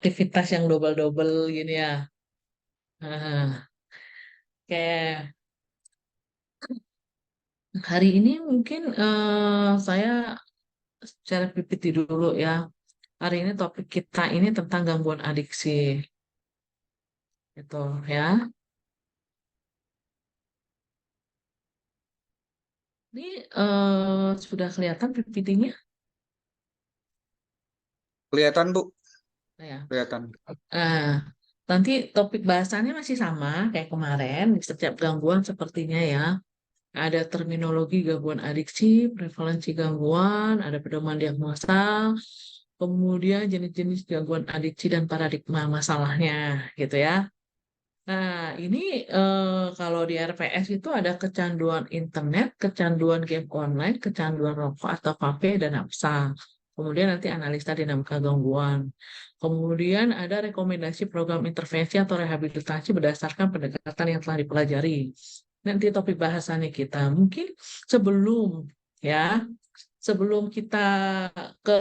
aktivitas yang double-double gini ya. Nah, kayak hari ini mungkin saya share PPT dulu ya. Hari ini topik kita ini tentang gangguan adiksi, gitu ya. Ini sudah kelihatan PPT-nya? Kelihatan, Bu. Ya. Kelihatan. Nah, nanti topik bahasannya masih sama kayak kemarin. Di setiap gangguan sepertinya ya. Ada terminologi gangguan adiksi, prevalensi gangguan, ada pedoman diagnosa, kemudian jenis-jenis gangguan adiksi dan paradigma masalahnya, gitu ya. Nah, ini kalau di RPS itu ada kecanduan internet, kecanduan game online, kecanduan rokok atau vape dan nafsa. Kemudian nanti analisa dinamika gangguan. Kemudian ada rekomendasi program intervensi atau rehabilitasi berdasarkan pendekatan yang telah dipelajari. Nanti topik bahasannya kita. Mungkin sebelum ya, sebelum kita ke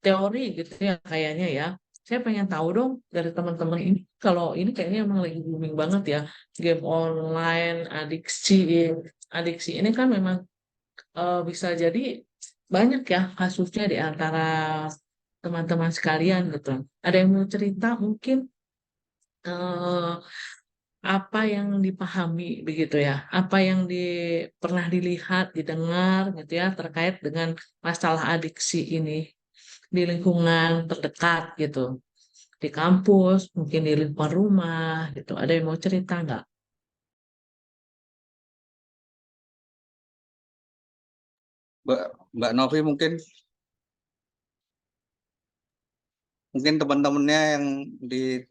teori gitu ya kayaknya ya. Saya pengen tahu dong dari teman-teman ini, kalau ini kayaknya emang lagi booming banget ya, game online, adiksi. Adiksi ini kan memang bisa jadi banyak ya kasusnya di antara teman-teman sekalian gitu. Ada yang mau cerita mungkin eh, apa yang dipahami begitu ya, apa yang pernah dilihat, didengar gitu ya terkait dengan masalah adiksi ini di lingkungan terdekat gitu, di kampus, mungkin di lingkungan rumah gitu. Ada yang mau cerita nggak? Mbak, Mbak Novi mungkin teman-temannya yang di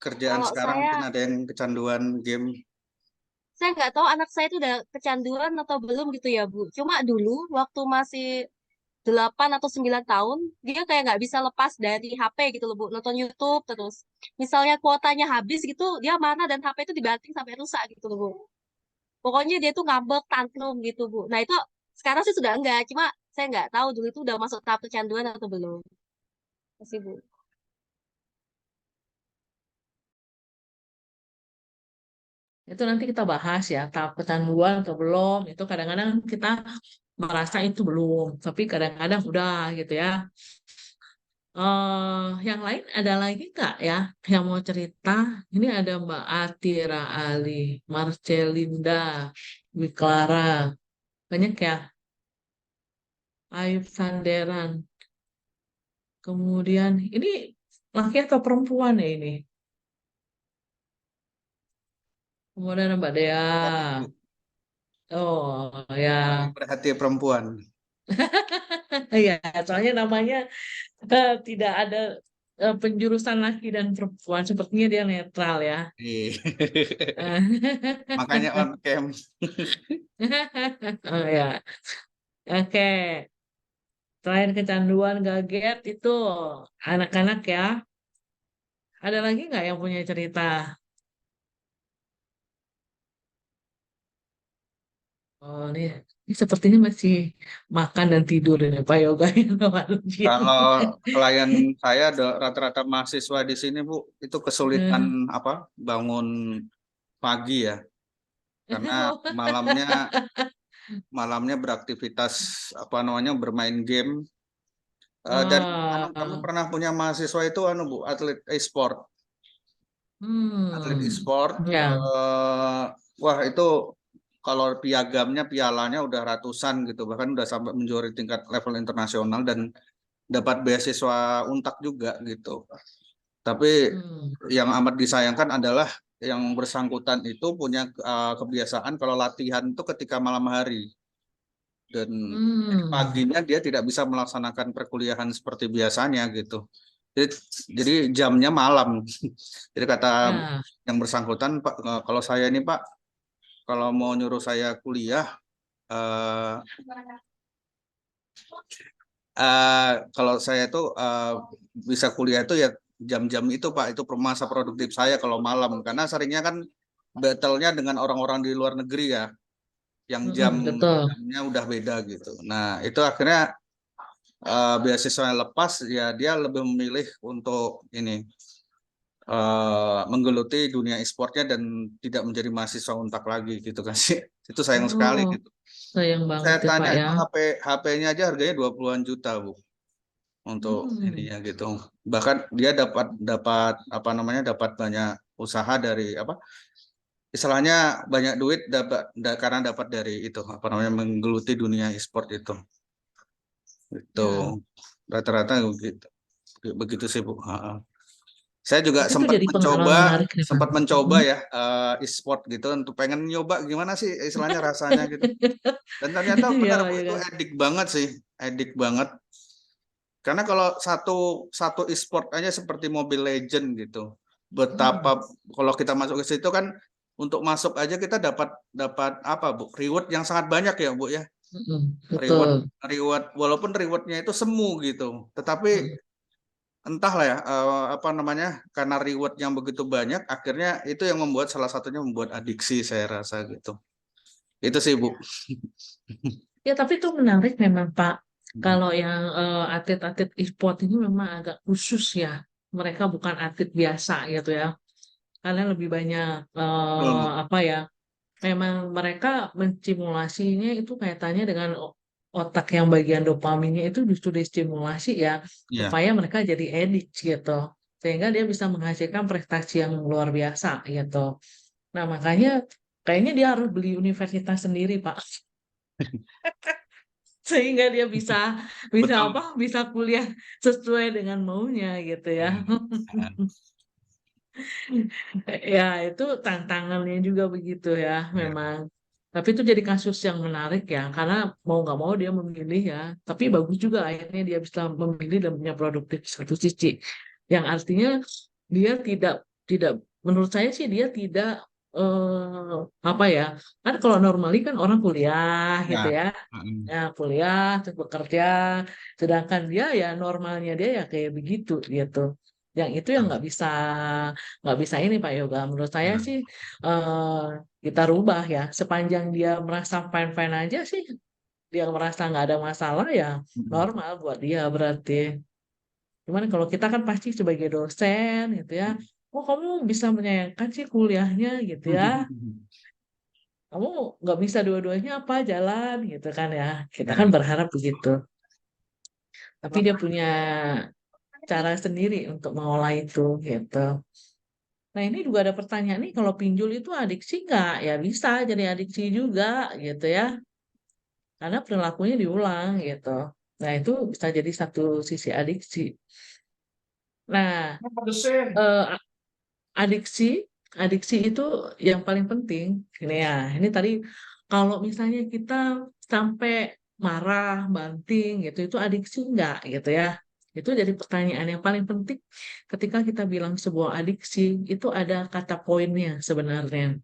kerjaan Kalau sekarang saya, mungkin ada yang kecanduan game. saya nggak tahu anak saya itu udah kecanduan atau belum gitu ya, Bu. Cuma dulu waktu masih 8 atau 9 tahun, dia kayak nggak bisa lepas dari HP gitu loh, Bu. Nonton YouTube terus. Misalnya kuotanya habis gitu, dia marah dan HP itu dibanting sampai rusak gitu loh, Bu. Pokoknya dia tuh ngambek, tantrum gitu, Bu. Nah itu sekarang sih sudah enggak. Cuma saya nggak tahu dulu itu udah masuk tahap kecanduan atau belum. Masih, Bu. Itu nanti kita bahas ya, tahap kecanduan atau belum. Itu kadang-kadang kita merasa itu belum, tapi kadang-kadang udah gitu ya. Yang lain ada lagi nggak ya yang mau cerita? Ini ada Mbak Atira Ali, Marcelinda, Wiklara, banyak ya. Ayub Sanderan. Kemudian ini laki atau perempuan ya ini? Kemudian Mbak Dea. Laki, Bu. Oh Tapi ya, berhati perempuan. ya soalnya namanya tidak ada penjurusan laki dan perempuan. Sepertinya dia netral ya. Iya. Makanya on cam. Oh ya, oke. Selain kecanduan gadget itu anak-anak ya. Ada lagi nggak yang punya cerita? Oh, ini sepertinya masih makan dan tidur ini Pak Yoga yang manusia. Kalau klien saya ada rata-rata mahasiswa di sini, Bu, itu kesulitan apa bangun pagi ya, karena malamnya malamnya beraktivitas apa namanya bermain game. Dan kami Ah, pernah punya mahasiswa itu Bu, atlet e-sport. Atlet e-sport, ya, wah itu kalau piagamnya pialanya udah ratusan gitu, bahkan udah sampai menjuari tingkat level internasional dan dapat beasiswa untak juga gitu. Tapi hmm, yang amat disayangkan adalah yang bersangkutan itu punya kebiasaan kalau latihan itu ketika malam hari dan hmm, paginya dia tidak bisa melaksanakan perkuliahan seperti biasanya gitu. Jadi, jadi jamnya malam. Jadi kata ya, yang bersangkutan, Pak, kalau saya ini Pak, kalau mau nyuruh saya kuliah, eh, kalau saya tuh bisa kuliah itu ya jam-jam itu Pak, itu masa produktif saya kalau malam, karena seringnya kan battle-nya dengan orang-orang di luar negeri ya, yang betul. jamnya udah beda gitu. Nah itu akhirnya beasiswa yang lepas, ya dia lebih memilih untuk ini menggeluti dunia e-sportnya dan tidak menjadi mahasiswa untak lagi gitu kan sih. Itu sayang sekali Oh, gitu. sayang banget Saya ya tanya Pak ya. itu HP-nya aja harganya 20-an juta, Bu, untuk Hmm. ininya gitu. Bahkan dia dapat dapat apa namanya dapat banyak usaha dari apa istilahnya banyak duit karena dapat dari itu apa namanya menggeluti dunia e-sport itu. Itu Ya, rata-rata begitu. Begitu sih, Bu. Ha-ha. Saya juga tapi itu jadi pengalaman menarik nih Pak. sempat mencoba Hmm. ya e-sport gitu untuk pengen nyoba gimana sih istilahnya rasanya gitu. Dan ternyata Ya, benar Bu ya itu kan. edik banget sih, edik banget. Karena kalau satu satu e-sport aja seperti Mobile Legend gitu. Hmm. Betapa kalau kita masuk ke situ kan untuk masuk aja kita dapat dapat apa Bu? Reward yang sangat banyak ya Bu ya. Hmm. Reward Betul. reward walaupun rewardnya itu semu gitu. Tetapi Hmm. entahlah ya apa namanya karena reward yang begitu banyak akhirnya itu yang membuat salah satunya membuat adiksi saya rasa gitu. Itu sih Bu. Ya, tapi itu menarik memang Pak. Kalau yang atlet-atlet e-sport ini memang agak khusus ya. Mereka bukan atlet biasa gitu ya. Karena lebih banyak Betul, Bu. apa ya? Memang mereka menstimulasinya itu kaitannya dengan otak yang bagian dopaminnya itu justru distimulasi ya Iya. supaya mereka jadi edik gitu. Sehingga dia bisa menghasilkan prestasi yang luar biasa gitu. Nah, makanya kayaknya dia harus beli universitas sendiri, Pak. Sehingga dia bisa bisa Betul. apa? Bisa kuliah sesuai dengan maunya gitu ya. Iya. Ya, itu tantangannya juga begitu ya, Iya. memang. Tapi itu jadi kasus yang menarik ya, karena mau nggak mau dia memilih ya. Tapi bagus juga akhirnya dia bisa memilih dan punya produktif satu sisi. Yang artinya dia tidak tidak menurut saya sih dia tidak apa ya? Kan kalau normally kan orang kuliah gitu Ya. ya. Mm. Ya, kuliah terus bekerja, sedangkan dia ya normalnya dia ya kayak begitu gitu. Yang itu yang nggak bisa ini Pak Yoga. Menurut saya Ya. sih eh, kita rubah ya. Sepanjang dia merasa fine-fine aja sih, dia merasa nggak ada masalah ya Mm. normal buat dia berarti. Cuman kalau kita kan pasti sebagai dosen gitu ya, oh kamu bisa menyayangkan sih kuliahnya gitu ya. Kamu nggak bisa dua-duanya apa jalan gitu kan ya. Kita kan Ya. berharap begitu. Tapi dia punya cara sendiri untuk mengolah itu gitu. Nah, ini juga ada pertanyaan nih, kalau pinjol itu adiksi nggak? Ya bisa jadi adiksi juga gitu ya, karena perilakunya diulang gitu. Nah, itu bisa jadi satu sisi adiksi. Nah, eh, adiksi, adiksi itu yang paling penting. Ini ya, ini tadi kalau misalnya kita sampai marah, banting gitu, itu adiksi nggak gitu ya? Itu jadi pertanyaan yang paling penting ketika kita bilang sebuah adiksi, itu ada kata poinnya sebenarnya.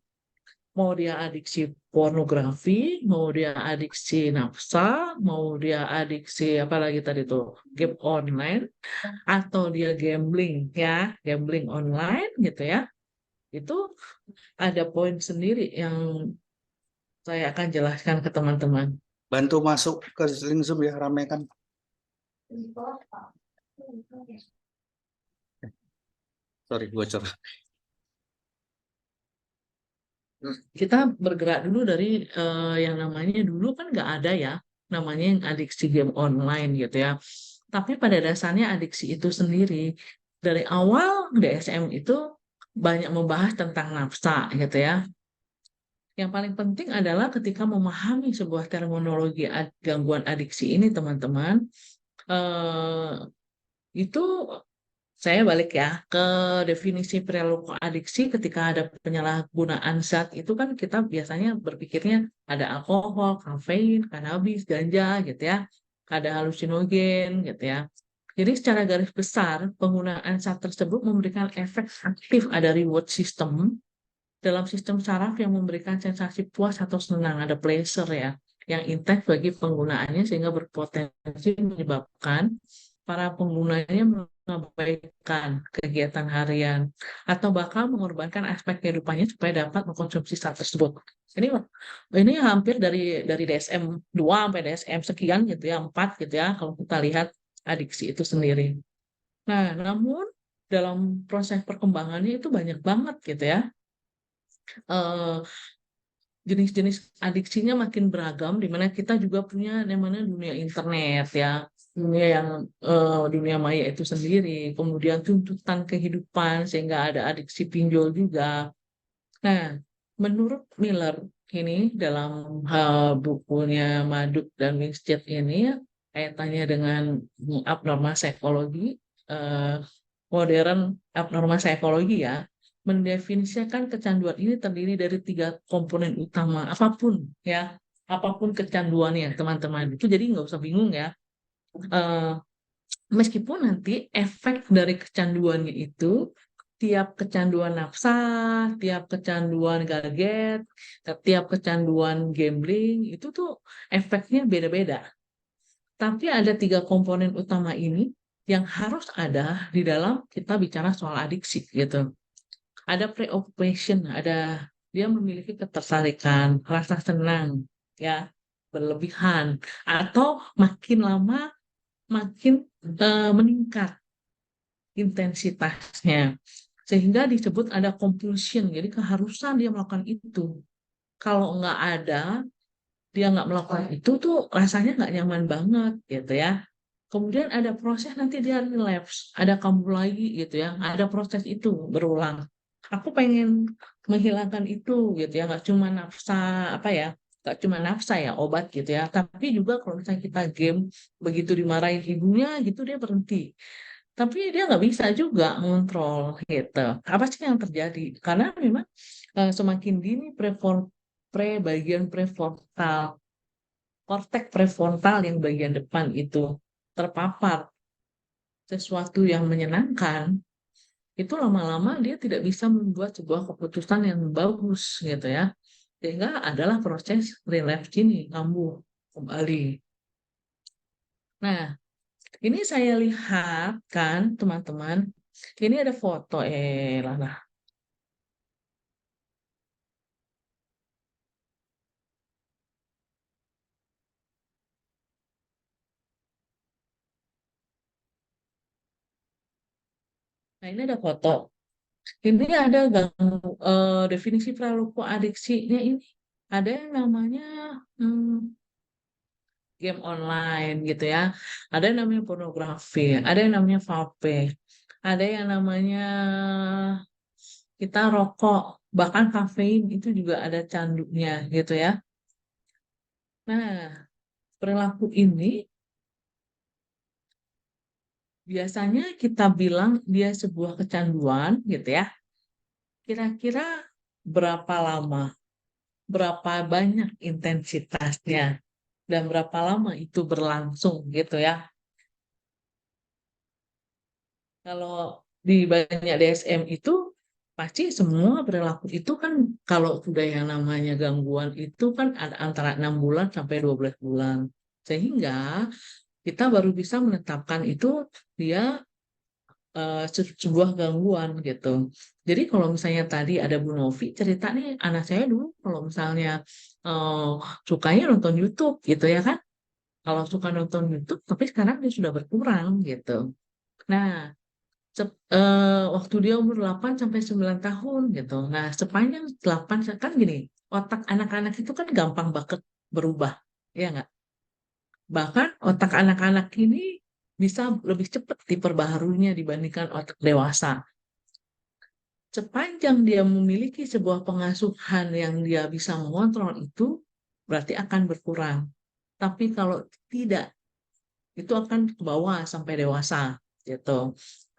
Mau dia adiksi pornografi, mau dia adiksi nafsa, mau dia adiksi apa lagi tadi tuh, game online, atau dia gambling ya, gambling online gitu ya. Itu ada poin sendiri yang saya akan jelaskan ke teman-teman. Bantu masuk ke link Zoom ya, rame kan. Sorry, bocor. Kita bergerak dulu dari yang namanya dulu kan nggak ada ya, namanya yang adiksi game online gitu ya. Tapi pada dasarnya adiksi itu sendiri dari awal DSM itu banyak membahas tentang nafsa gitu ya. Yang paling penting adalah ketika memahami sebuah terminologi gangguan adiksi ini teman-teman, eh, itu saya balik ya ke definisi perilaku adiksi ketika ada penyalahgunaan zat itu kan kita biasanya berpikirnya ada alkohol, kafein, kannabis, ganja gitu ya, ada halusinogen gitu ya. Jadi secara garis besar penggunaan zat tersebut memberikan efek aktif ada reward system dalam sistem saraf yang memberikan sensasi puas atau senang, ada pleasure ya, yang intens bagi penggunaannya sehingga berpotensi menyebabkan para penggunanya mengabaikan kegiatan harian atau bahkan mengorbankan aspek kehidupannya supaya dapat mengkonsumsi saat tersebut. Ini hampir dari DSM 2 sampai DSM sekian gitu ya, 4 gitu ya kalau kita lihat adiksi itu sendiri. Nah, namun dalam proses perkembangannya itu banyak banget gitu ya. Eh, Jenis-jenis adiksinya makin beragam, di mana kita juga punya namanya dunia internet ya, dunia maya itu sendiri, kemudian tuntutan kehidupan sehingga ada adiksi pinjol juga. Nah, menurut Miller ini dalam bukunya Maduk dan Winstead ini ya, kaitannya dengan abnormal psikologi, eh, modern abnormal psikologi ya, mendefinisikan kecanduan ini terdiri dari 3 komponen utama, apapun ya, apapun kecanduannya teman-teman. Itu jadi nggak usah bingung ya. Eh, Meskipun nanti efek dari kecanduannya itu tiap kecanduan nafsa, tiap kecanduan gadget, tiap kecanduan gambling itu tuh efeknya beda-beda. Tapi ada 3 komponen utama ini yang harus ada di dalam kita bicara soal adiksi gitu. Ada preoccupation, ada dia memiliki ketertarikan, rasa senang, ya, berlebihan, atau makin lama makin meningkat intensitasnya. Sehingga disebut ada compulsion, jadi keharusan dia melakukan itu. Kalau nggak ada, dia nggak melakukan itu tuh rasanya nggak nyaman banget gitu ya. Kemudian ada proses nanti dia relapse, ada kambuh lagi gitu ya, ada proses itu berulang. Aku pengen menghilangkan itu gitu ya, nggak cuma nafsa apa ya, nggak cuma nafsa ya obat gitu ya, tapi juga kalau misalnya kita game begitu dimarahin ibunya gitu dia berhenti. Tapi dia nggak bisa juga ngontrol gitu. Apa sih yang terjadi? Karena memang semakin dini bagian prefrontal korteks prefrontal yang bagian depan itu terpapar sesuatu yang menyenangkan, itu lama-lama dia tidak bisa membuat sebuah keputusan yang bagus gitu ya. Sehingga adalah proses relapse ini, kambuh kembali. Nah, ini saya lihat kan teman-teman, ini ada foto Lana. Nah, ini ada foto. Ini ada definisi perilaku adiksinya ini. Ada yang namanya hmm, game online gitu ya. Ada yang namanya pornografi, ada yang namanya vape, ada yang namanya kita rokok, bahkan kafein itu juga ada candunya gitu ya. Nah, perilaku ini biasanya kita bilang dia sebuah kecanduan gitu ya. Kira-kira berapa lama, berapa banyak intensitasnya, dan berapa lama itu berlangsung gitu ya. Kalau di banyak DSM itu pasti semua perilaku itu kan kalau sudah yang namanya gangguan itu kan ada antara 6 bulan sampai 12 bulan. Sehingga kita baru bisa menetapkan itu dia sebuah gangguan gitu. Jadi kalau misalnya tadi ada Bu Novi cerita nih anak saya dulu kalau misalnya eh, sukanya nonton YouTube gitu ya kan. Kalau suka nonton YouTube tapi sekarang dia sudah berkurang gitu. Nah, waktu dia umur 8 sampai 9 tahun gitu. Nah, sepanjang 8 kan gini, otak anak-anak itu kan gampang banget berubah, ya nggak? Bahkan otak anak-anak ini bisa lebih cepat diperbaharunya dibandingkan otak dewasa. Sepanjang dia memiliki sebuah pengasuhan yang dia bisa mengontrol itu, berarti akan berkurang. Tapi kalau tidak, itu akan ke bawah sampai dewasa, gitu.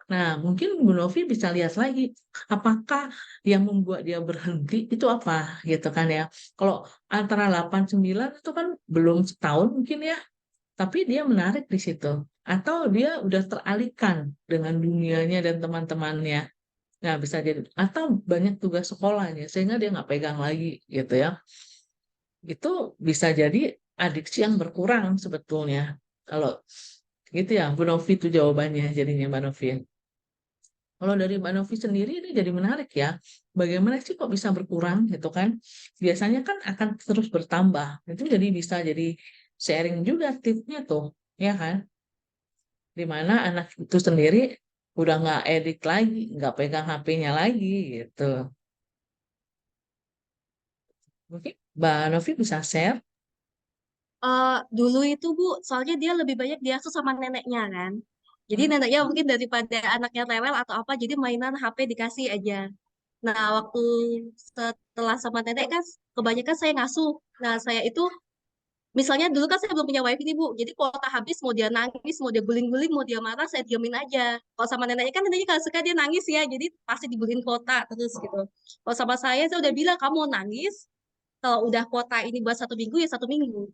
Nah, mungkin Bu Novi bisa lihat lagi, apakah yang membuat dia berhenti itu apa, gitu kan ya. Kalau antara 8 9 itu kan belum setahun mungkin ya, tapi dia menarik di situ. Atau dia udah teralihkan dengan dunianya dan teman-temannya. Nah, bisa jadi. Atau banyak tugas sekolahnya, sehingga dia nggak pegang lagi, gitu ya. Itu bisa jadi adiksi yang berkurang sebetulnya. Kalau Gitu ya, Bu Novi itu jawabannya jadinya Mbak Novi. Kalau dari Mbak Novi sendiri ini jadi menarik ya. Bagaimana sih kok bisa berkurang gitu kan? Biasanya kan akan terus bertambah. Itu jadi bisa jadi sharing juga tipsnya tuh, ya kan? Di mana anak itu sendiri udah nggak edik lagi, nggak pegang HP-nya lagi gitu. Mungkin Mbak Novi bisa share. Dulu itu Bu, soalnya dia lebih banyak diasuh sama neneknya kan. Jadi Hmm. neneknya mungkin daripada anaknya rewel atau apa, jadi mainan HP dikasih aja. Nah, waktu setelah sama nenek kan, kebanyakan saya ngasuh. Nah, saya itu, misalnya dulu kan saya belum punya wifi nih Bu, jadi kuota habis, mau dia nangis, mau dia guling-guling, mau dia marah, saya diamin aja. Kalau sama neneknya kan neneknya kalau suka dia nangis ya, jadi pasti dibeliin kuota terus gitu. Kalau sama saya udah bilang, kamu nangis, kalau udah kuota ini buat 1 minggu ya 1 minggu,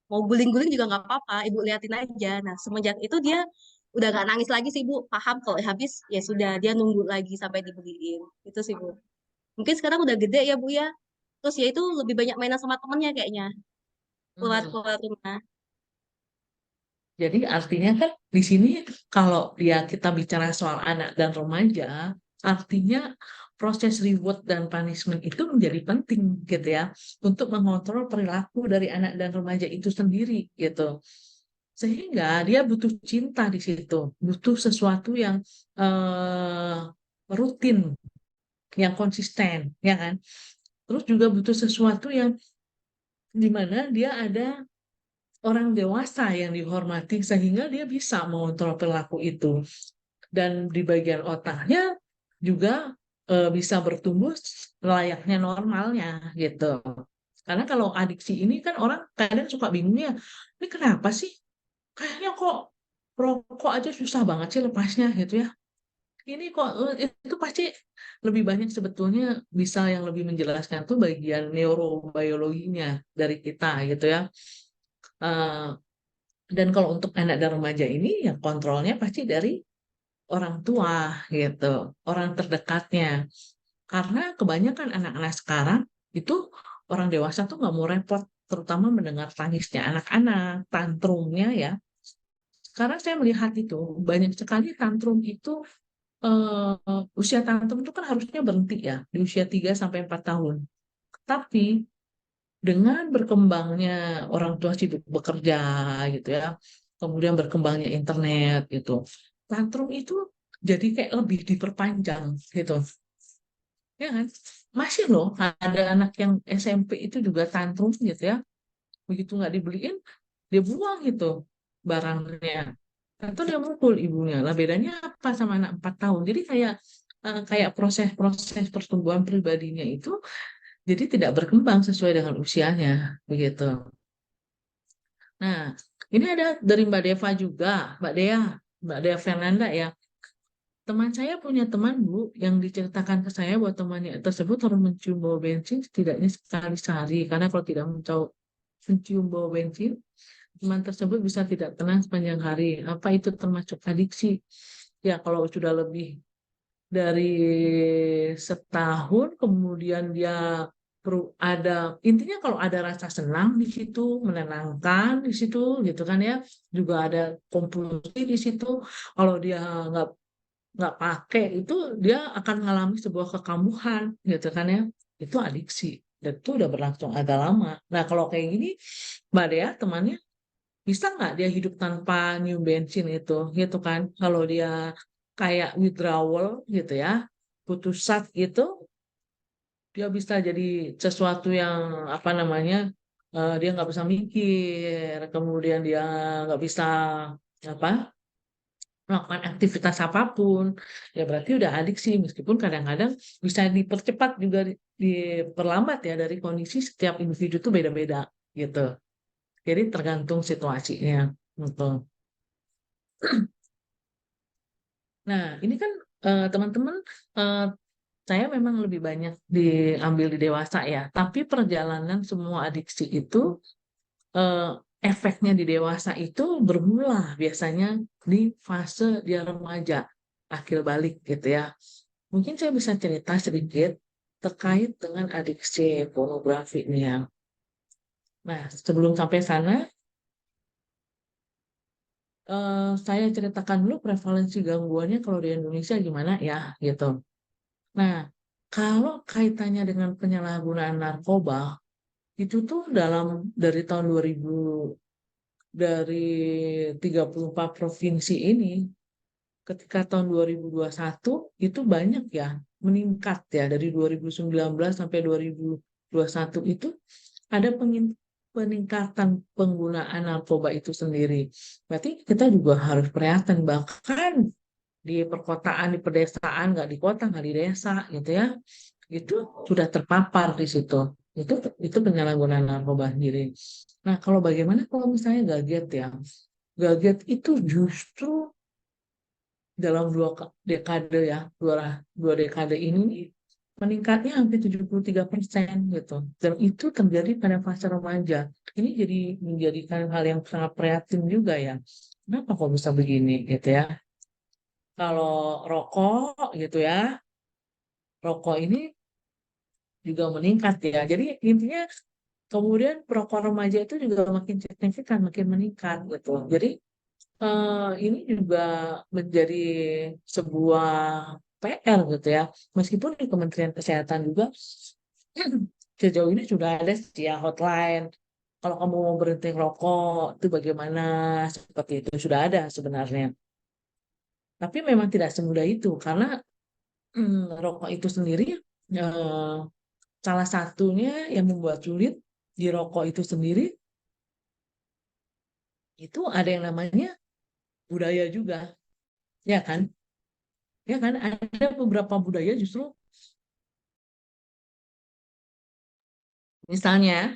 mau guling-guling juga nggak apa-apa, ibu liatin aja. Nah, semenjak itu dia udah nggak nangis lagi sih bu, paham kalau habis ya sudah, dia nunggu lagi sampai dibeliin. Itu sih bu, mungkin sekarang udah gede ya bu ya, terus ya itu lebih banyak mainan sama temennya kayaknya, keluar Hmm. keluar rumah. Jadi artinya kan di sini kalau dia kita bicara soal anak dan remaja, artinya proses reward dan punishment itu menjadi penting gitu ya untuk mengontrol perilaku dari anak dan remaja itu sendiri gitu. Sehingga dia butuh cinta di situ, butuh sesuatu yang eh, rutin, yang konsisten, ya kan? Terus juga butuh sesuatu yang di mana dia ada orang dewasa yang dihormati sehingga dia bisa mengontrol perilaku itu. Dan di bagian otaknya juga bisa bertumbuh layaknya normalnya gitu. Karena kalau adiksi ini kan orang kadang suka bingung ya, ini kenapa sih? Kayaknya kok rokok aja susah banget sih lepasnya gitu ya. Ini kok itu pasti lebih banyak sebetulnya bisa yang lebih menjelaskan tuh bagian neurobiologinya dari kita gitu ya. Eh, dan kalau untuk anak dan remaja ini ya kontrolnya pasti dari orang tua gitu, orang terdekatnya. Karena kebanyakan anak-anak sekarang itu orang dewasa tuh nggak mau repot, terutama mendengar tangisnya anak-anak, tantrumnya ya. Sekarang saya melihat itu banyak sekali tantrum itu usia tantrum itu kan harusnya berhenti ya di usia 3 sampai 4 tahun. Tapi dengan berkembangnya orang tua sibuk bekerja gitu ya, kemudian berkembangnya internet gitu, tantrum itu jadi kayak lebih diperpanjang gitu, ya kan? Masih loh ada anak yang SMP itu juga tantrum gitu ya, begitu nggak dibeliin dia buang gitu barangnya atau dia mukul ibunya. Lah bedanya apa sama anak 4 tahun? Jadi kayak proses-proses pertumbuhan pribadinya itu jadi tidak berkembang sesuai dengan usianya begitu. Nah, ini ada dari Mbak Deva juga, Mbak Dea Fernanda ya. Teman saya punya teman Bu yang diceritakan ke saya bahwa temannya tersebut harus mencium bau bensin setidaknya sekali sehari karena kalau tidak mencium bau bensin, teman tersebut bisa tidak tenang sepanjang hari. Apa itu termasuk adiksi? Ya, kalau sudah lebih dari setahun, kemudian dia perlu ada intinya kalau ada rasa senang di situ, menenangkan di situ, gitu kan ya, juga ada kompulsi di situ. Kalau dia nggak nggak pakai itu, dia akan mengalami sebuah kekambuhan, gitu kan ya. Itu adiksi dan itu udah berlangsung agak lama. Nah, kalau kayak gini, Mbak Dea temannya bisa nggak dia hidup tanpa new bensin itu gitu kan kalau dia kayak withdrawal gitu ya putus asa gitu dia bisa jadi sesuatu yang apa namanya dia nggak bisa mikir kemudian dia nggak bisa apa melakukan aktivitas apapun ya berarti udah adiksi meskipun kadang-kadang bisa dipercepat juga diperlambat ya dari kondisi setiap individu itu beda-beda gitu. Jadi tergantung situasinya. Betul. Nah, ini kan teman-teman, eh, saya memang lebih banyak diambil di dewasa ya, tapi perjalanan semua adiksi itu, eh, efeknya di dewasa itu bermula biasanya di fase dia remaja, akhir balik gitu ya. Mungkin saya bisa cerita sedikit terkait dengan adiksi pornografi ini ya. Nah, sebelum sampai sana, saya ceritakan dulu prevalensi gangguannya kalau di Indonesia gimana ya gitu. Nah, kalau kaitannya dengan penyalahgunaan narkoba itu tuh dari tahun 2000 dari 34 provinsi ini ketika tahun 2021 itu banyak ya meningkat ya dari 2019 sampai 2021 itu ada peningkatan penggunaan narkoba itu sendiri. Berarti kita juga harus prihatin bahkan di perkotaan, di pedesaan, nggak di kota, nggak di desa gitu ya, itu sudah terpapar di situ. Itu penyalahgunaan narkoba sendiri. Nah, kalau bagaimana kalau misalnya gadget ya? Gadget itu justru dalam dekade ya, dua dekade ini nih, meningkatnya hampir 73% gitu. Dan itu terjadi pada fase remaja. Ini jadi menjadikan hal yang sangat prihatin juga ya. Kenapa kok bisa begini gitu ya? Kalau rokok gitu ya, rokok ini juga meningkat ya. Jadi intinya kemudian perokok remaja itu juga makin signifikan, makin meningkat gitu. Jadi ini juga menjadi sebuah PR gitu ya. Meskipun di Kementerian Kesehatan juga sejauh ini sudah ada sih ya hotline. Kalau kamu mau berhenti rokok itu bagaimana seperti itu sudah ada sebenarnya. Tapi memang tidak semudah itu karena rokok itu sendiri eh, salah satunya yang membuat sulit di rokok itu sendiri itu ada yang namanya budaya juga, ya kan? Ya kan ada beberapa budaya justru misalnya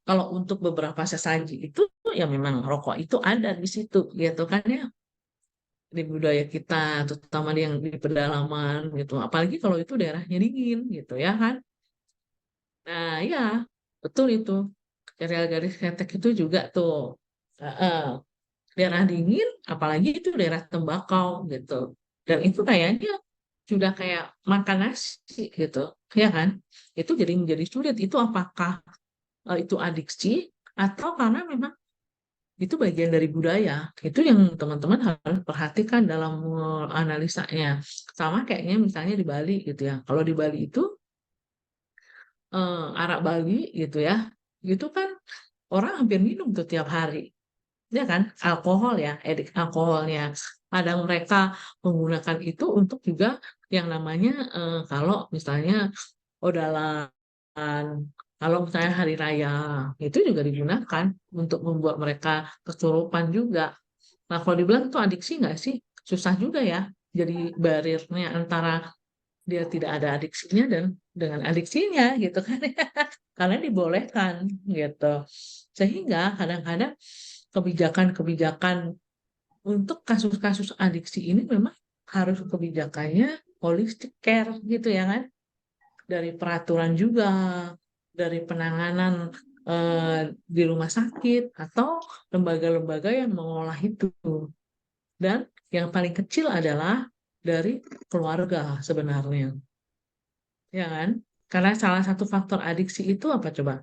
kalau untuk beberapa sesaji itu ya memang rokok itu ada di situ gitu kan ya di budaya kita terutama yang di pedalaman gitu apalagi kalau itu daerahnya dingin gitu ya kan. Nah ya betul itu serial garis ketek itu juga tuh. Heeh. Daerah dingin apalagi itu daerah tembakau gitu dan itu kayaknya sudah kayak makan nasi gitu ya kan itu jadi menjadi sulit itu apakah itu adiksi atau karena memang itu bagian dari budaya. Itu yang teman-teman harus perhatikan dalam analisanya. Sama kayaknya misalnya di Bali gitu ya. Kalau di Bali itu arak Bali gitu ya. Itu kan orang hampir minum tuh tiap hari. Ya kan? Alkohol ya, edik alkoholnya. Kadang mereka menggunakan itu untuk juga yang namanya kalau misalnya odalan, kalau misalnya hari raya, itu juga digunakan untuk membuat mereka kesurupan juga. Nah, kalau dibilang itu adiksi nggak sih? Susah juga ya. Jadi barirnya antara dia tidak ada adiksinya dan dengan adiksinya gitu kan. Karena dibolehkan gitu. Sehingga kadang-kadang kebijakan-kebijakan untuk kasus-kasus adiksi ini memang harus kebijakannya holistic care gitu ya kan dari peraturan juga, dari penanganan di rumah sakit atau lembaga-lembaga yang mengolah itu. Dan yang paling kecil adalah dari keluarga sebenarnya, ya kan? Karena salah satu faktor adiksi itu apa coba?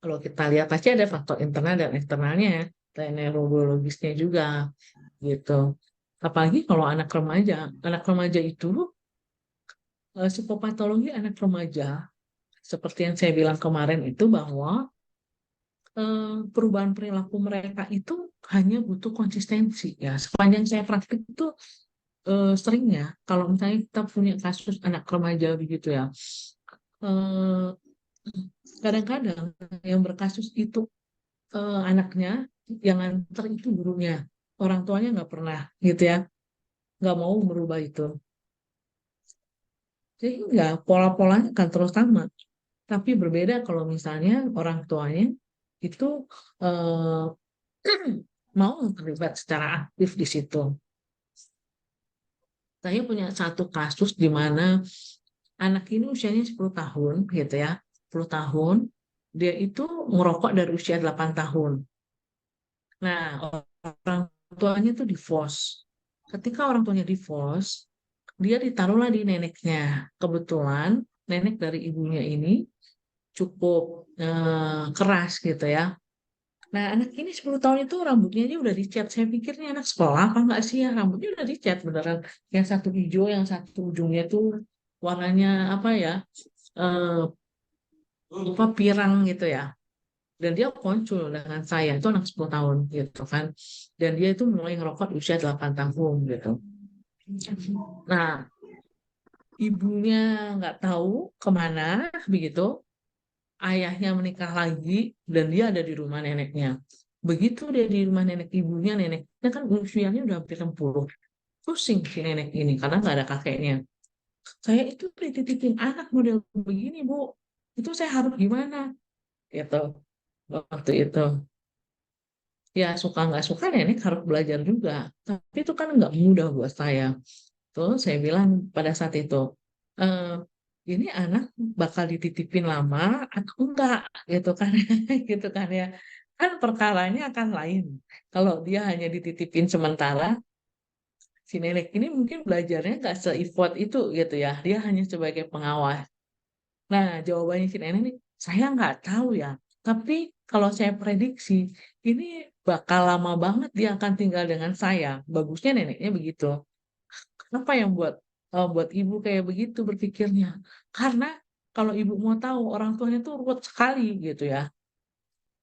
Kalau kita lihat pasti ada faktor internal dan eksternalnya ya, dan neurologisnya juga gitu. Apalagi kalau anak remaja itu psikopatologi anak remaja seperti yang saya bilang kemarin itu bahwa perubahan perilaku mereka itu hanya butuh konsistensi ya. Sepanjang saya praktik itu seringnya kalau misalnya kita punya kasus anak remaja begitu ya, eh, kadang-kadang yang berkasus itu anaknya yang antar itu gurunya, orang tuanya nggak pernah gitu ya, nggak mau merubah itu. Sehingga pola-polanya kan terus sama. Tapi berbeda kalau misalnya orang tuanya itu eh, mau terlibat secara aktif di situ. Saya punya satu kasus di mana anak ini usianya 10 tahun gitu ya. 10 tahun dia itu merokok dari usia 8 tahun. Nah, orang tuanya itu divorce. Ketika orang tuanya divorce, dia ditaruhlah di neneknya. Kebetulan nenek dari ibunya ini cukup keras gitu ya. Nah, anak ini 10 tahun itu rambutnya aja udah dicat. Saya pikir nih anak sekolah apa enggak sih ya, rambutnya udah dicat beneran. Yang satu hijau, yang satu ujungnya tuh warnanya apa ya? Eh, Lupa pirang gitu ya. Dan dia muncul dengan saya, itu anak 10 tahun gitu kan. Dan dia itu mulai ngerokok di usia 8 tahun gitu. Nah, ibunya nggak tahu kemana begitu. Ayahnya menikah lagi dan dia ada di rumah neneknya. Begitu dia di rumah nenek ibunya, neneknya kan usianya udah hampir 60. Pusing si nenek ini karena nggak ada kakeknya. Saya itu dititipin anak model begini, Bu. Itu saya harus gimana? Gitu. Waktu itu. Ya suka nggak suka nenek harus belajar juga. Tapi itu kan nggak mudah buat saya. Tuh saya bilang pada saat itu, eh, ini anak bakal dititipin lama atau enggak gitu kan, gitu kan ya. Kan perkaranya akan lain. Kalau dia hanya dititipin sementara, si nenek ini mungkin belajarnya nggak se-effort itu gitu ya. Dia hanya sebagai pengawas. Nah, jawabannya si nenek nih, saya nggak tahu ya. Tapi kalau saya prediksi, ini bakal lama banget dia akan tinggal dengan saya. Bagusnya neneknya begitu. Kenapa yang buat ibu kayak begitu berpikirnya? Karena kalau ibu mau tahu orang tuanya tuh ruwet sekali gitu ya.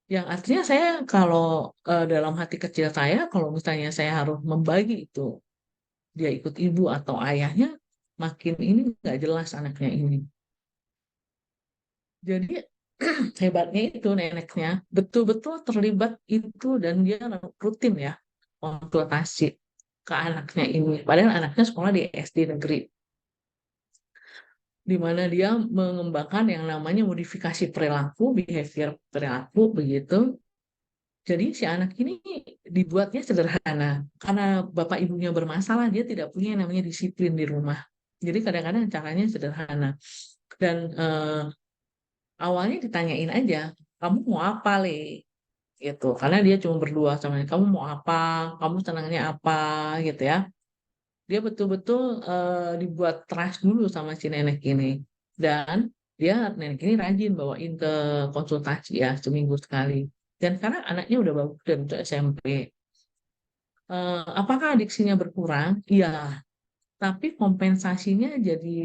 Yang artinya saya kalau dalam hati kecil saya, kalau misalnya saya harus membagi itu, dia ikut ibu atau ayahnya, makin ini nggak jelas anaknya ini. Jadi hebatnya itu neneknya betul-betul terlibat itu dan dia rutin ya konsultasi ke anaknya ini. Padahal anaknya sekolah di SD negeri, di mana dia mengembangkan yang namanya modifikasi perilaku, behavior perilaku begitu. Jadi si anak ini dibuatnya sederhana karena bapak ibunya bermasalah, dia tidak punya yang namanya disiplin di rumah. Jadi kadang-kadang caranya sederhana. Dan awalnya ditanyain aja, kamu mau apa, Le? Gitu. Karena dia cuma berdua sama dia, kamu mau apa? Kamu senangnya apa? Gitu ya. Dia betul-betul dibuat trust dulu sama si nenek ini. Dan nenek ini rajin bawain ke konsultasi ya seminggu sekali. Dan karena anaknya udah bagus dan untuk SMP. Apakah adiksinya berkurang? Iya, tapi kompensasinya jadi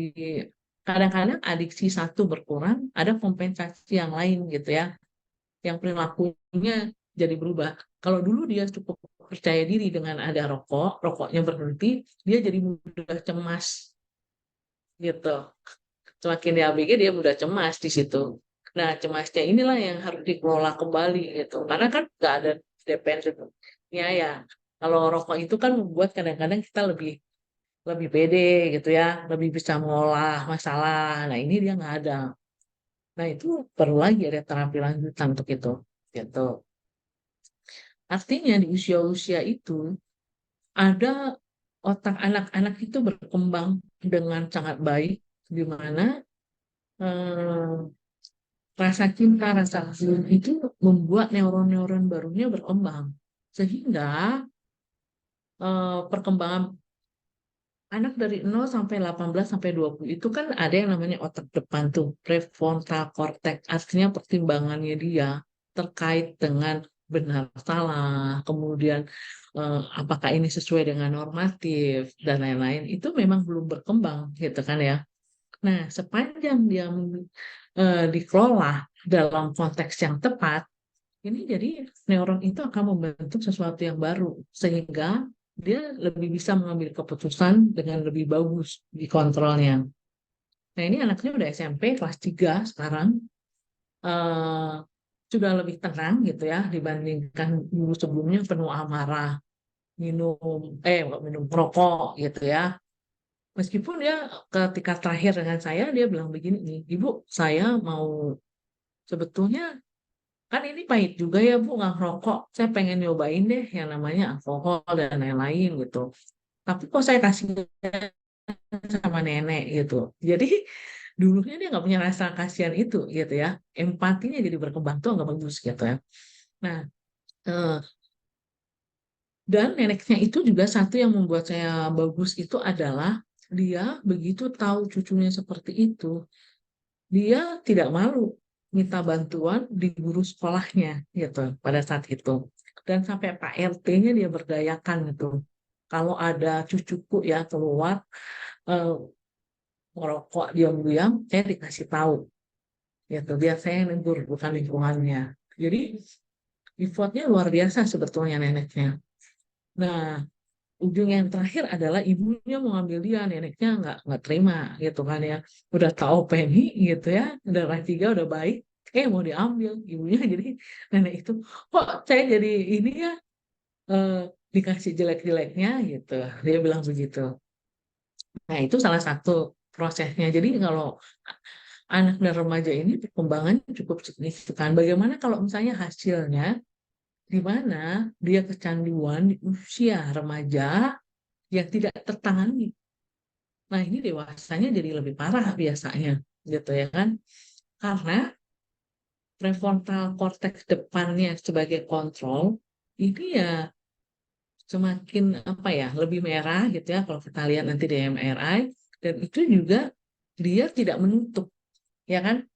kadang-kadang adiksi satu berkurang, ada kompensasi yang lain gitu ya, yang perilakunya jadi berubah. Kalau dulu dia cukup percaya diri dengan ada rokoknya berhenti, dia jadi mudah cemas gitu. Semakin di ABG dia mudah cemas di situ. Nah, cemasnya inilah yang harus dikelola kembali gitu. Karena kan nggak ada dependensinya ya. Kalau rokok itu kan membuat kadang-kadang kita lebih lebih pede gitu ya, lebih bisa mengolah masalah. Nah, ini dia nggak ada. Nah, itu perlu lagi ada terapi lanjutan untuk itu. Gitu. Artinya di usia-usia itu ada otak anak-anak itu berkembang dengan sangat baik, di mana eh, rasa cinta, rasa kasih itu membuat neuron-neuron barunya berkembang. Sehingga perkembangan anak dari 0 sampai 18 sampai 20 itu kan ada yang namanya otak depan tuh, prefrontal cortex. Artinya pertimbangannya dia terkait dengan benar salah, kemudian apakah ini sesuai dengan normatif dan lain-lain itu memang belum berkembang gitu kan ya. Nah, sepanjang dia dikelola dalam konteks yang tepat, ini jadi neuron itu akan membentuk sesuatu yang baru sehingga dia lebih bisa mengambil keputusan dengan lebih bagus di kontrolnya. Nah, ini anaknya udah SMP kelas 3 sekarang, eh, sudah lebih tenang gitu ya dibandingkan dulu sebelumnya penuh amarah, nggak minum rokok gitu ya. Meskipun dia ketika terakhir dengan saya dia bilang begini nih, Ibu, saya mau sebetulnya kan ini pahit juga ya Bu nggak ngerokok. Saya pengen nyobain deh yang namanya alkohol dan lain-lain gitu. Tapi kok saya kasih sama nenek gitu. Jadi dulunya dia nggak punya rasa kasihan itu gitu ya. Empatinya jadi berkembang tuh nggak bagus gitu ya. Nah, eh, dan neneknya itu juga satu yang membuat saya bagus itu adalah dia begitu tahu cucunya seperti itu, dia tidak malu. minta bantuan di guru sekolahnya gitu pada saat itu. Dan sampai Pak RT-nya dia berdayakan gitu. Kalau ada cucuku ya keluar eh, merokok diam-diam, saya dikasih tahu gitu. Biar saya yang negur bukan lingkungannya. Jadi effortnya luar biasa sebetulnya neneknya. Nah, ujung yang terakhir adalah ibunya mau ambil dia, neneknya nggak terima gitu kan ya. Udah tahu Penny gitu ya, udah kelas 3 udah baik, mau diambil ibunya. Jadi nenek itu, kok saya jadi ini ya, eh, dikasih jelek-jeleknya gitu. Dia bilang begitu. Nah, itu salah satu prosesnya. Jadi kalau anak dan remaja ini perkembangannya cukup signifikan. Bagaimana kalau misalnya hasilnya di mana dia kecanduan di usia remaja yang tidak tertangani. Nah, ini dewasanya jadi lebih parah biasanya, gitu ya kan? Karena prefrontal cortex depannya sebagai kontrol ini ya semakin apa ya, lebih merah gitu ya kalau kita lihat nanti di MRI, dan itu juga dia tidak menutup, ya kan?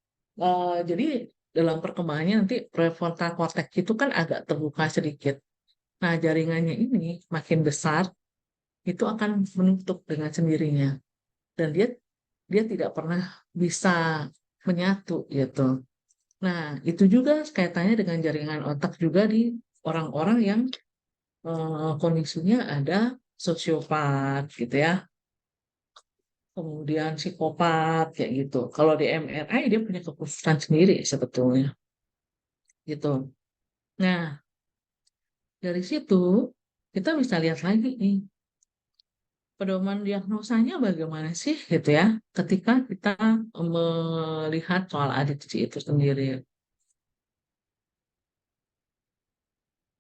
Jadi dalam perkembangannya nanti prefrontal cortex itu kan agak terbuka sedikit. Nah, jaringannya ini makin besar itu akan menutup dengan sendirinya, dan dia tidak pernah bisa menyatu gitu. Nah, itu juga kaitannya dengan jaringan otak juga di orang-orang yang kondisinya ada sosiopat gitu ya, kemudian psikopat kayak gitu. Kalau di MRI dia punya kekhususan sendiri sebetulnya gitu. Nah, dari situ kita bisa lihat lagi nih pedoman diagnosanya bagaimana sih gitu ya ketika kita melihat soal adiksi itu sendiri.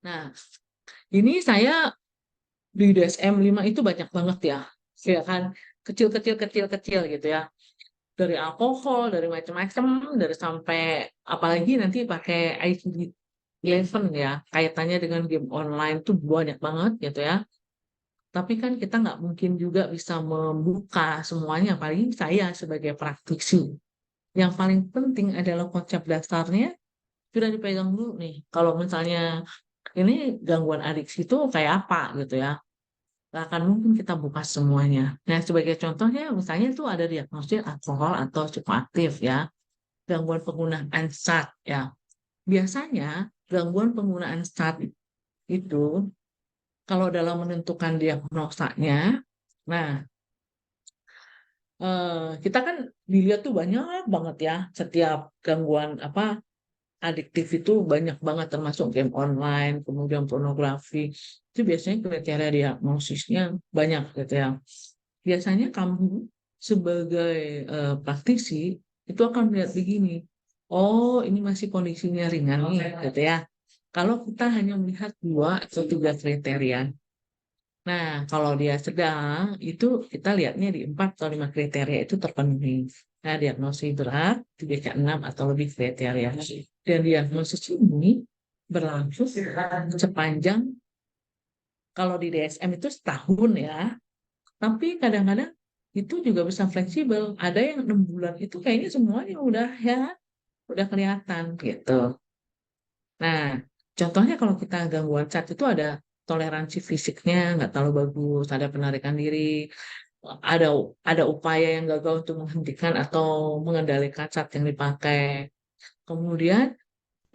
Nah, ini saya di DSM 5 itu banyak banget ya kan, kecil-kecil kecil-kecil gitu ya. Dari alkohol, dari macam-macam, dari sampai apalagi nanti pakai ICD-11 ya, kaitannya dengan game online tuh banyak banget gitu ya. Tapi kan kita nggak mungkin juga bisa membuka semuanya, apalagi saya sebagai praktisi. Yang paling penting adalah konsep dasarnya sudah dipegang dulu nih. Kalau misalnya ini gangguan adiksi itu kayak apa gitu ya. Nggak akan mungkin kita buka semuanya. Nah, sebagai contohnya, misalnya itu ada diagnosis alkohol atau psikoaktif ya, gangguan penggunaan zat ya. Biasanya gangguan penggunaan zat itu kalau dalam menentukan diagnosanya, nah kita kan dilihat tuh banyak banget ya, setiap gangguan apa adiktif itu banyak banget termasuk game online, kemudian pornografi. Itu biasanya kriteria diagnosisnya banyak gitu ya. Biasanya kamu sebagai praktisi itu akan melihat begini, oh ini masih kondisinya ringan nih, gitu ya. Kalau kita hanya melihat 2 atau 3 kriteria, nah kalau dia sedang itu kita lihatnya di 4 atau 5 kriteria itu terpenuhi. Nah, diagnosis berat 3 ke 6 atau lebih kriteria. Dan diagnosis ini berlangsung sepanjang, kalau di DSM itu setahun ya, tapi kadang-kadang itu juga bisa fleksibel. Ada yang 6 bulan itu kayaknya semuanya udah kelihatan gitu. Nah, contohnya kalau kita gangguan cat itu ada toleransi fisiknya nggak terlalu bagus, ada penarikan diri, ada ada upaya yang gagal untuk menghentikan atau mengendalikan cat yang dipakai. Kemudian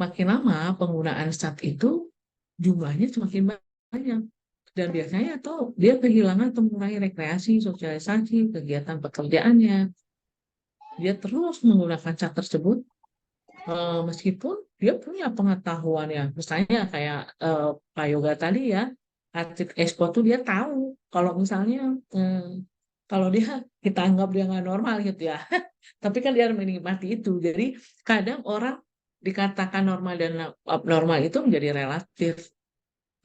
makin lama penggunaan cat itu jumlahnya semakin banyak. Dan biasanya tuh dia kehilangan atau mengurangi rekreasi, sosialisasi, kegiatan pekerjaannya. Dia terus menggunakan cat tersebut meskipun dia punya pengetahuan ya. Misalnya kayak Pak Yoga tadi ya, atlet e-sport tuh dia tahu kalau misalnya eh, kalau dia kita anggap dia nggak normal gitu ya. Tapi kan dia menikmati itu. Jadi kadang orang dikatakan normal dan abnormal itu menjadi relatif.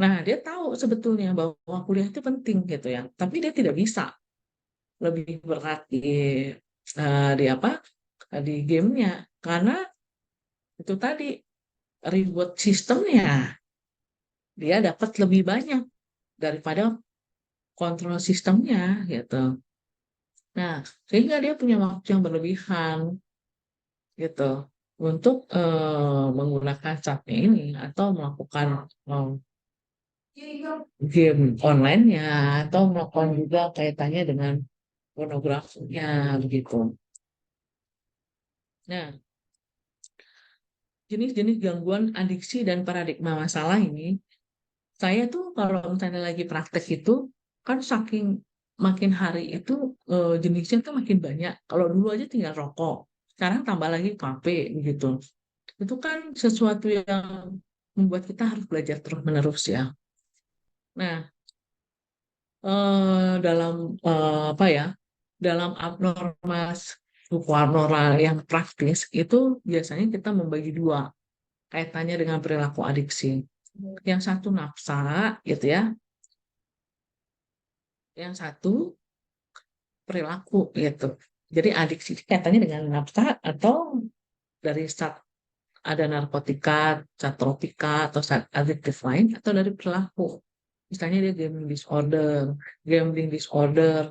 Nah, dia tahu sebetulnya bahwa kuliah itu penting gitu ya, tapi dia tidak bisa lebih berat di apa di gamenya karena itu tadi reward sistemnya dia dapat lebih banyak daripada kontrol sistemnya gitu. Nah, sehingga dia punya waktu yang berlebihan gitu. untuk menggunakan catnya ini atau melakukan game online-nya atau melakukan juga kaitannya dengan pornografinya begitu. Nah, jenis-jenis gangguan adiksi dan paradigma masalah ini, saya tuh kalau misalnya lagi praktek itu, kan saking makin hari itu jenisnya tuh makin banyak. Kalau dulu aja tinggal rokok, sekarang tambah lagi vape begitu. Itu kan sesuatu yang membuat kita harus belajar terus-menerus ya. Nah, dalam apa ya, dalam abnormal buku abnormal yang praktis itu biasanya kita membagi dua kaitannya dengan perilaku adiksi. Yang satu nafsa, gitu ya. Yang satu perilaku, gitu. Jadi adiksi kaitannya dengan nafsa atau dari saat ada narkotika, zat tropika, atau zat adiktif lain, atau dari perilaku. Misalnya dia gambling disorder.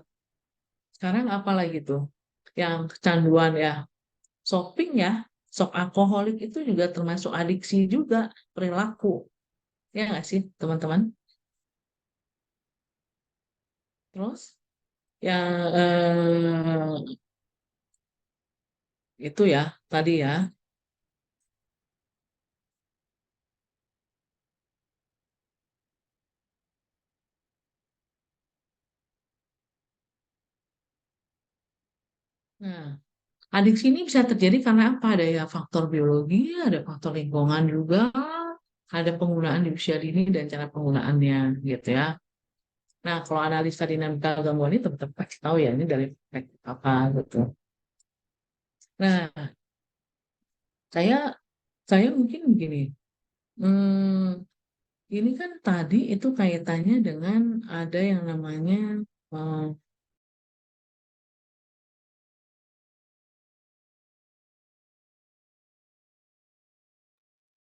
Sekarang apa lagi tuh? Yang kecanduan ya, shopping ya, shock alkoholik itu juga termasuk adiksi juga, perilaku. Ya nggak sih, teman-teman? Terus, yang itu ya, tadi ya. Nah, adiksi ini bisa terjadi karena apa? Ada ya faktor biologi, ada faktor lingkungan juga, ada penggunaan di usia dini dan cara penggunaannya, gitu ya. Nah, kalau analisa dinamika gangguan ini tetap kasih tahu ya, ini dari perspektif apa, gitu. Nah, saya saya mungkin begini, hmm, ini kan tadi itu kaitannya dengan ada yang namanya eh,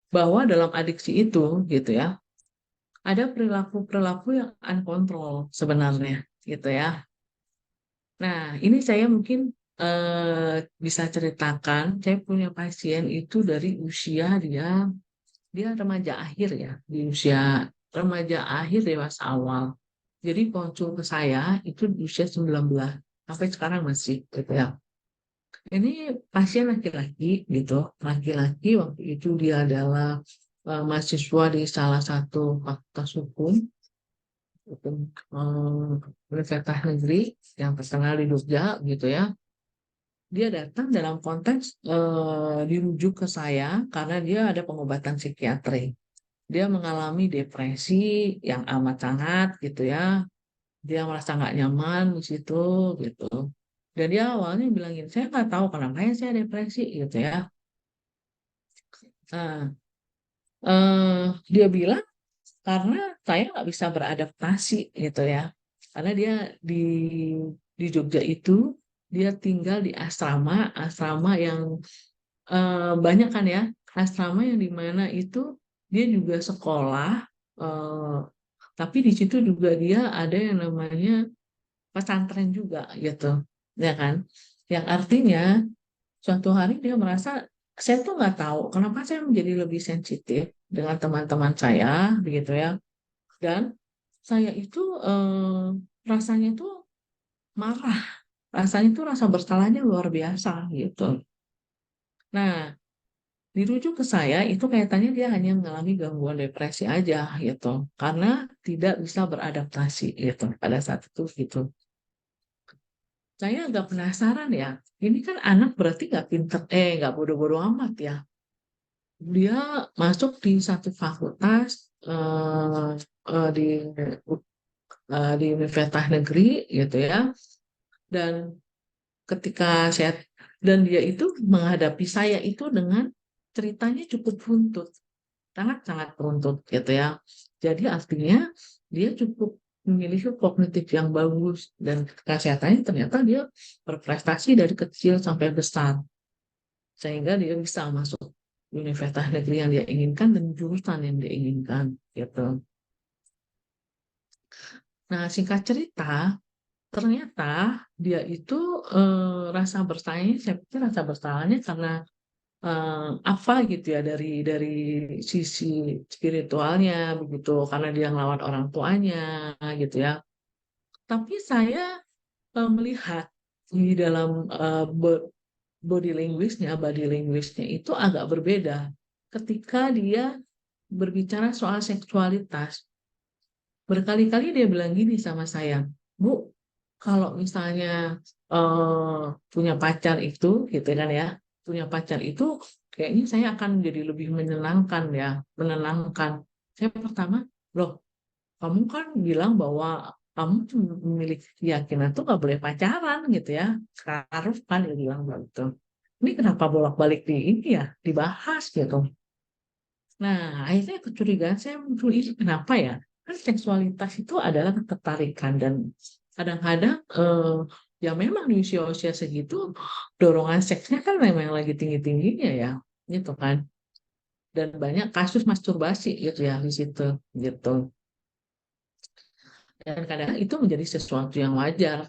bahwa dalam adiksi itu, gitu ya, ada perilaku-perilaku yang uncontrol sebenarnya, gitu ya. Nah, ini saya mungkin bisa ceritakan, saya punya pasien itu dari usia dia remaja akhir ya, di usia remaja akhir dewasa awal. Jadi konsul ke saya itu di usia 19, sampai sekarang masih gitu ya. Ini pasien laki-laki gitu, laki-laki waktu itu dia adalah mahasiswa di salah satu fakultas hukum, hukum Universitas Negeri yang terkenal di Jogja gitu ya. Dia datang dalam konteks dirujuk ke saya karena dia ada pengobatan psikiatri. Dia mengalami depresi yang amat sangat gitu ya. Dia merasa nggak nyaman di situ gitu. Dan dia awalnya bilangin, saya nggak tahu kenapa ya saya depresi gitu ya. Nah, dia bilang karena saya nggak bisa beradaptasi gitu ya. Karena dia di Jogja itu dia tinggal di asrama yang banyak kan ya, asrama yang dimana itu dia juga sekolah, eh, tapi di situ juga dia ada yang namanya pesantren juga gitu, ya kan? Yang artinya suatu hari dia merasa saya tuh nggak tahu kenapa saya menjadi lebih sensitif dengan teman-teman saya, begitu ya. Dan saya itu rasanya itu marah, rasanya itu rasa bersalahnya luar biasa gitu. Nah, dirujuk ke saya itu kaitannya dia hanya mengalami gangguan depresi aja gitu karena tidak bisa beradaptasi gitu pada saat itu gitu. Saya agak penasaran ya, ini kan anak berarti nggak pinter, nggak bodoh-bodoh amat ya. Dia masuk di satu fakultas di Universitas Negeri gitu ya, dan ketika saya dan dia itu menghadapi saya itu dengan ceritanya cukup runtut, sangat-sangat runtut gitu ya. Jadi artinya dia cukup memiliki kognitif yang bagus dan kesehatannya ternyata dia berprestasi dari kecil sampai besar sehingga dia bisa masuk universitas negeri yang dia inginkan dan jurusan yang dia inginkan gitu. Nah, singkat cerita, ternyata dia itu rasa bersalahnya, saya pikir rasa bersalahnya karena apa gitu ya dari sisi spiritualnya begitu karena dia ngelawan orang tuanya gitu ya. Tapi saya melihat di dalam body language-nya itu agak berbeda ketika dia berbicara soal seksualitas. Berkali-kali dia bilang gini sama saya, Bu, kalau misalnya punya pacar itu, gitu kan ya, punya pacar itu kayaknya saya akan jadi lebih menyenangkan ya, menenangkan. Saya pertama, loh, kamu kan bilang bahwa kamu tuh memiliki keyakinan tuh nggak boleh pacaran gitu ya, Karuf kan dia bilang begitu. Ini kenapa bolak-balik di ini ya, dibahas gitu. Nah, akhirnya kecurigaan saya muncul ini kenapa ya? Kan seksualitas itu adalah ketertarikan dan kadang-kadang ya memang di usia-usia segitu dorongan seksnya kan memang lagi tinggi-tingginya ya, gitu kan. Dan banyak kasus masturbasi gitu ya di situ, gitu. Dan kadang itu menjadi sesuatu yang wajar.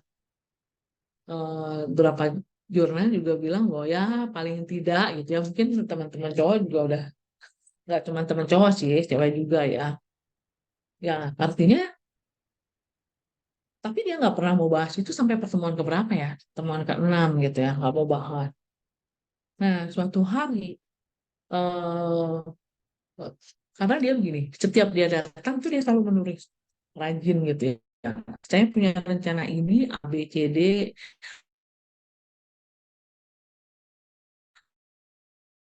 Beberapa jurnal juga bilang bahwa ya paling tidak gitu ya mungkin teman-teman cowok juga udah nggak cuma teman cowok sih, cewek juga ya. Ya, artinya tapi dia nggak pernah mau bahas itu sampai pertemuan keberapa ya? Pertemuan ke-6 gitu ya, nggak mau bahas. Nah, suatu hari, eh, karena dia begini, setiap dia datang tuh dia selalu menulis, rajin gitu ya. Saya punya rencana ini, A, B, C, D,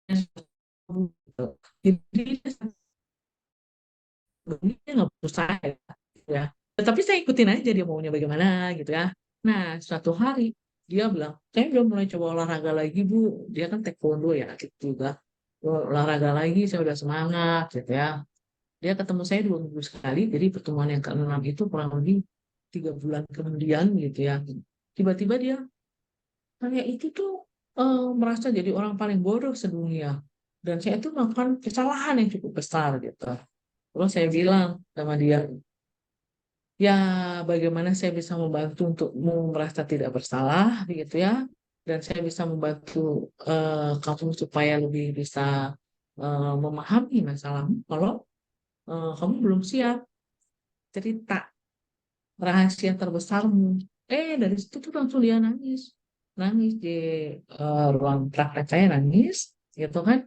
gitu. Jadi dia nggak butuh saya, gitu ya. Tapi saya ikutin aja dia maunya bagaimana gitu ya. Nah, suatu hari dia bilang, saya udah mulai coba olahraga lagi Bu. Dia kan taekwondo ya, gitu juga. Olahraga lagi, saya udah semangat gitu ya. Dia ketemu saya 2 minggu sekali, jadi pertemuan yang ke-6 itu kurang lebih 3 bulan kemudian gitu ya. Tiba-tiba dia, saya itu tuh merasa jadi orang paling bodoh sedunia. Dan saya itu melakukan kesalahan yang cukup besar gitu. Terus saya bilang sama dia, ya bagaimana saya bisa membantu untukmu merasa tidak bersalah begitu ya. Dan saya bisa membantu kamu supaya lebih bisa memahami masalahmu kalau kamu belum siap cerita rahasia terbesarmu. Dari situ tuh langsung dia nangis. Nangis di ruang praktek saya nangis, gitu kan.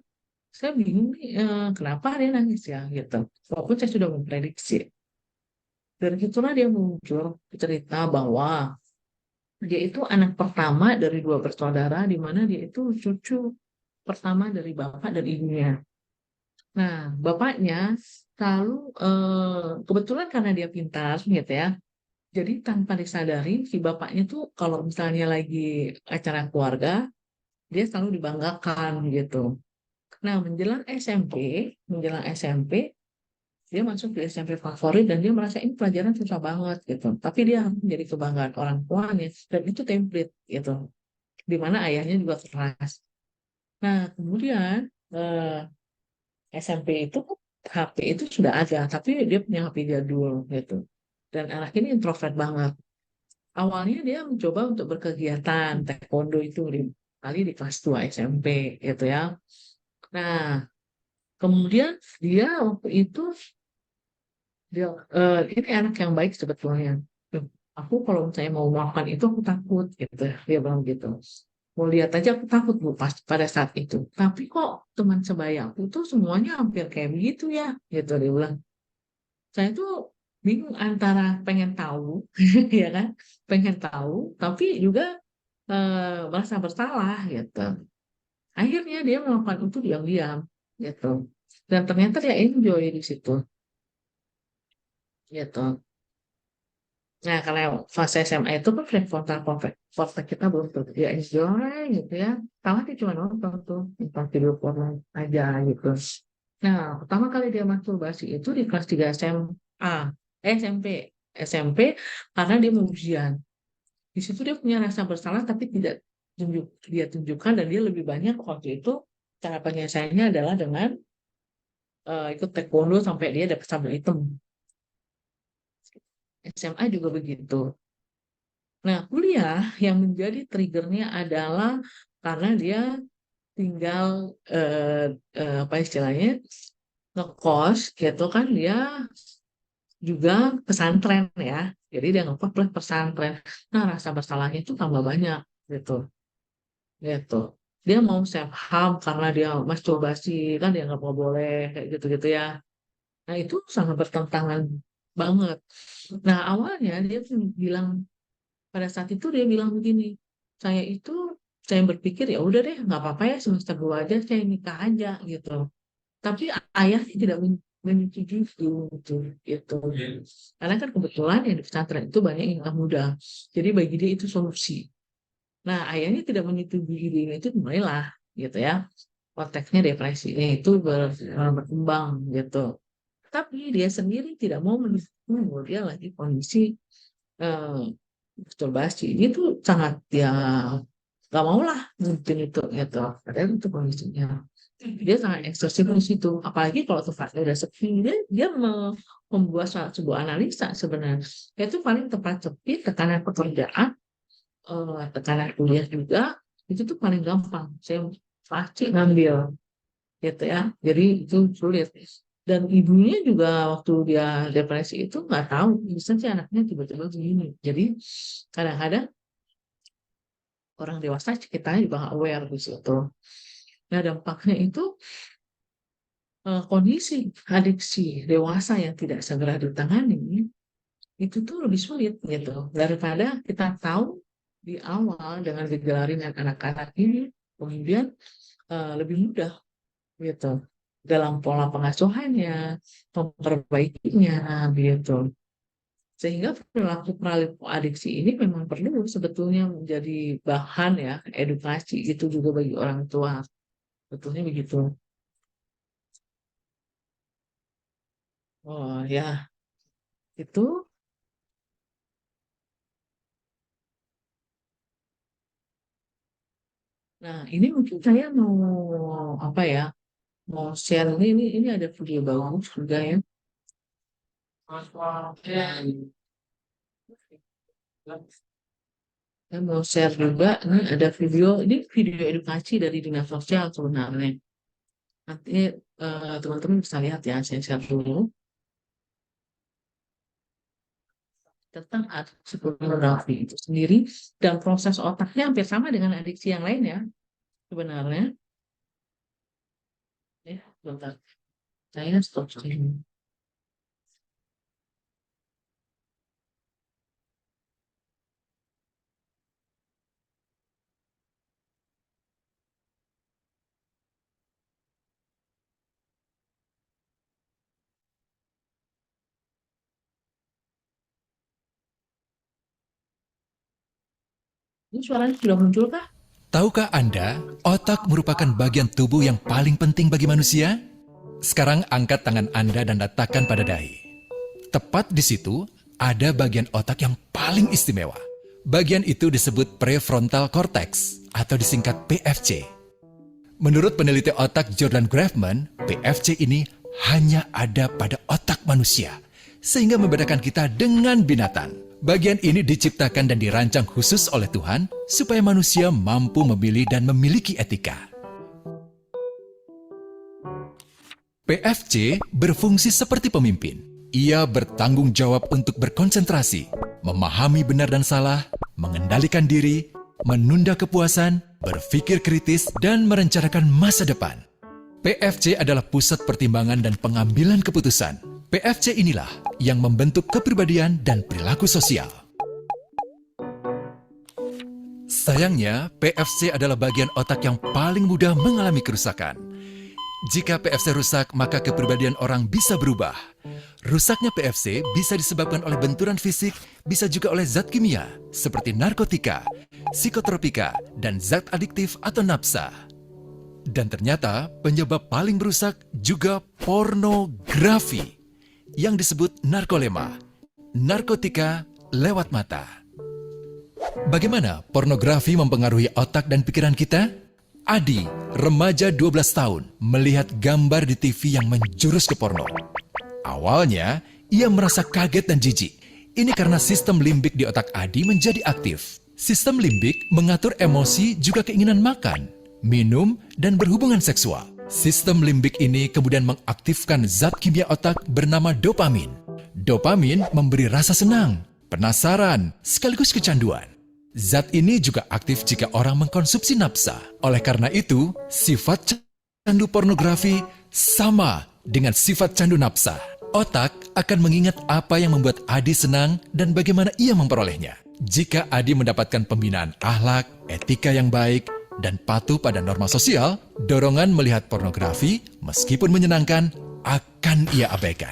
Saya bingung nih, kenapa dia nangis ya, gitu. Walaupun saya sudah memprediksi. Dan itulah dia muncul cerita bahwa dia itu anak pertama dari 2 bersaudara, di mana dia itu cucu pertama dari bapak dan ibunya. Nah, bapaknya selalu, kebetulan karena dia pintar, gitu ya, jadi tanpa disadari si bapaknya tuh kalau misalnya lagi acara keluarga, dia selalu dibanggakan gitu. Nah, menjelang SMP, dia masuk di SMP favorit dan dia merasa ini pelajaran susah banget gitu. Tapi dia harus menjadi kebanggaan orang tuanya dan itu template gitu. Di mana ayahnya juga keras. Nah, kemudian SMP itu HP itu sudah ada, tapi dia punya HP jadul gitu. Dan anak ini introvert banget. Awalnya dia mencoba untuk berkegiatan taekwondo itu kali di kelas 2 SMP gitu ya. Nah, kemudian dia waktu itu dia ini anak yang baik sebetulnya. Aku kalau misalnya mau makan itu aku takut gitu. Dia bilang gitu. Mau lihat aja aku takut Bu pas pada saat itu. Tapi kok teman sebaya aku tuh semuanya hampir kayak begitu ya gitu dia bilang. Saya tuh bingung antara pengen tahu ya kan, pengen tahu tapi juga merasa bersalah gitu. Akhirnya dia melakukan itu diam-diam gitu. Dan ternyata dia enjoy di situ gitu. Nah, kalau fase SMA itu kan frontal kita belum tuh. Dia enjoy gitu ya. Tahu dia cuma nonton tuh, nonton video porno aja gitu. Nah, pertama kali dia masturbasi itu di kelas 3 SMA, SMP, SMP karena dia mau ujian. Di situ dia punya rasa bersalah tapi tidak dia tunjukkan dan dia lebih banyak waktu itu cara penyelesaiannya adalah dengan ikut taekwondo sampai dia dapat sabuk hitam. SMA juga begitu. Nah, kuliah yang menjadi triggernya adalah karena dia tinggal apa istilahnya ngekos gitu kan, dia juga pesantren ya. Jadi dia ngekos plus pesantren. Nah, rasa bersalahnya itu tambah banyak gitu. Gitu. Dia mau self harm karena dia masturbasi kan dia nggak boleh kayak gitu-gitu ya. Nah, itu sangat bertentangan banget. Nah, awalnya dia tuh bilang, pada saat itu dia bilang begini, saya itu saya berpikir ya udah deh nggak apa-apa ya semester 2 aja saya nikah aja gitu. Tapi ayahnya tidak menyetujui gitu, gitu. Karena kan kebetulan yang di pesantren itu banyak yang anak muda. Jadi bagi dia itu solusi. Nah, ayahnya tidak menyetujui ide ini, itu mulailah gitu ya. Konteksnya depresi itu berkembang gitu. Tapi dia sendiri tidak mau mendukung bahwa dia lagi kondisi eh, masturbasi. Dia tuh sangat ya gak mau lah mungkin itu gitu. Padahal itu kondisinya. Dia sangat ekstresif di situ. Apalagi kalau tuh fase udah sepi, dia membuat sebuah analisa sebenarnya. Itu paling tepat sepi, tekanan pekerjaan, tekanan kuliah juga, itu tuh paling gampang. Saya pasti ngambil gitu ya. Jadi itu sulit. Dan ibunya juga waktu dia depresi itu nggak tahu, bisa sih anaknya tiba-tiba begini. Jadi kadang-kadang orang dewasa kita juga nggak aware di situ. Nah, dampaknya itu kondisi adiksi dewasa yang tidak segera ditangani itu tuh lebih sulit gitu daripada kita tahu di awal dengan digelarin anak-anak ini, kemudian lebih mudah gitu dalam pola pengasuhannya, memperbaikinya gitu. Sehingga perilaku adiksi ini memang perlu sebetulnya menjadi bahan ya edukasi itu juga bagi orang tua. Betulnya begitu. Oh ya, itu. Nah, ini mungkin saya mau apa ya? Mau share ini ada video bagus juga ya. Dan saya mau share juga, ini ada ini video edukasi dari Dinas Sosial sebenarnya. Nanti teman-teman bisa lihat ya, saya share dulu tentang adiksi pornografi itu sendiri, dan proses otaknya hampir sama dengan adiksi yang lain ya sebenarnya. Ya, bentar. Saya stop streaming. Ini suaranya sudah muncul kah? Tahukah Anda, otak merupakan bagian tubuh yang paling penting bagi manusia? Sekarang angkat tangan Anda dan letakkan pada dahi. Tepat di situ, ada bagian otak yang paling istimewa. Bagian itu disebut prefrontal cortex atau disingkat PFC. Menurut peneliti otak Jordan Grafman, PFC ini hanya ada pada otak manusia, sehingga membedakan kita dengan binatang. Bagian ini diciptakan dan dirancang khusus oleh Tuhan supaya manusia mampu memilih dan memiliki etika. PFC berfungsi seperti pemimpin. Ia bertanggung jawab untuk berkonsentrasi, memahami benar dan salah, mengendalikan diri, menunda kepuasan, berpikir kritis, dan merencanakan masa depan. PFC adalah pusat pertimbangan dan pengambilan keputusan. PFC inilah yang membentuk kepribadian dan perilaku sosial. Sayangnya, PFC adalah bagian otak yang paling mudah mengalami kerusakan. Jika PFC rusak, maka kepribadian orang bisa berubah. Rusaknya PFC bisa disebabkan oleh benturan fisik, bisa juga oleh zat kimia, seperti narkotika, psikotropika, dan zat adiktif atau nafsa. Dan ternyata penyebab paling merusak juga pornografi, yang disebut narkolema, narkotika lewat mata. Bagaimana pornografi mempengaruhi otak dan pikiran kita? Adi, remaja 12 tahun, melihat gambar di TV yang menjurus ke porno. Awalnya, ia merasa kaget dan jijik. Ini karena sistem limbik di otak Adi menjadi aktif. Sistem limbik mengatur emosi juga keinginan makan. minum, dan berhubungan seksual. Sistem limbik ini kemudian mengaktifkan zat kimia otak bernama dopamin. Dopamin memberi rasa senang, penasaran, sekaligus kecanduan. Zat ini juga aktif jika orang mengkonsumsi nafsa. Oleh karena itu, sifat candu pornografi sama dengan sifat candu nafsa. Otak akan mengingat apa yang membuat Adi senang dan bagaimana ia memperolehnya. Jika Adi mendapatkan pembinaan akhlak, etika yang baik, dan patuh pada norma sosial, dorongan melihat pornografi, meskipun menyenangkan, akan ia abaikan.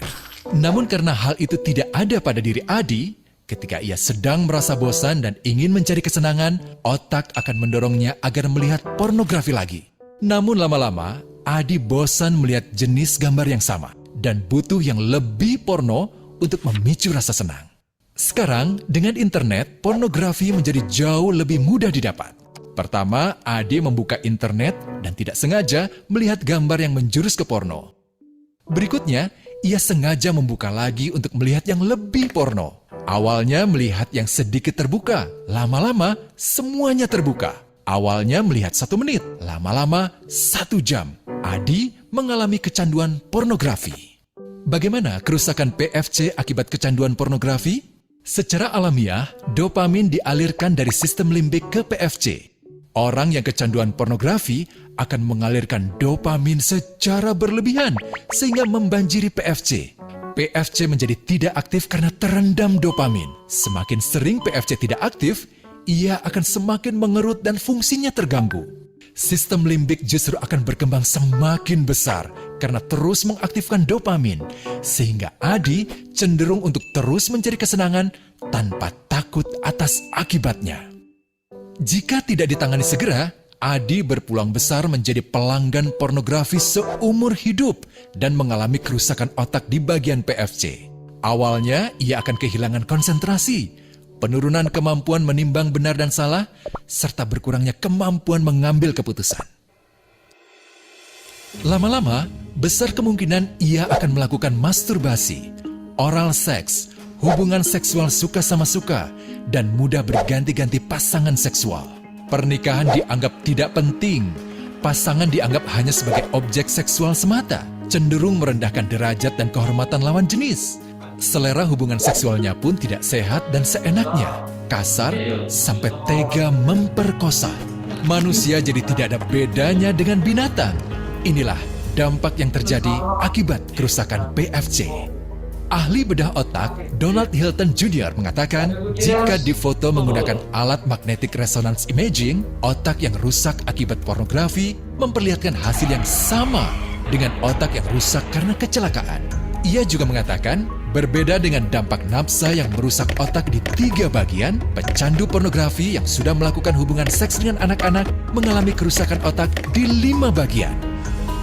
Namun karena hal itu tidak ada pada diri Adi, ketika ia sedang merasa bosan dan ingin mencari kesenangan, otak akan mendorongnya agar melihat pornografi lagi. Namun lama-lama, Adi bosan melihat jenis gambar yang sama dan butuh yang lebih porno untuk memicu rasa senang. Sekarang, dengan internet, pornografi menjadi jauh lebih mudah didapat. Pertama, Adi membuka internet dan tidak sengaja melihat gambar yang menjurus ke porno. Berikutnya, ia sengaja membuka lagi untuk melihat yang lebih porno. Awalnya melihat yang sedikit terbuka, lama-lama semuanya terbuka. Awalnya melihat 1 menit, lama-lama 1 jam. Adi mengalami kecanduan pornografi. Bagaimana kerusakan PFC akibat kecanduan pornografi? Secara alamiah, dopamin dialirkan dari sistem limbik ke PFC. Orang yang kecanduan pornografi akan mengalirkan dopamin secara berlebihan sehingga membanjiri PFC. PFC menjadi tidak aktif karena terendam dopamin. Semakin sering PFC tidak aktif, ia akan semakin mengerut dan fungsinya terganggu. Sistem limbik justru akan berkembang semakin besar karena terus mengaktifkan dopamin, sehingga Adi cenderung untuk terus mencari kesenangan tanpa takut atas akibatnya. Jika tidak ditangani segera, Adi berpeluang besar menjadi pelanggan pornografi seumur hidup dan mengalami kerusakan otak di bagian PFC. Awalnya, ia akan kehilangan konsentrasi, penurunan kemampuan menimbang benar dan salah, serta berkurangnya kemampuan mengambil keputusan. Lama-lama, besar kemungkinan ia akan melakukan masturbasi, oral seks, hubungan seksual suka sama suka, dan mudah berganti-ganti pasangan seksual. Pernikahan dianggap tidak penting. Pasangan dianggap hanya sebagai objek seksual semata, cenderung merendahkan derajat dan kehormatan lawan jenis. Selera hubungan seksualnya pun tidak sehat dan seenaknya, kasar sampai tega memperkosa. Manusia jadi tidak ada bedanya dengan binatang. Inilah dampak yang terjadi akibat kerusakan PFC. Ahli bedah otak Donald Hilton Jr. mengatakan, jika difoto menggunakan alat magnetic resonance imaging, otak yang rusak akibat pornografi memperlihatkan hasil yang sama dengan otak yang rusak karena kecelakaan. Ia juga mengatakan, berbeda dengan dampak nafsa yang merusak otak di 3 bagian, pecandu pornografi yang sudah melakukan hubungan seks dengan anak-anak mengalami kerusakan otak di 5 bagian.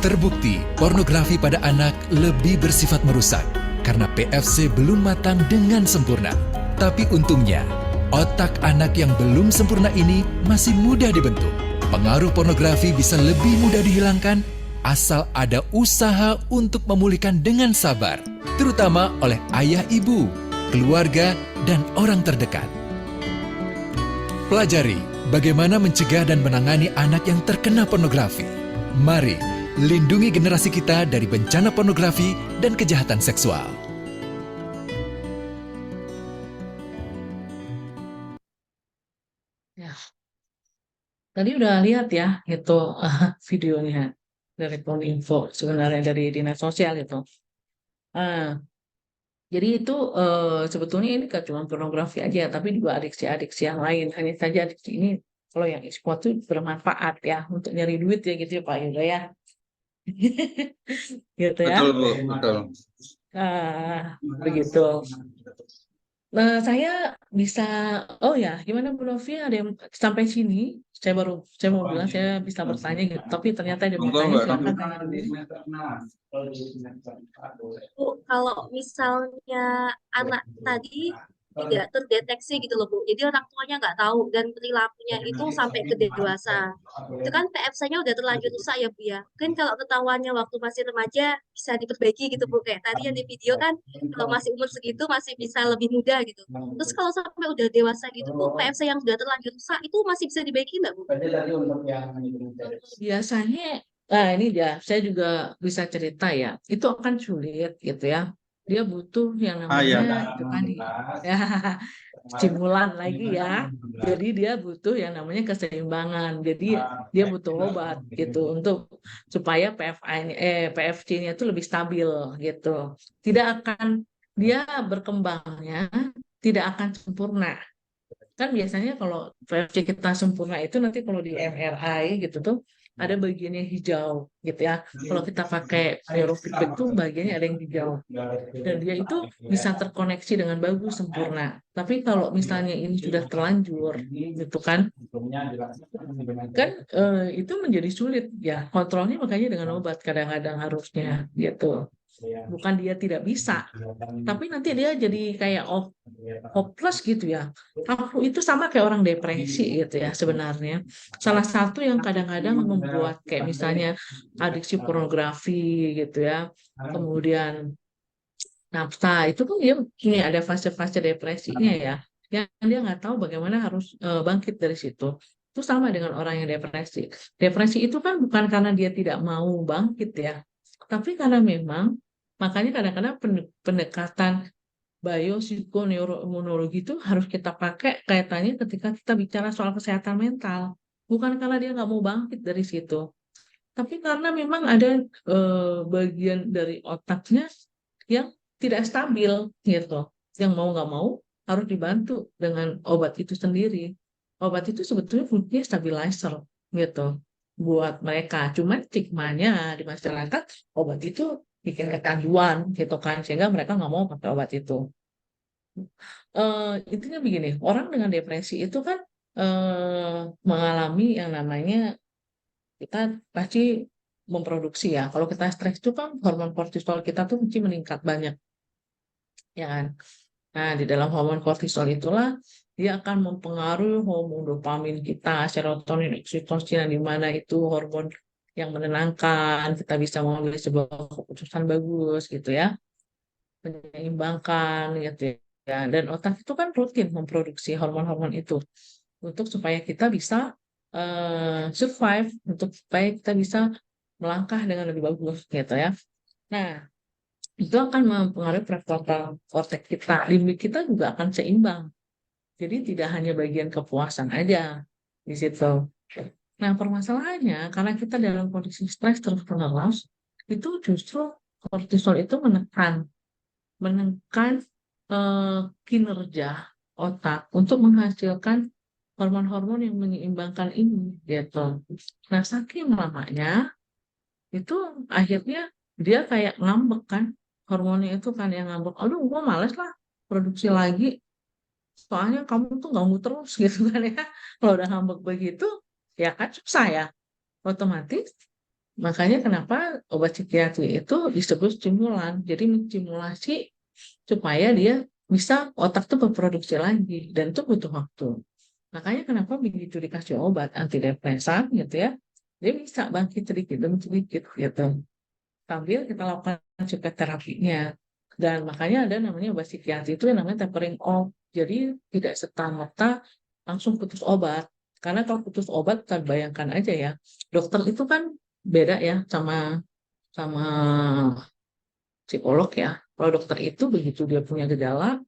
Terbukti, pornografi pada anak lebih bersifat merusak karena PFC belum matang dengan sempurna. Tapi untungnya, otak anak yang belum sempurna ini masih mudah dibentuk. Pengaruh pornografi bisa lebih mudah dihilangkan asal ada usaha untuk memulihkan dengan sabar, terutama oleh ayah ibu, keluarga, dan orang terdekat. Pelajari bagaimana mencegah dan menangani anak yang terkena pornografi. Mari lindungi generasi kita dari bencana pornografi dan kejahatan seksual. Ya, tadi udah lihat ya itu videonya dari Kominfo, sebenarnya dari dinas sosial itu. Ah, jadi itu sebetulnya ini gak cuma pornografi aja, tapi juga adiksi-adiksi yang lain. Hanya saja adiksi ini kalau yang e-sport itu bermanfaat ya untuk nyari duit ya gitu ya Pak Yuda ya. Gitu ya. Betul, Bu, betul. Begitu. Nah, saya bisa, oh ya, gimana Bu Novi? Ada yang sampai sini? Saya mau bilang saya bisa bertanya gitu, tapi ternyata ada yang Monggo, bertanya, Mbak. silakan tanya dulu. Bu, kalau misalnya anak tadi tidak terdeteksi gitu loh Bu. Jadi orang tuanya nggak tahu dan perilakunya itu sampai ke dewasa. Itu kan PFC-nya udah terlanjur rusak ya Bu ya. Mungkin kalau ketahuannya waktu masih remaja bisa diperbaiki gitu Bu. Kayak tadi yang di video kan kalau masih umur segitu masih bisa lebih mudah gitu. Terus kalau sampai udah dewasa gitu Bu, PFC yang sudah terlanjur rusak itu masih bisa dibaiki nggak Bu? Biasanya, nah ini dia, saya juga bisa cerita ya, itu akan sulit gitu ya. Dia butuh yang Ya. namanya itu tadi, ya, stimulan lagi ya. Jadi dia butuh yang namanya keseimbangan. Jadi dia butuh obat gitu untuk supaya PFC-nya itu lebih stabil gitu. Tidak akan dia berkembangnya tidak akan sempurna. Kan biasanya kalau PFC kita sempurna itu nanti kalau di MRI gitu tuh ada bagiannya hijau gitu ya. Kalau kita pakai neurofeedback tuh bagiannya ada yang hijau dan dia itu bisa terkoneksi dengan bagus sempurna. Tapi kalau misalnya ini sudah terlanjur gitu kan itu menjadi sulit ya kontrolnya, makanya dengan obat kadang-kadang harusnya gitu. Bukan dia tidak bisa, tapi nanti dia jadi kayak hopeless gitu ya. Aku itu sama kayak orang depresi gitu ya sebenarnya. Salah satu yang kadang-kadang membuat kayak misalnya adiksi pornografi gitu ya. Kemudian nafsa itu kan dia ini ada fase-fase depresinya ya. Yang dia nggak tahu bagaimana harus bangkit dari situ. Itu sama dengan orang yang depresi. Depresi itu kan bukan karena dia tidak mau bangkit ya, tapi karena memang makanya kadang-kadang pendekatan biopsikoneuroimunologi itu harus kita pakai kaitannya ketika kita bicara soal kesehatan mental. Bukan karena dia nggak mau bangkit dari situ, tapi karena memang ada bagian dari otaknya yang tidak stabil gitu. Yang mau nggak mau harus dibantu dengan obat itu sendiri. Obat itu sebetulnya fungsinya stabilizer gitu buat mereka. Cuman stigmanya di masyarakat obat itu bikin kecanduan gitu kan, sehingga mereka nggak mau pakai obat itu. Intinya begini, orang dengan depresi itu kan mengalami yang namanya kita pasti memproduksi ya. Kalau kita stres itu kan hormon kortisol kita tuh mesti meningkat banyak, ya kan? Nah, di dalam hormon kortisol itulah dia akan mempengaruhi hormon dopamin kita, serotonin, oksitosin, di mana itu hormon yang menenangkan, kita bisa mengambil sebuah keputusan bagus gitu ya, menyeimbangkan gitu ya. Dan otak itu kan rutin memproduksi hormon-hormon itu untuk supaya kita bisa survive, untuk supaya kita bisa melangkah dengan lebih bagus gitu ya. Nah, itu akan mempengaruhi prefrontal cortex kita. Limbic kita juga akan seimbang. Jadi tidak hanya bagian kepuasan aja di situ. Nah, permasalahannya karena kita dalam kondisi stres terus-menerus, itu justru kortisol itu menekan kinerja otak untuk menghasilkan hormon-hormon yang menyeimbangkan ini gitu. Nah, saking lamanya itu akhirnya dia kayak ngambek kan, hormonnya itu kan yang ngambek. Aduh, gua males lah produksi lagi. Soalnya kamu tuh ganggu terus gitu kan ya. Kalau udah ngambek begitu, ya kan susah ya. Otomatis makanya kenapa obat psikiatri itu disebut stimulan. Jadi menstimulasi supaya dia bisa otak tuh berproduksi lagi dan itu butuh waktu. Makanya kenapa begitu dikasih obat antidepresan gitu ya, dia bisa bangkit sedikit demi sedikit gitu. Sambil kita lakukan psikoterapinya. Dan makanya ada namanya obat psikiatri itu yang namanya tapering off. Jadi tidak serta-merta langsung putus obat. Karena kalau putus obat, kan bayangkan aja ya, dokter itu kan beda ya sama sama psikolog ya. Kalau dokter itu begitu dia punya gejala,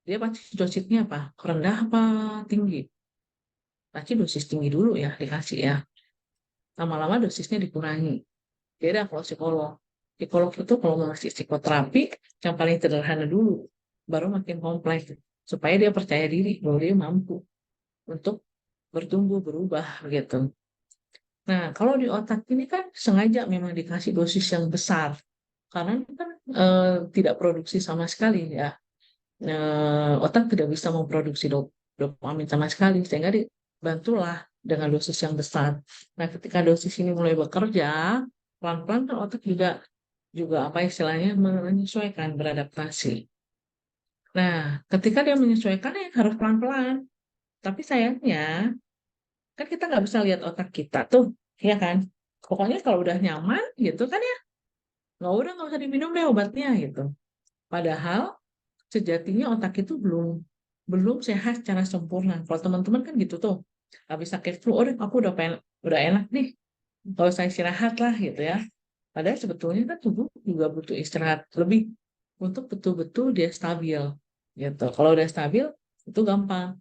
dia pasti dosisnya apa? Rendah apa tinggi? Pasti dosis tinggi dulu ya dikasih ya. Lama-lama dosisnya dikurangi. Beda kalau psikolog. Psikolog itu kalau mau ngasih psikoterapi, yang paling sederhana dulu. Baru makin kompleks. Supaya dia percaya diri bahwa dia mampu untuk bertumbuh, berubah gitu. Nah, kalau di otak ini kan sengaja memang dikasih dosis yang besar. Karena ini kan tidak produksi sama sekali ya. Otak tidak bisa memproduksi dopamin sama sekali, sehingga dibantulah dengan dosis yang besar. Nah, ketika dosis ini mulai bekerja, pelan-pelan kan otak juga apa istilahnya menyesuaikan, beradaptasi. Nah, ketika dia menyesuaikan ya harus pelan-pelan. Tapi sayangnya, kan kita nggak bisa lihat otak kita tuh, ya kan? Pokoknya kalau udah nyaman gitu kan ya, nggak usah diminum deh obatnya gitu. Padahal sejatinya otak itu belum belum sehat secara sempurna. Kalau teman-teman kan gitu tuh, habis sakit flu, oh aku udah enak nih, nggak usah istirahat lah gitu ya. Padahal sebetulnya kan tubuh juga butuh istirahat lebih untuk betul-betul dia stabil gitu. Kalau udah stabil itu gampang.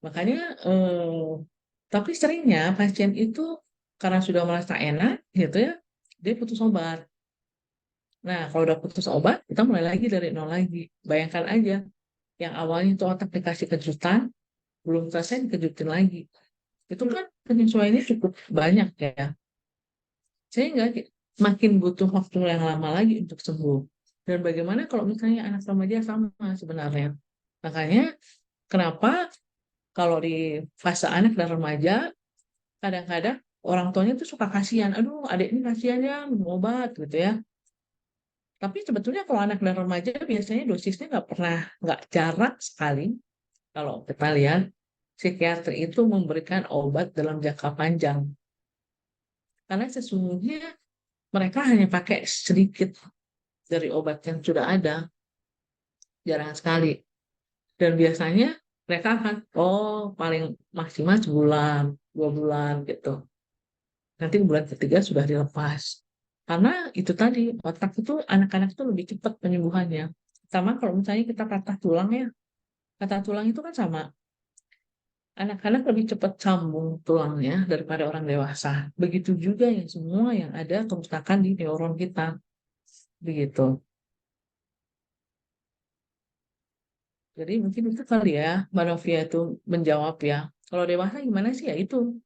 Makanya tapi seringnya pasien itu karena sudah merasa enak gitu ya, dia putus obat. Nah, kalau udah putus obat, kita mulai lagi dari nol lagi. Bayangkan aja, yang awalnya itu otak dikasih kejutan, belum selesai dikejutin lagi. Itu kan penyesuaiannya cukup banyak ya. Sehingga makin butuh waktu yang lama lagi untuk sembuh. Dan bagaimana kalau misalnya anak remaja sama sebenarnya. Makanya kenapa kalau di fase anak dan remaja, kadang-kadang orang tuanya tuh suka kasihan. Aduh, adik ini kasihan ya, minum obat gitu ya. Tapi sebetulnya kalau anak dan remaja biasanya dosisnya nggak jarang sekali. Kalau kita lihat, psikiatri itu memberikan obat dalam jangka panjang. Karena sesungguhnya mereka hanya pakai sedikit dari obat yang sudah ada, jarang sekali. Dan biasanya mereka akan, oh paling maksimal sebulan, 2 bulan gitu. Nanti bulan ketiga sudah dilepas. Karena itu tadi, otak itu, anak-anak itu lebih cepat penyembuhannya. Sama kalau misalnya kita patah tulang ya, patah tulang itu kan sama. Anak-anak lebih cepat sambung tulangnya daripada orang dewasa. Begitu juga yang semua yang ada kerusakan di neuron kita. Begitu. Jadi mungkin itu kali ya, Mbak Novia itu menjawab ya. Kalau dewasa gimana sih ya itu.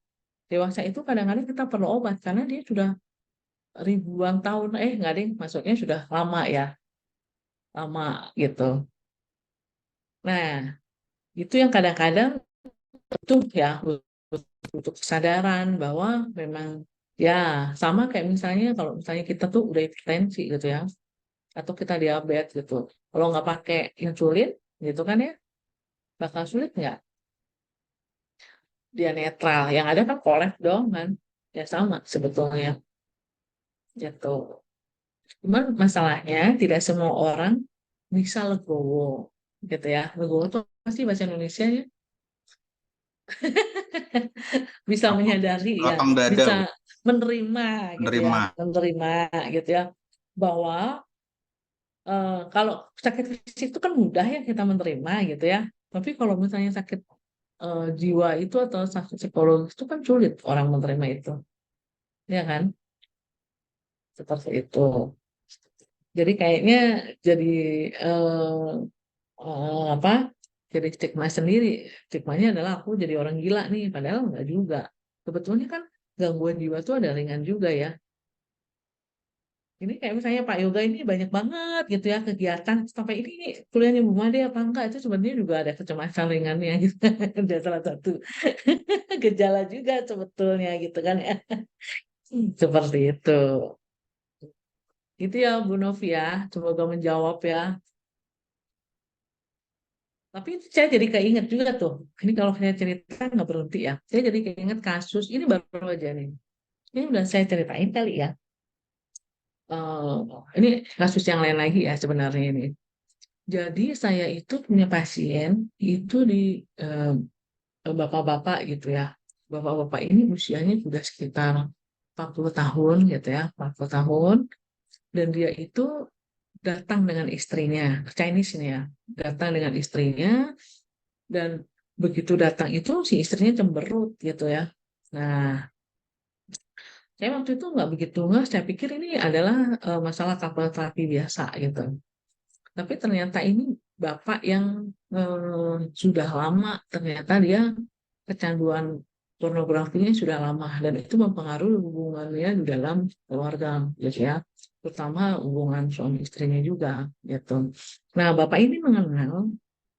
Dewasa itu kadang-kadang kita perlu obat karena dia sudah ribuan tahun, nggak deh, maksudnya sudah lama ya, lama gitu. Nah, itu yang kadang-kadang butuh ya, butuh kesadaran bahwa memang ya sama kayak misalnya kalau misalnya kita tuh udah hipertensi gitu ya, atau kita diabetes gitu. Kalau nggak pakai insulin gitu kan ya, bakal sulit nggak dia netral. Yang ada kan kolek dong kan, ya sama sebetulnya gitu. Cuman masalahnya tidak semua orang bisa legowo gitu ya. Legowo itu pasti bahasa Indonesia ya. Bisa Lapang, menyadari ya, lapang dada, bisa Bu. menerima gitu ya, Menerima. menerima gitu ya bahwa kalau sakit fisik itu kan mudah ya kita menerima gitu ya. Tapi kalau misalnya sakit jiwa itu atau sakit psikologis itu kan sulit orang menerima itu, ya kan? Seperti itu. Jadi kayaknya jadi eh, apa? Jadi stigma sendiri. Stigmanya adalah aku jadi orang gila nih, padahal enggak juga. Sebetulnya kan gangguan jiwa itu ada ringan juga ya. Ini kayak misalnya Pak Yoga ini banyak banget gitu ya kegiatan sampai ini kuliahnya Bu Made apa enggak itu sebenarnya juga ada kecemasan ringannya gitu. Ada salah satu gejala juga sebetulnya gitu kan ya. Seperti itu. Itu ya Bu Novi ya, semoga menjawab ya. Tapi saya jadi keinget juga tuh. Ini kalau saya cerita nggak berhenti ya. Saya jadi keinget kasus ini baru aja nih. Ini udah saya ceritain kali ya. Eh, ini kasus yang lain lagi ya sebenarnya ini. Jadi saya itu punya pasien itu di eh, bapak-bapak gitu ya. Bapak-bapak ini usianya sudah sekitar 40 tahun gitu ya, 40 tahun. Dan dia itu datang dengan istrinya, Chinese ini ya, datang dengan istrinya dan begitu datang itu si istrinya cemberut gitu ya. Nah, saya waktu itu nggak begitu nggak, saya pikir ini adalah masalah couple terapi biasa gitu. Tapi ternyata ini bapak yang sudah lama, ternyata dia kecanduan pornografinya sudah lama dan itu mempengaruhi hubungannya di dalam keluarga, gitu ya, terutama hubungan suami istrinya juga, gitu. Nah, bapak ini mengenal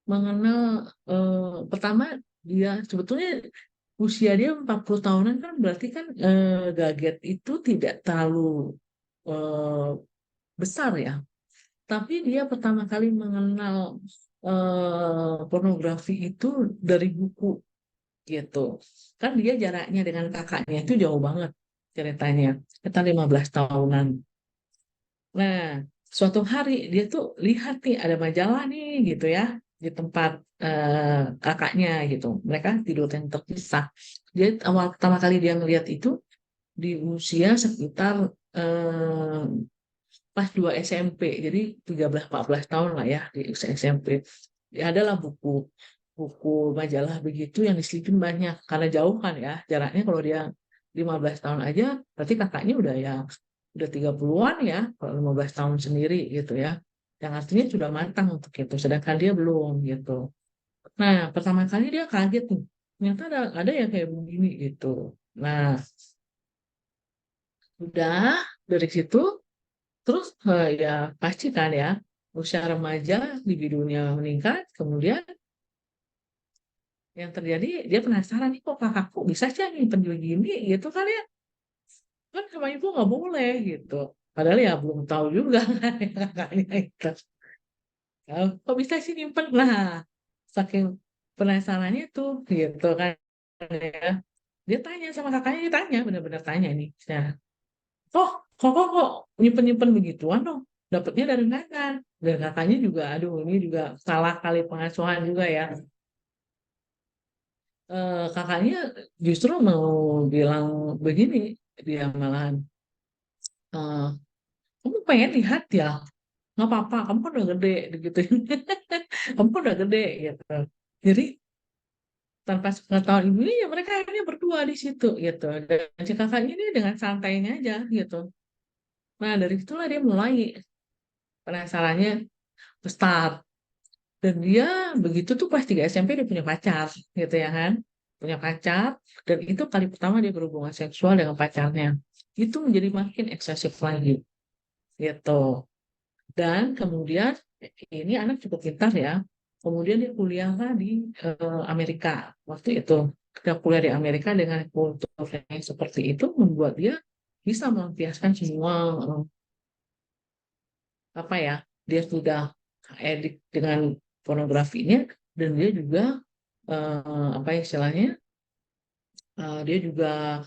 mengenal pertama dia sebetulnya usia dia 40 tahunan kan berarti kan gadget itu tidak terlalu eh, besar ya. Tapi dia pertama kali mengenal pornografi itu dari buku gitu. Kan dia jaraknya dengan kakaknya itu jauh banget ceritanya. Kita 15 tahunan. Nah, suatu hari dia tuh lihat nih ada majalah nih gitu ya di tempat kakaknya gitu. Mereka tidur yang terpisah. Dia awal pertama kali dia ngelihat itu di usia sekitar eh, pas 2 SMP. Jadi 13-14 tahun lah ya di usia SMP. Ya, adalah buku buku majalah begitu yang diselipin banyak karena jauh kan ya jaraknya. Kalau dia 15 tahun aja berarti kakaknya udah 30-an ya kalau 15 tahun sendiri gitu ya, yang artinya sudah matang untuk itu sedangkan dia belum gitu. Nah pertama kali dia kaget nih ternyata ada yang kayak begini gitu. Nah udah dari situ terus ya pasti kan ya usia remaja libidonya meningkat, kemudian yang terjadi dia penasaran nih kok kakakku bisa sih nyimpen begini gitu kan ya, kan sama ibu nggak boleh gitu, padahal ya belum tahu juga kan ya kakaknya itu. Kok bisa sih nyimpen, nah saking penasarannya tuh gitu kan ya, dia tanya sama kakaknya, dia tanya benar-benar tanya nih nah, kok nyimpen nyimpen begituan dong, dapatnya dari mana, dan kakaknya juga aduh ini juga salah kali pengasuhan juga ya. Kakaknya justru mau bilang begini, dia malahan, eh, kamu pengen lihat ya, nggak apa-apa, kamu kan udah gede, gitu. Kamu kan udah gede, gitu. Jadi tanpa sepengetahuan ibunya, ya mereka akhirnya berdua di situ, gitu. Dan si kakaknya ini dengan santainya aja, gitu. Nah dari situlah dia mulai penasarannya start. Dan dia begitu tuh pas 3 SMP dia punya pacar, gitu ya kan. Punya pacar, dan itu kali pertama dia berhubungan seksual dengan pacarnya. Itu menjadi makin eksesif lagi, gitu. Dan kemudian ini anak cukup pintar ya. Kemudian dia kuliah di Amerika. Waktu itu dia kuliah di Amerika dengan kultur yang seperti itu membuat dia bisa melampiaskan semua apa ya, dia sudah edik dengan pornografinya, dan dia juga apa istilahnya, dia juga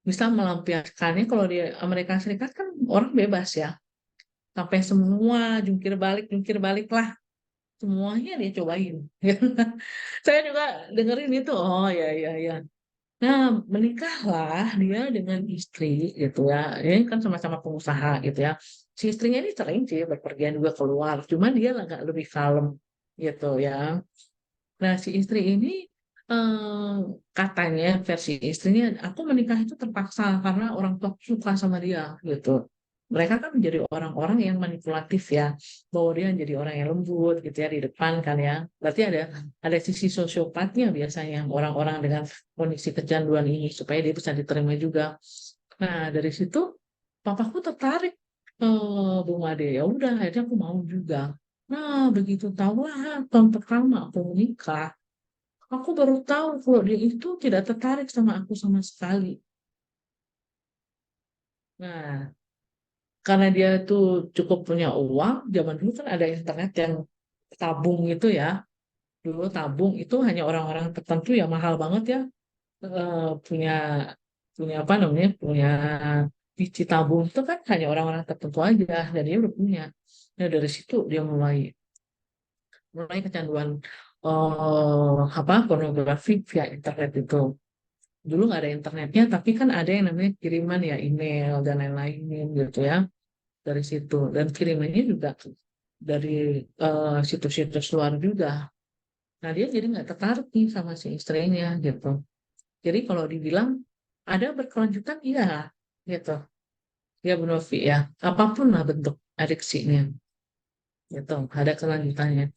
bisa melampiaskannya. Kalau di Amerika Serikat kan orang bebas ya, sampai semua jungkir balik lah, semuanya dia cobain. Saya juga dengerin itu, oh ya ya ya. Nah menikahlah dia dengan istri gitu ya, ini kan sama-sama pengusaha gitu ya. Si istrinya ini sering sih berpergian juga keluar, cuman dia agak lebih kalem gitu ya. Nah, si istri ini eh, katanya versi istrinya, aku menikah itu terpaksa karena orang tua suka sama dia gitu. Mereka kan menjadi orang-orang yang manipulatif ya, bahwa dia jadi orang yang lembut gitu ya di depan kan ya. Berarti ada sisi sosiopatnya biasanya orang-orang dengan kondisi kecanduan ini supaya dia bisa diterima juga. Nah, dari situ papaku tertarik, Bung Ade. Ya udah, akhirnya aku mau juga. Nah, begitu tahu lah tahun pertama aku menikah, aku baru tahu kalau dia itu tidak tertarik sama aku sama sekali. Nah, karena dia tuh cukup punya uang, zaman dulu kan ada internet yang tabung itu ya. Dulu tabung itu hanya orang-orang tertentu yang mahal banget ya, punya punya apa namanya, punya biji tabung itu kan hanya orang-orang tertentu aja, dan dia udah punya. Nah, dari situ dia mulai mulai kecanduan apa pornografi via internet itu. Dulu nggak ada internetnya, tapi kan ada yang namanya kiriman ya, email dan lain-lain gitu ya, dari situ. Dan kirimannya juga dari situs-situs luar juga. Nah dia jadi nggak tertarik nih sama si istrinya gitu. Jadi kalau dibilang ada berkelanjutan, iya gitu. Ya Bu Novi ya, apapun lah bentuk adiksinya gitu, ada kelanjutannya.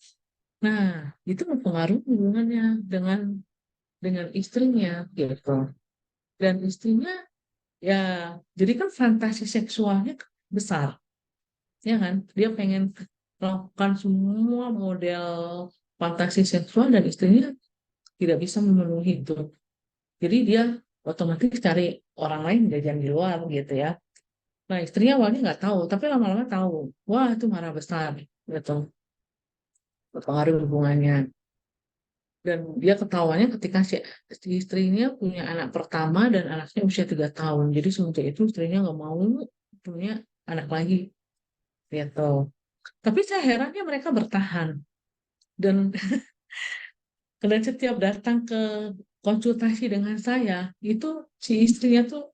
Nah itu mempengaruhi hubungannya dengan istrinya gitu. Dan istrinya ya, jadi kan fantasi seksualnya besar, ya kan? Dia pengen melakukan semua model fantasi seksual dan istrinya tidak bisa memenuhi itu. Jadi dia otomatis cari orang lain jajan di luar gitu ya. Nah, istrinya awalnya nggak tahu, tapi lama-lama tahu. Wah, itu marah besar, gitu. Berpengaruh hubungannya. Dan dia ketawanya ketika si istrinya punya anak pertama dan anaknya usia 3 tahun. Jadi semenjak itu istrinya nggak mau punya anak lagi, gitu. Tapi saya herannya mereka bertahan. Dan dan setiap datang ke konsultasi dengan saya, itu si istrinya tuh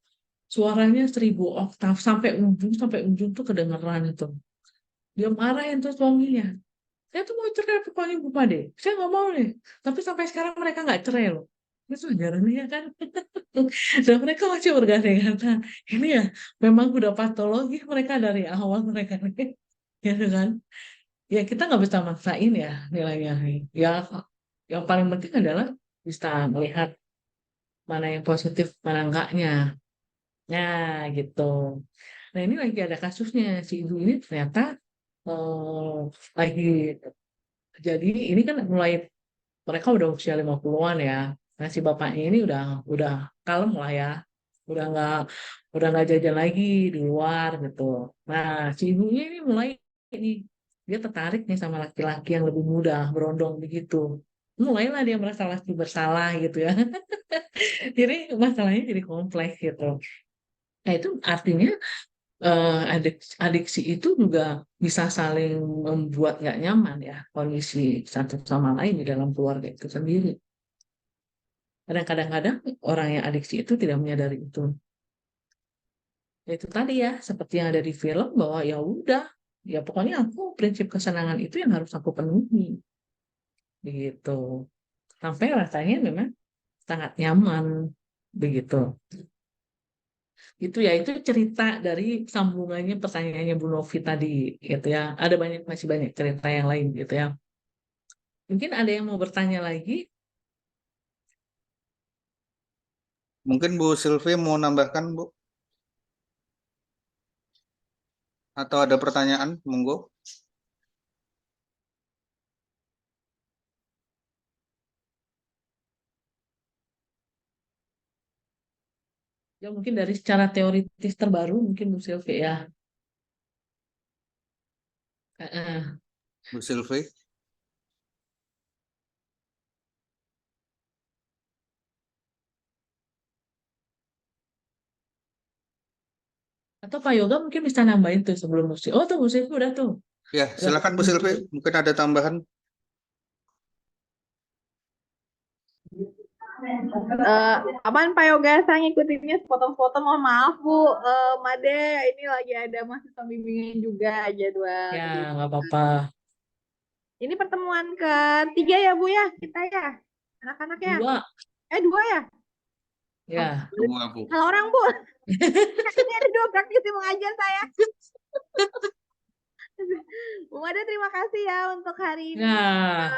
suaranya 1000 oktav sampai ujung tuh kedengeran itu. Dia marahin tuh suaminya. Saya tuh mau cerai pokoknya Bu Pade. Saya nggak mau nih. Tapi sampai sekarang mereka nggak cerai loh. Itu ajarannya ya kan. Dan mereka masih bergandengan. Ini ya memang udah patologi mereka dari awal mereka nih. Gitu kan. Ya kita nggak bisa maksain ya nilainya. Ya yang paling penting adalah bisa melihat mana yang positif, mana enggaknya. Nah, gitu. Nah, ini lagi ada kasusnya. Si ibu ini ternyata eh, lagi jadi ini kan mulai mereka udah usia 50-an ya. Nah, si bapaknya ini udah kalem lah ya. Udah nggak jajan lagi di luar gitu. Nah, si ibunya ini mulai ini dia tertarik nih sama laki-laki yang lebih muda, berondong begitu. Mulailah dia merasa lagi bersalah gitu ya. Jadi masalahnya jadi kompleks gitu. Nah, itu artinya adiksi itu juga bisa saling membuat nggak nyaman ya kondisi satu sama lain di dalam keluarga itu sendiri. Kadang-kadang orang yang adiksi itu tidak menyadari itu. Ya, itu tadi ya, seperti yang ada di film bahwa ya udah, ya pokoknya aku prinsip kesenangan itu yang harus aku penuhi, begitu. Sampai rasanya memang sangat nyaman, begitu. Itu ya itu cerita dari sambungannya pertanyaannya Bu Novi tadi gitu ya. Ada masih banyak cerita yang lain gitu ya. Mungkin ada yang mau bertanya lagi. Mungkin Bu Sylvie mau nambahkan, Bu? Atau ada pertanyaan? Monggo. Ya mungkin dari secara teoritis terbaru mungkin Bu Sylvie ya. Heeh. Bu Sylvie. Atau Pak Yoga mungkin bisa nambahin tuh sebelum musik. Oh tuh musik udah tuh. Ya, Udah silakan Bu Sylvie. Mungkin ada tambahan. Aman Pak Yoga, saya ngikutinnya sepotong-sepotong. Mohon maaf Bu, Made ini lagi ada mahasiswa bimbingan juga jadwal. Ya Jadi, nggak apa-apa. ini pertemuan ketiga ya Bu ya, kita ya, anak-anaknya. 2 2 ya? ya. Dua, Bu. Salah orang Bu. Ini ada 2 praktisi mengajar saya. Bu Made terima kasih ya untuk hari ini. Ya.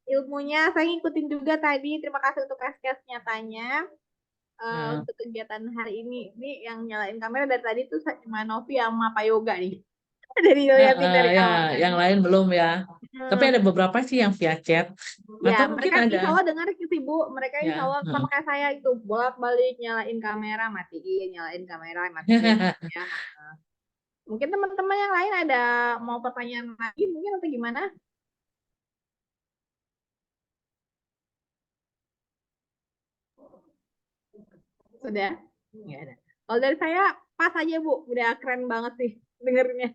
Ilmunya saya ngikutin juga tadi. Terima kasih untuk case nyatanya. Ya. Untuk kegiatan hari ini yang nyalain kamera dari tadi tuh cuma Novi sama Pak Yoga nih. Dari liatin dari Ya, awal tadi. yang lain belum ya. Tapi ada beberapa sih yang via chat. Ya, Atau mungkin mereka ada. insya Allah dengar sih Bu. Mereka Ya. insya Allah sama kayak saya itu bolak-balik nyalain kamera, matiin, nyalain kamera, matiin. Ya. Mungkin teman-teman yang lain ada mau pertanyaan lagi mungkin atau gimana? Sudah? Nggak ada. Kalau dari saya pas aja Bu, udah keren banget sih dengernya.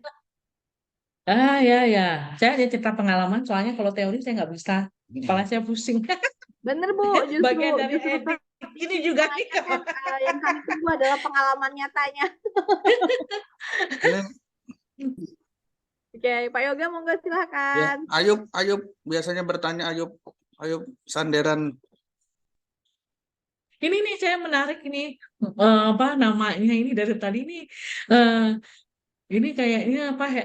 Ya, ya. Saya ada cerita pengalaman, soalnya kalau teori saya nggak bisa. Kepala saya pusing. Bener Bu, justru Bagian dari edit. Ini juga nih. yang kami tunggu adalah pengalaman nyatanya. Oke, Pak Yoga monggo Ya, silakan. Ayub biasanya bertanya Ayub Sanderan. Ini nih saya menarik ini apa namanya ini dari tadi nih. Ini kayaknya apa ya?